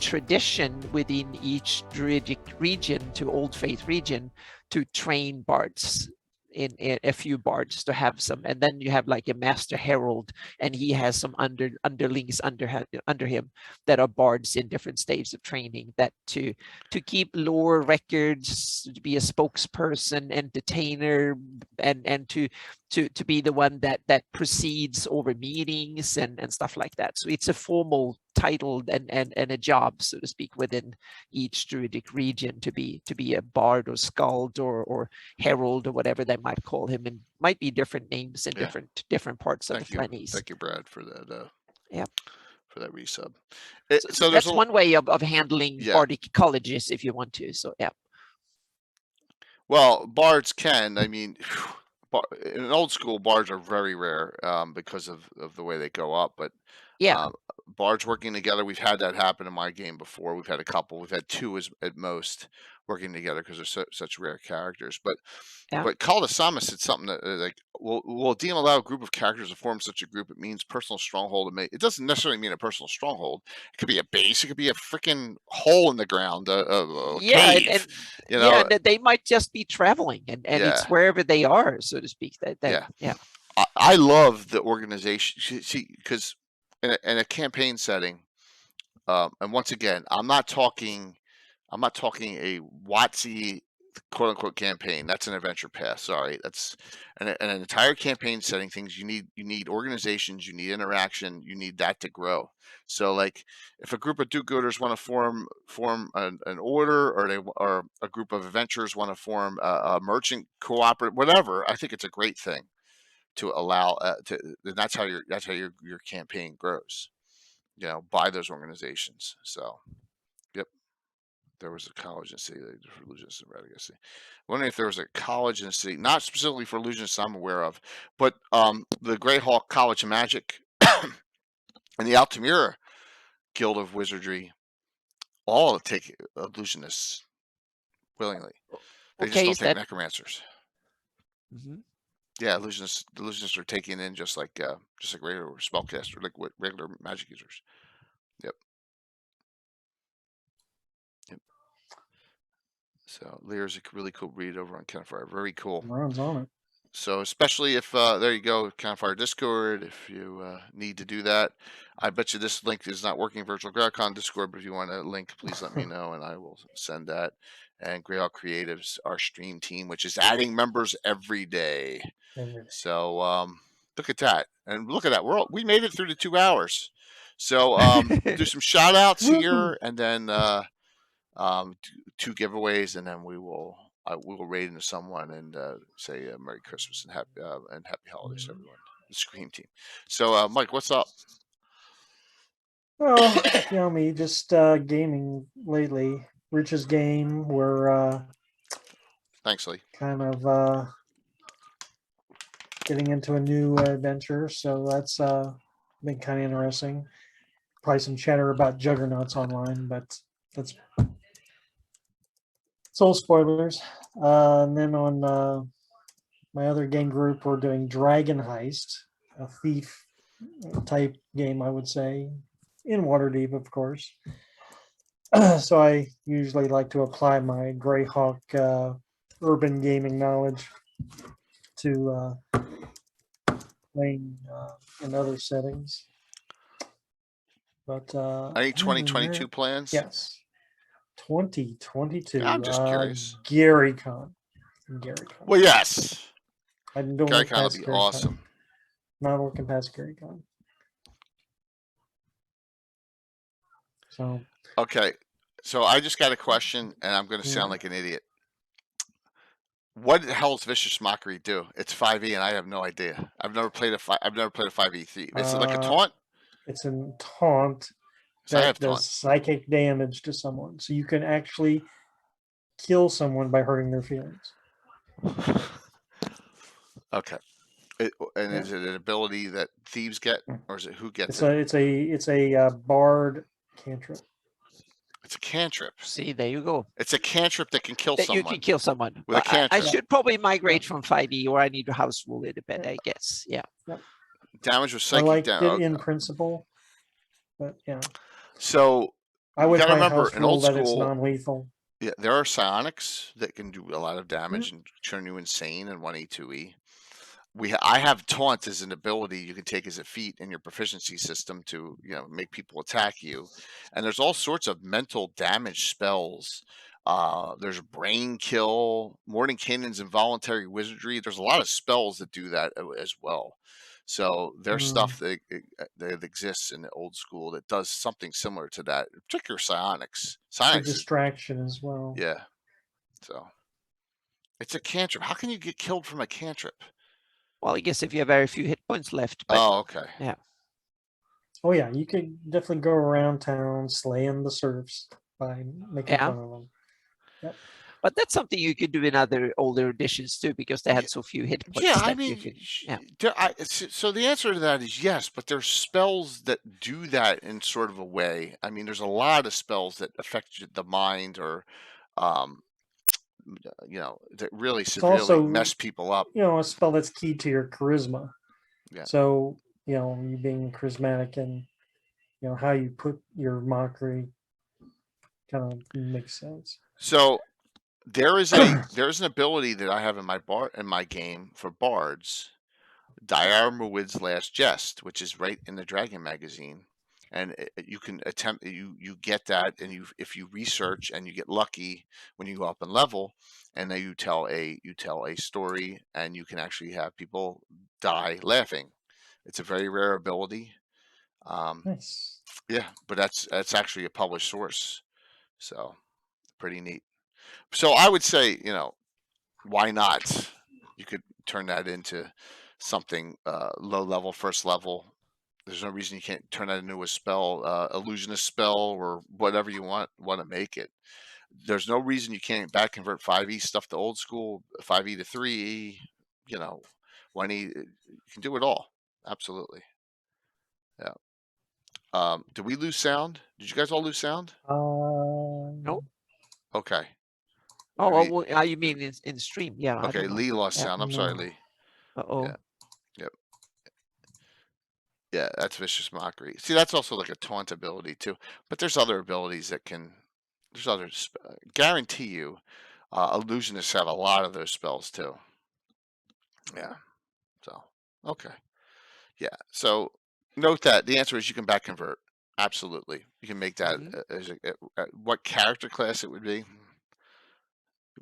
tradition within each Druidic region to Old Faith region to train bards. In a few bards to have some, and then you have like a master herald, and he has some underlings under him that are bards in different stages of training, that to keep lore records, to be a spokesperson, entertainer, and to be the one that proceeds over meetings and stuff like that. So it's a formal title and a job, so to speak, within each Druidic region to be a bard or skald or herald or whatever they might call him, and might be different names in different parts of the Flannies. Thank you, Brad, for that. for that resub. So there's that's one way of handling Yeah. bardic colleges if you want to. So yeah. Well, bards can. I mean, in old school, bards are very rare because of the way they go up. But Yeah. bards working together, we've had that happen in my game before. We've had a couple. We've had two at most working together because they're such rare characters. But Yeah. but Call to Sama said something that like, will DM allow a group of characters to form such a group? It means personal stronghold. It doesn't necessarily mean a personal stronghold. It could be a base. It could be a freaking hole in the ground, a Yeah, cave. and You know, that they might just be traveling, and Yeah. it's wherever they are, so to speak. Yeah. Yeah. I love the organization. See, because in a campaign setting, and once again, I'm not talking a WotC quote unquote campaign. That's an adventure pass. Sorry, that's an entire campaign setting. Things you need organizations, you need interaction, you need that to grow. So, like, if a group of do-gooders want to form an order, or a group of adventurers want to form a merchant cooperative, whatever, I think it's a great thing to allow. That's how your campaign grows. You know, by those organizations. So, yep. There was a college in the city for illusionists and Radagast. Wondering if there was a college in the city, not specifically for illusionists I'm aware of, but the Greyhawk College of Magic and the Altamira Guild of Wizardry all take illusionists willingly. They just don't take necromancers. Mhm. Yeah, illusionists are taken in just like regular spellcaster, like regular magic users. Yep. So Lear's a really cool read over on Campfire. Very cool. Runs on it. So especially if there you go, Campfire Discord. If you need to do that, I bet you this link is not working. Virtual Greyhawk Discord, but if you want a link, please let me know, and I will send that. And Greyhawk Creatives, our stream team, which is adding members every day. So look at that, and look at that. We made it through the 2 hours. So do some shout outs here, and then 2 giveaways, and then we will raid into someone and say Merry Christmas and Happy Holidays, everyone. The Scream team. So Mike, what's up? Well, me just gaming lately. Rich's game. We're Thanks, Lee. kind of getting into a new adventure, so that's been kind of interesting. Probably some chatter about Juggernauts online, but that's all spoilers. And then on my other game group, we're doing Dragon Heist, a thief type game, I would say, in Waterdeep, of course. So I usually like to apply my Greyhawk urban gaming knowledge to playing in other settings. But any 2022 plans? Yes, 2022. I'm just curious. GaryCon. Well, yes. I don't GaryCon will be awesome. Not looking past GaryCon. So. Okay, so I just got a question, and I'm going to sound like an idiot. What the hell does Vicious Mockery do? It's 5e, and I have no idea. I've never played a 5e thief. Is it like a taunt? It's a taunt that does psychic damage to someone, so you can actually kill someone by hurting their feelings. Okay. Is it an ability that thieves get, or is it who gets it? It's a bard cantrip. It's a cantrip. See, there you go. It's a cantrip that can kill someone. You can kill someone with a cantrip. I should probably migrate from 5e, or I need to house rule it a bit, I guess. Yeah. Yep. Damage with psychic. I liked it in principle, but yeah. So I would remember in old school that it's non-lethal. Yeah, there are psionics that can do a lot of damage and turn you insane in 1e, 2e. I have taunt as an ability you can take as a feat in your proficiency system to make people attack you, and there's all sorts of mental damage spells. There's brain kill, Mordenkainen's involuntary wizardry. There's a lot of spells that do that as well. So there's stuff that exists in the old school that does something similar to that, in particular psionics. It's a distraction as well. Yeah. So it's a cantrip. How can you get killed from a cantrip? Well, I guess if you have very few hit points left. But, oh, okay. Yeah. Oh yeah, you could definitely go around town slaying the serfs by making Yeah. fun of them. Yep. But that's something you could do in other older editions too, because they had so few hit points Yeah, I that you mean, could. Yeah. so the answer to that is yes, but there's spells that do that in sort of a way. I mean, there's a lot of spells that affect the mind or, um, that really It's severely also, mess people up. a spell that's key to your charisma. Yeah. So, you being charismatic and, how you put your mockery kind of makes sense. So there's an ability that I have in my game for bards, Dyer Merwid's Last Jest, which is right in the Dragon magazine, and you can attempt you get that, and if you research and you get lucky when you go up in level, and then you tell a story, and you can actually have people die laughing. It's a very rare ability. Nice. Yeah, but that's actually a published source, so pretty neat. So I would say, why not? You could turn that into something low level, first level. There's no reason you can't turn that into a spell, illusionist spell, or whatever you want to make it. There's no reason you can't back convert 5e stuff to old school, 5e to 3e, 1e. You can do it all. Absolutely. Yeah. Did we lose sound? Did you guys all lose sound? No. Okay. Oh, Maybe- well, you mean in stream? Yeah. I okay, don't know. Lee lost Yeah. sound. I'm sorry, No. Lee. Uh-oh. Yeah. Yep. Yeah, that's vicious mockery. See, that's also like a taunt ability too. But there's other abilities that can. There's others. Guarantee you, illusionists have a lot of those spells too. Yeah. So okay. Yeah. So note that the answer is you can back convert. Absolutely, you can make that as what character class it would be.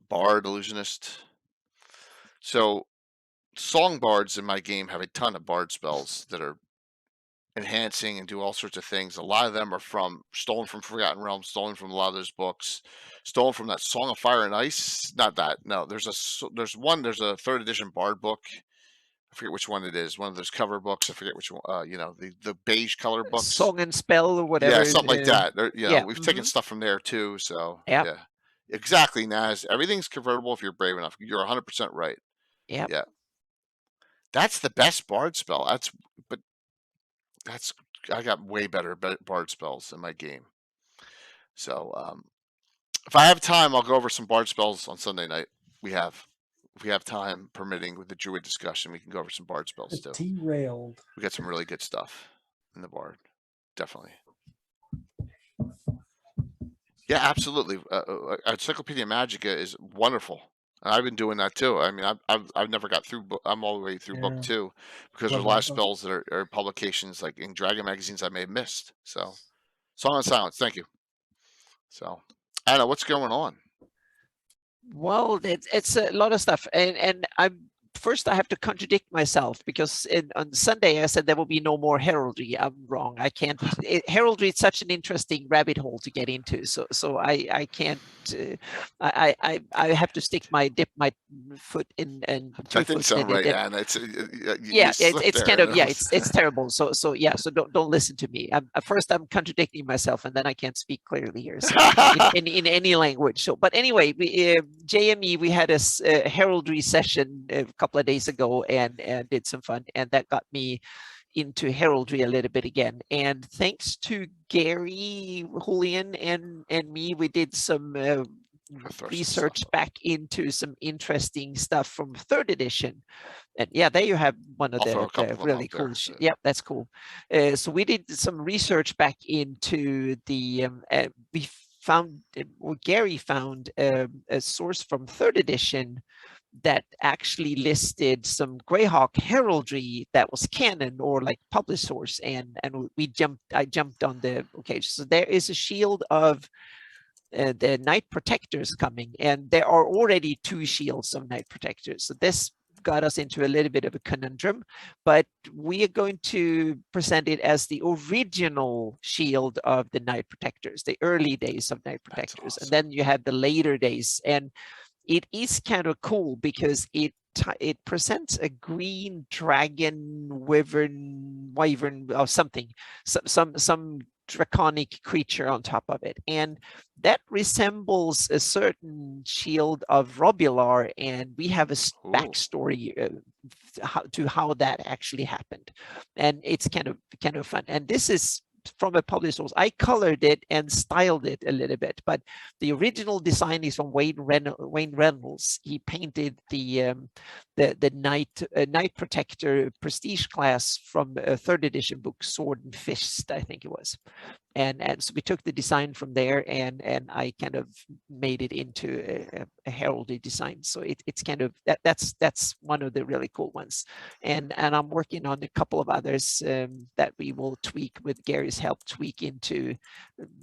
Bard, illusionist. So song bards in my game have a ton of bard spells that are enhancing and do all sorts of things. A lot of them are stolen from Forgotten Realms, stolen from a lot of those books, stolen from that Song of Fire and Ice. Not that. No, there's a 3rd edition Bard book. I forget which one it is. One of those cover books. I forget which one. The beige color books. Song and spell or whatever. Yeah, something like that. yeah. We've taken stuff from there too. So Yep. yeah, exactly, Naz. Everything's convertible if you're brave enough. You're 100% right. Yep. Yeah. That's the best Bard spell. I got way better Bard spells in my game. So if I have time, I'll go over some Bard spells on Sunday night. If we have time permitting with the Druid discussion, we can go over some Bard spells too. Derailed. We got some really good stuff in the Bard, definitely. Yeah, absolutely. Encyclopedia Magica is wonderful. And I've been doing that too. I mean, I've never got through. I'm all the way through book 2 because there's a lot of spells that are publications like in Dragon magazines I may have missed. So, Song of Silence. Thank you. So, Anna, what's going on? Well, it's a lot of stuff, and I have to contradict myself because on Sunday I said there will be no more heraldry. I'm wrong. I can't. Heraldry is such an interesting rabbit hole to get into. So I can't. I have to dip my foot in and. That didn't sound right, Anna. It's kind of it's terrible. So yeah. So don't listen to me. First I'm contradicting myself, and then I can't speak clearly here. So in any language. So, but anyway, JME we had a heraldry session a couple of days ago and did some fun, and that got me into heraldry a little bit again. And thanks to Gary, Julian, and me, we did some research back into some interesting stuff from 3rd edition. And yeah, there you have one of the really cool. Yeah, that's cool. So we did some research back into the. Gary found a source from 3rd edition that actually listed some Greyhawk heraldry that was canon or like published source, and I jumped on the so there is a shield of the Knight Protectors coming, and there are already 2 shields of Knight Protectors. So this got us into a little bit of a conundrum, but we are going to present it as the original shield of the Knight Protectors, the early days of Knight Protectors. Awesome. And then you have the later days, and it is kind of cool because it it presents a green dragon wyvern or something, some draconic creature on top of it, and that resembles a certain shield of Robular, and we have a backstory how that actually happened, and it's kind of fun. And this is from a published source. I colored it and styled it a little bit, but the original design is from Wayne Reynolds. He painted the Knight Protector Prestige class from a 3rd edition book, Sword and Fist, I think it was. And so we took the design from there, and I kind of made it into a heraldry design. So it's kind of that's one of the really cool ones. And I'm working on a couple of others that we will tweak with Gary's help, tweak into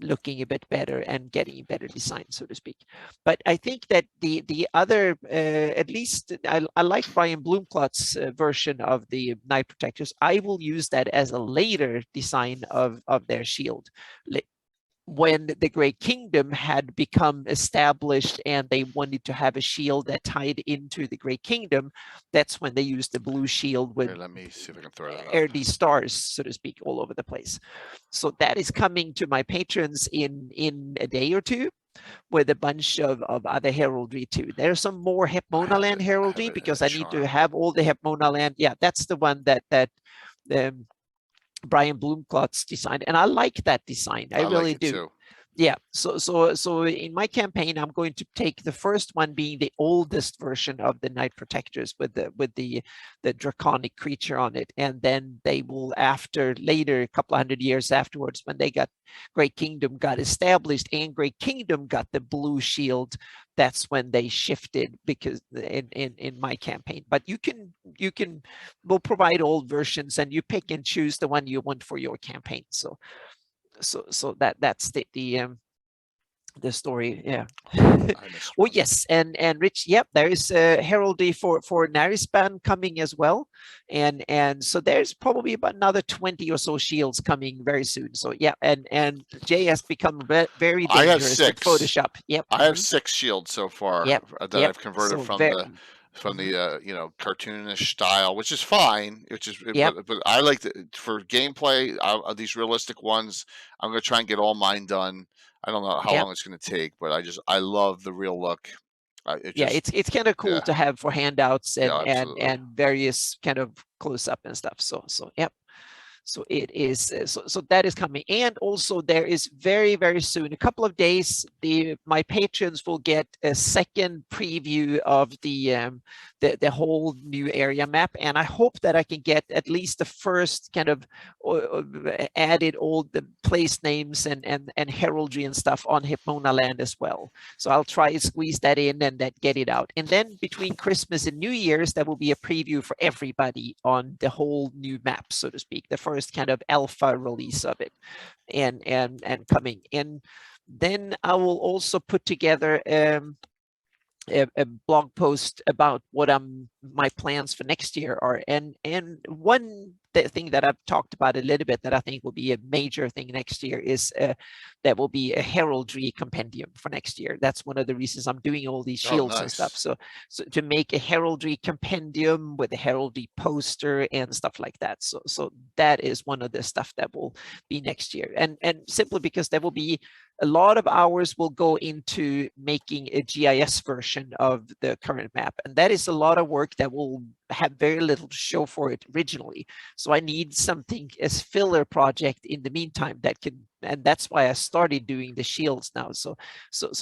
looking a bit better and getting a better design, so to speak. But I think that the other, at least I like Brian Bloomcloth's version of the Knight Protectors. I will use that as a later design of their shield. When the Great Kingdom had become established and they wanted to have a shield that tied into the Great Kingdom, that's when they used the blue shield with let me see if I can throw it air these stars, so to speak, all over the place. So that is coming to my patrons in a day or two, with a bunch of other heraldry too. There's some more Hepmonaland heraldry because I need to have all the Hepmonaland. Yeah, that's the one that Brian Bloomcloth's designed, and I like that design. I really do. Too. Yeah, so in my campaign, I'm going to take the first one being the oldest version of the Knight Protectors with the draconic creature on it, and then they will, after later, a couple of 100 years afterwards, when they got Great Kingdom got established and Great Kingdom got the blue shield, that's when they shifted, because in my campaign. But we'll provide old versions, and you pick and choose the one you want for your campaign. So that's the story. Yeah. Oh yes, and Rich, yep, there is a heraldry for Narispan coming as well, and so there's probably about another 20 or so shields coming very soon. So yeah, and Jay has become very dangerous at Photoshop. Yep, I have 6 shields so far. Yep. That I've converted from the cartoonish style, which is fine. But I like for gameplay. These realistic ones, I'm going to try and get all mine done. I don't know how long it's going to take, but I love the real look. It's kind of cool to have for handouts and various kind of close up and stuff. So yep. So it is, so that is coming. And also there is very, very soon, a couple of days, my patrons will get a second preview of the whole new area map. And I hope that I can get at least the first kind of added all the place names and heraldry and stuff on Hepmonaland as well. So I'll try to squeeze that in and get it out. And then between Christmas and New Year's, there will be a preview for everybody on the whole new map, so to speak. The first kind of alpha release of it and coming in. Then I will also put together a blog post about what my plans for next year are, and one thing that I've talked about a little bit that I think will be a major thing next year is that will be a heraldry compendium for next year. That's one of the reasons I'm doing all these shields and stuff. So to make a heraldry compendium with a heraldry poster and stuff like that. So that is one of the stuff that will be next year, and simply because there will be a lot of hours will go into making a GIS version of the current map, and that is a lot of work that will have very little to show for it originally. So I need something as filler project in the meantime that can, and that's why I started doing the shields now. So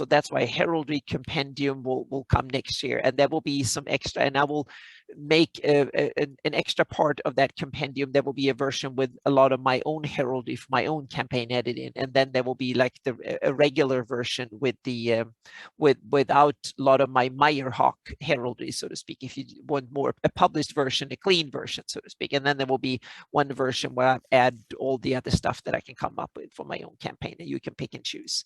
that's why heraldry compendium will come next year, and there will be some extra, and I will make an extra part of that compendium. There will be a version with a lot of my own heraldry for my own campaign editing, and then there will be like a regular version with the without a lot of my Meyerhawk heraldry, so to speak. If you want more a published version, a clean version, so to speak, and then there will be one version where I add all the other stuff that I can come up with for my own campaign, and you can pick and choose.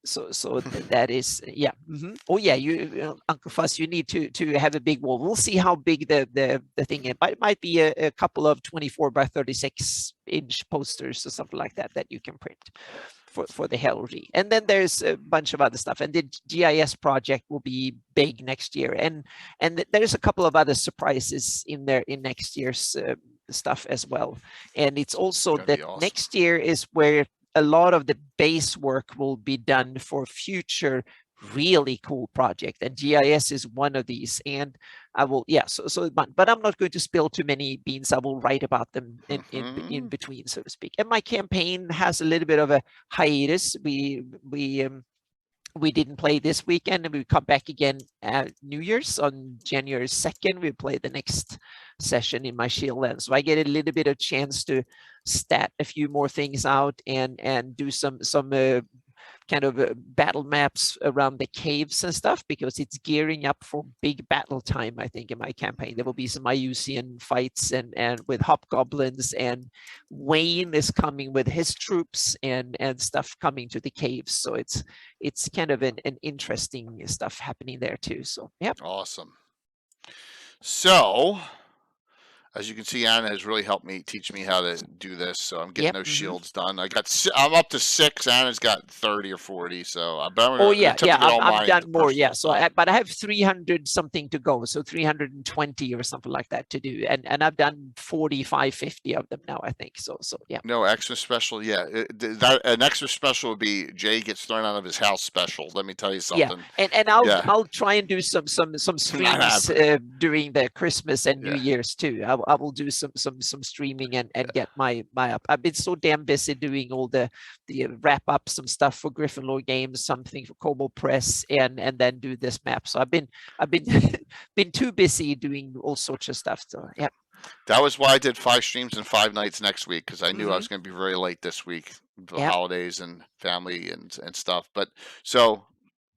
So that is, yeah. Oh yeah, you Uncle Fuss, you need to have a big wall. We'll see how big the thing is, but it might be a couple of 24 by 36 inch posters or something like that you can print. for the heraldry. And then there's a bunch of other stuff, and the GIS project will be big next year, and there's a couple of other surprises in there in next year's stuff as well. And it's also Gonna that be awesome. next year is where a lot of the base work will be done for future really cool project, and GIS is one of these. And I will, but I'm not going to spill too many beans. I will write about them in between, so to speak. And my campaign has a little bit of a hiatus. We didn't play this weekend, and we come back again at New Year's on January 2nd. We play the next session in my shield land, so I get a little bit of chance to stat a few more things out and do some kind of battle maps around the caves and stuff, because it's gearing up for big battle time. I think in my campaign there will be some Iusian fights and with hobgoblins, and Wayne is coming with his troops and stuff coming to the caves. So it's kind of an interesting stuff happening there too. So yeah, awesome. So, as you can see, Anna has really helped me teach me how to do this. So I'm getting those shields done. I'm up to 6. Anna's got 30 or 40. So I'm done. I've done more. Yeah. So but I have 300 something to go. So 320 or something like that to do. And I've done 45, 50 of them now, I think. So yeah. No extra special. Yeah. An extra special would be Jay gets thrown out of his house special. Let me tell you something. Yeah. And I'll try and do some streams during the Christmas and New Year's too. I will do some streaming and get my up. I've been so damn busy doing all the wrap up some stuff for Gryffindor Games, something for Kobold Press, and then do this map. So I've been been too busy doing all sorts of stuff. So yeah. That was why I did 5 streams and 5 nights next week, because I knew I was going to be very late this week, the holidays and family and stuff. But so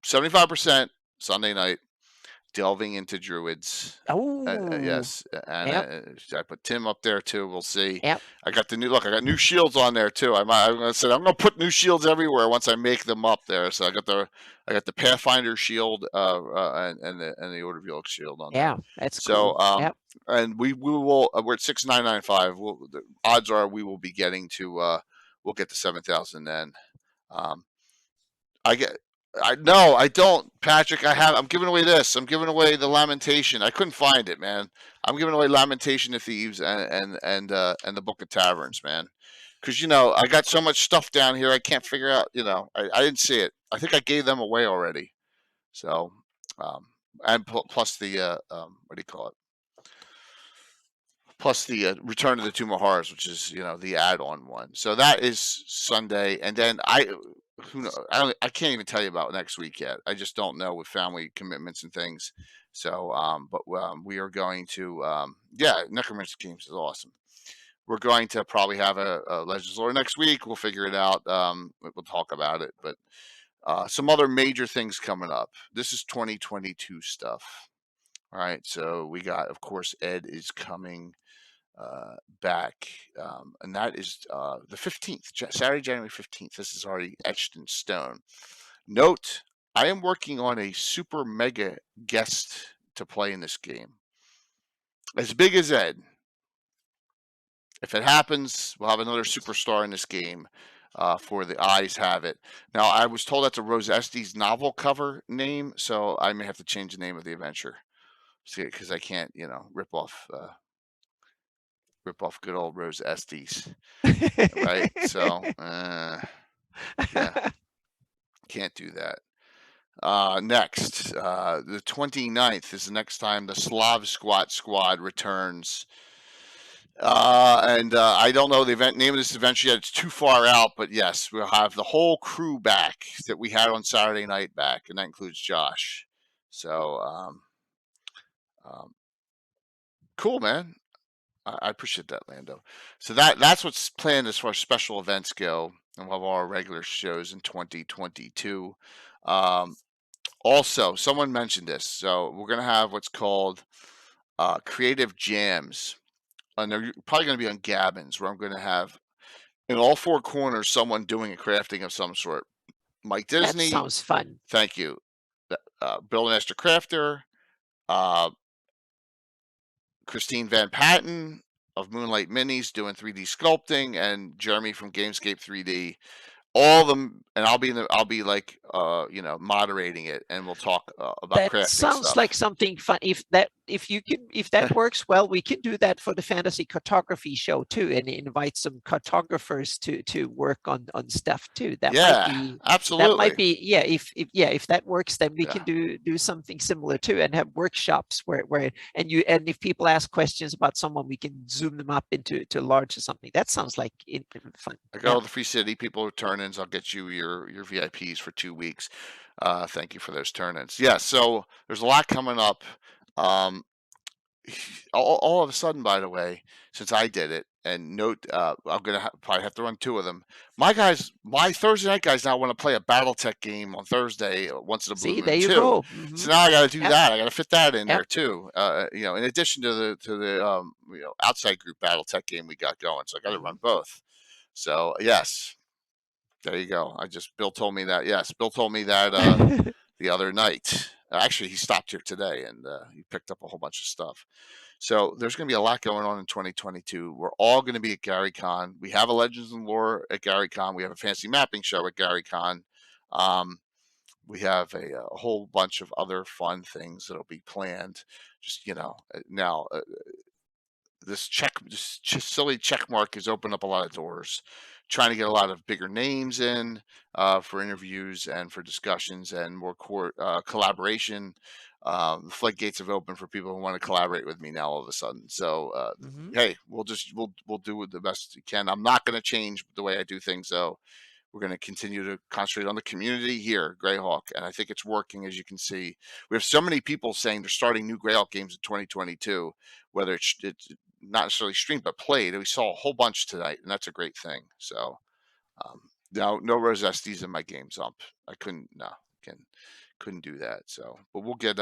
75% Sunday night. Delving into druids. Yes, and I put Tim up there too. We'll see. I got the I got new shields on there too. I'm going to put new shields everywhere once I make them up there. So I got the Pathfinder shield and the Order of Helix shield on there. Yeah, that's cool. So and we will. We're at 6,995. The odds are we will be getting to. We'll get to 7,000 then. No, I don't, Patrick. I'm giving away this. I'm giving away the Lamentation. I couldn't find it, man. I'm giving away Lamentation of Thieves and the Book of Taverns, man. Because I got so much stuff down here, I can't figure out. I didn't see it. I think I gave them away already. So, and plus the what do you call it? Plus the Return of the Tomb of Horrors, which is the add-on one. So that is Sunday, and then who knows? I can't even tell you about next week yet. I just don't know with family commitments and things. So, but we are going to, Necromancer Games is awesome. We're going to probably have a Legends Lore next week. We'll figure it out. We'll talk about it. But some other major things coming up. This is 2022 stuff. All right. So we got, of course, Ed is coming back, and that is the 15th, Saturday, January 15th. This is already etched in stone. Note, I am working on a super mega guest to play in this game. As big as Ed. If it happens, we'll have another superstar in this game for the eyes have it. Now, I was told that's a Rose Estes novel cover name, so I may have to change the name of the adventure. Because I can't, rip off good old Rose Estes, right? So, can't do that. Next, the 29th is the next time the Slav Squad returns. And I don't know the name of this adventure yet. It's too far out, but yes, we'll have the whole crew back that we had on Saturday night back, and that includes Josh. So, cool, man. I appreciate that, Lando. So that's what's planned as far as special events go, and we'll have all our regular shows in 2022. Also, someone mentioned this. So we're going to have what's called creative jams. And they're probably going to be on Gabbins, where I'm going to have in all 4 corners someone doing a crafting of some sort. Mike Disney. That sounds fun. Thank you. Bill and Esther Crafter. Christine Van Patten of Moonlight Minis doing 3D sculpting, and Jeremy from Gamescape 3D all of them, and I'll be like moderating it, and we'll talk about That crafting sounds stuff. like something fun. If that works well, we can do that for the fantasy cartography show too, and invite some cartographers to work on stuff too. That absolutely. might be if that works, then we Yeah. can do something similar too, and have workshops where and if people ask questions about someone, we can zoom them up into large or something. That sounds like fun. I got all the Free City people turn-ins. I'll get you your VIPs for 2 weeks. Thank you for those turn-ins. Yeah, so there's a lot coming up. All of a sudden, by the way, since I did it, and note, I'm gonna probably have to run 2 of them. My Thursday night guys now want to play a BattleTech game on Thursday once in a blue moon there you too. go. So now I got to do that. I got to fit that in there too. In addition to the outside group BattleTech game we got going, so I got to run both. So yes, there you go. Bill told me that. Yes, Bill told me that the other night. Actually, he stopped here today and he picked up a whole bunch of stuff. So there's going to be a lot going on in 2022. We're all going to be at GaryCon. We have a Legends and Lore at GaryCon. We have a fancy mapping show at GaryCon. We have a whole bunch of other fun things that'll be planned. Just now. This silly check mark has opened up a lot of doors, trying to get a lot of bigger names in for interviews and for discussions and more collaboration. The floodgates have opened for people who want to collaborate with me now all of a sudden. So hey, we'll do the best we can. I'm not going to change the way I do things though. We're going to continue to concentrate on the community here, Greyhawk, and I think it's working. As you can see, we have so many people saying they're starting new Greyhawk games in 2022, whether it's not necessarily streamed but played. We saw a whole bunch tonight, and that's a great thing. So no Rose Estes in my games up. I couldn't do that. So, but we'll get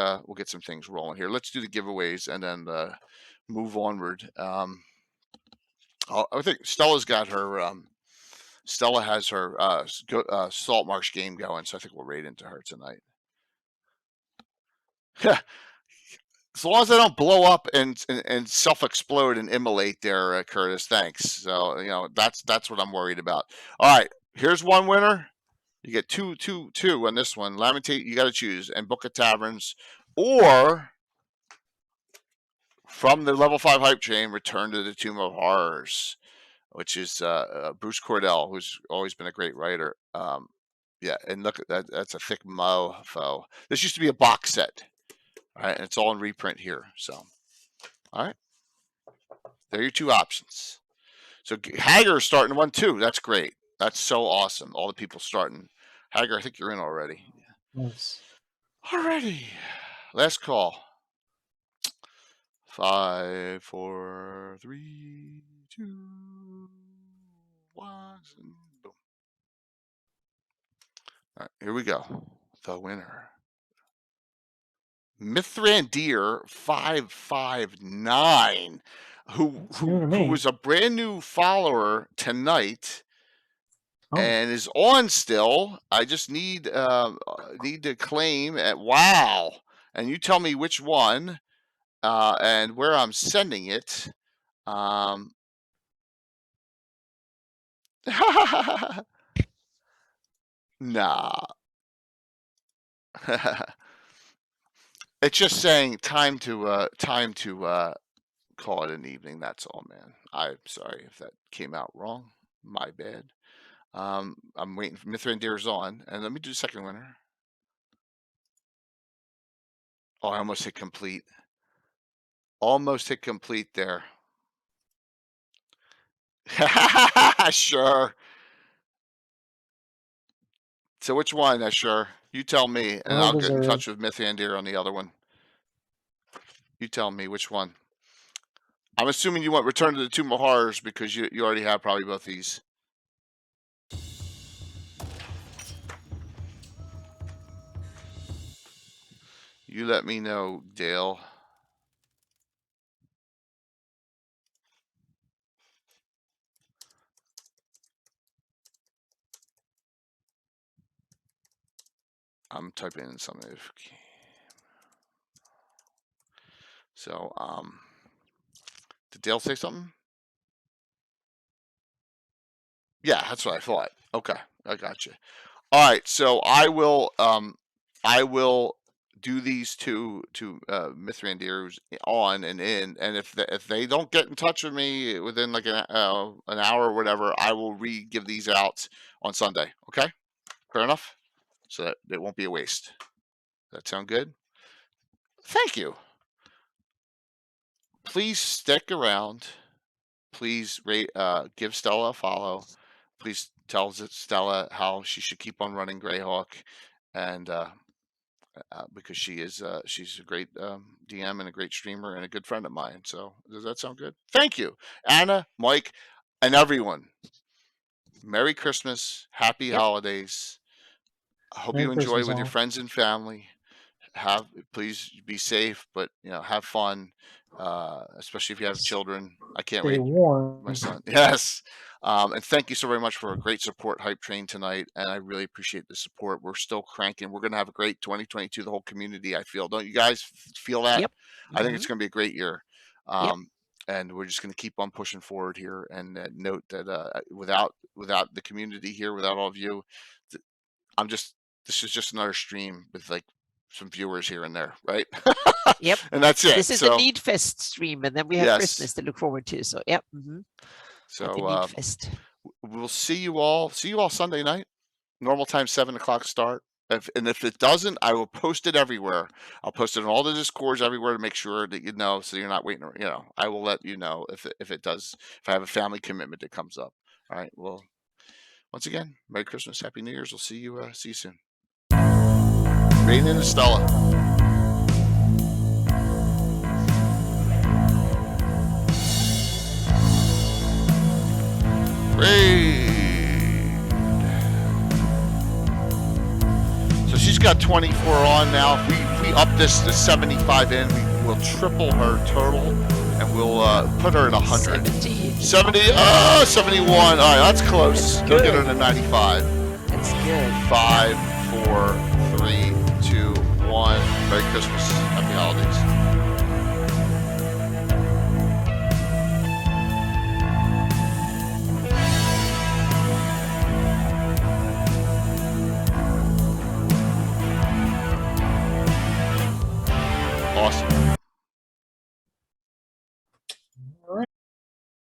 some things rolling here. Let's do the giveaways and then move onward. I think Stella's got her. Stella has her Salt Marsh game going, so I think we'll raid into her tonight. As long as I don't blow up and self-explode and immolate there, Curtis, thanks. So, that's what I'm worried about. All right, here's one winner. You get two on this one. Lamentation, you got to choose. And Book of Taverns, or from the level 5 hype train, Return to the Tomb of Horrors, which is Bruce Cordell, who's always been a great writer. Yeah, and look at that. That's a thick mofo. This used to be a box set. All right, and it's all in reprint here. So, all right. There are your 2 options. So Hager is starting 1 too. That's great. That's so awesome. All the people starting. Hager, I think you're in already. Yes. Alrighty. Last call. 5, 4, 3, 2, 1, and boom. All right, here we go. The winner. Mithrandir 559, who was a brand new follower tonight and is on still. I just need to claim at wow, and you tell me which one and where I'm sending it. Nah. It's just saying time to call it an evening. That's all, man. I'm sorry if that came out wrong. My bad. I'm waiting for Mithrandir's on, and let me do the second winner. Oh, I almost hit complete. Almost hit complete there. Sure. So which one? Sure. You tell me, and I'll get in touch with Mithrandir on the other one. You tell me which one. I'm assuming you want Return to the Tomb of Horrors because you already have probably both these. You let me know, Dale. I'm typing in something. So, did Dale say something? Yeah, that's what I thought. Okay. I got you. All right, so I will do these to Mithrandir's on and in, and if they don't get in touch with me within like an hour or whatever, I will give these out on Sunday. Okay, fair enough. So that it won't be a waste. That sound good? Thank you. Please stick around. Please give Stella a follow. Please tell Stella how she should keep on running Greyhawk, and because she's a great DM and a great streamer and a good friend of mine. So does that sound good? Thank you, Anna, Mike, and everyone. Merry Christmas, Happy Holidays. I hope Merry you enjoy Christmas, with your all. friends and family. Please be safe, but have fun, especially if you have children. I can't Stay wait. warm. My son, yes. And thank you so very much for a great support hype train tonight, and I really appreciate the support. We're still cranking. We're gonna have a great 2022. The whole community, I feel. Don't you guys feel that? Yep. I think it's gonna be a great year. Yep. And we're just gonna keep on pushing forward here. And note that without the community here, without all of you, this is just another stream with like some viewers here and there, right? Yep. And that's it. This is the Need Fest stream, and then we have Yes. Christmas to look forward to. So, yep. So At the Need Fest. we'll see you all Sunday night. Normal time, 7 o'clock start. If it doesn't, I will post it everywhere. I'll post it in all the Discords everywhere to make sure that you know, so you're not waiting. I will let you know if it does. If I have a family commitment that comes up. All right. Well, once again, Merry Christmas, Happy New Year's. We'll see you soon. Rain and Stella. So she's got 24 on now. If we up this to 75 in, we will triple her total, and we'll put her at 100. 70, 71. All right, that's close. Go get her to 95. That's good. 5, 4, 3, 2, 1. Merry Christmas. Happy holidays.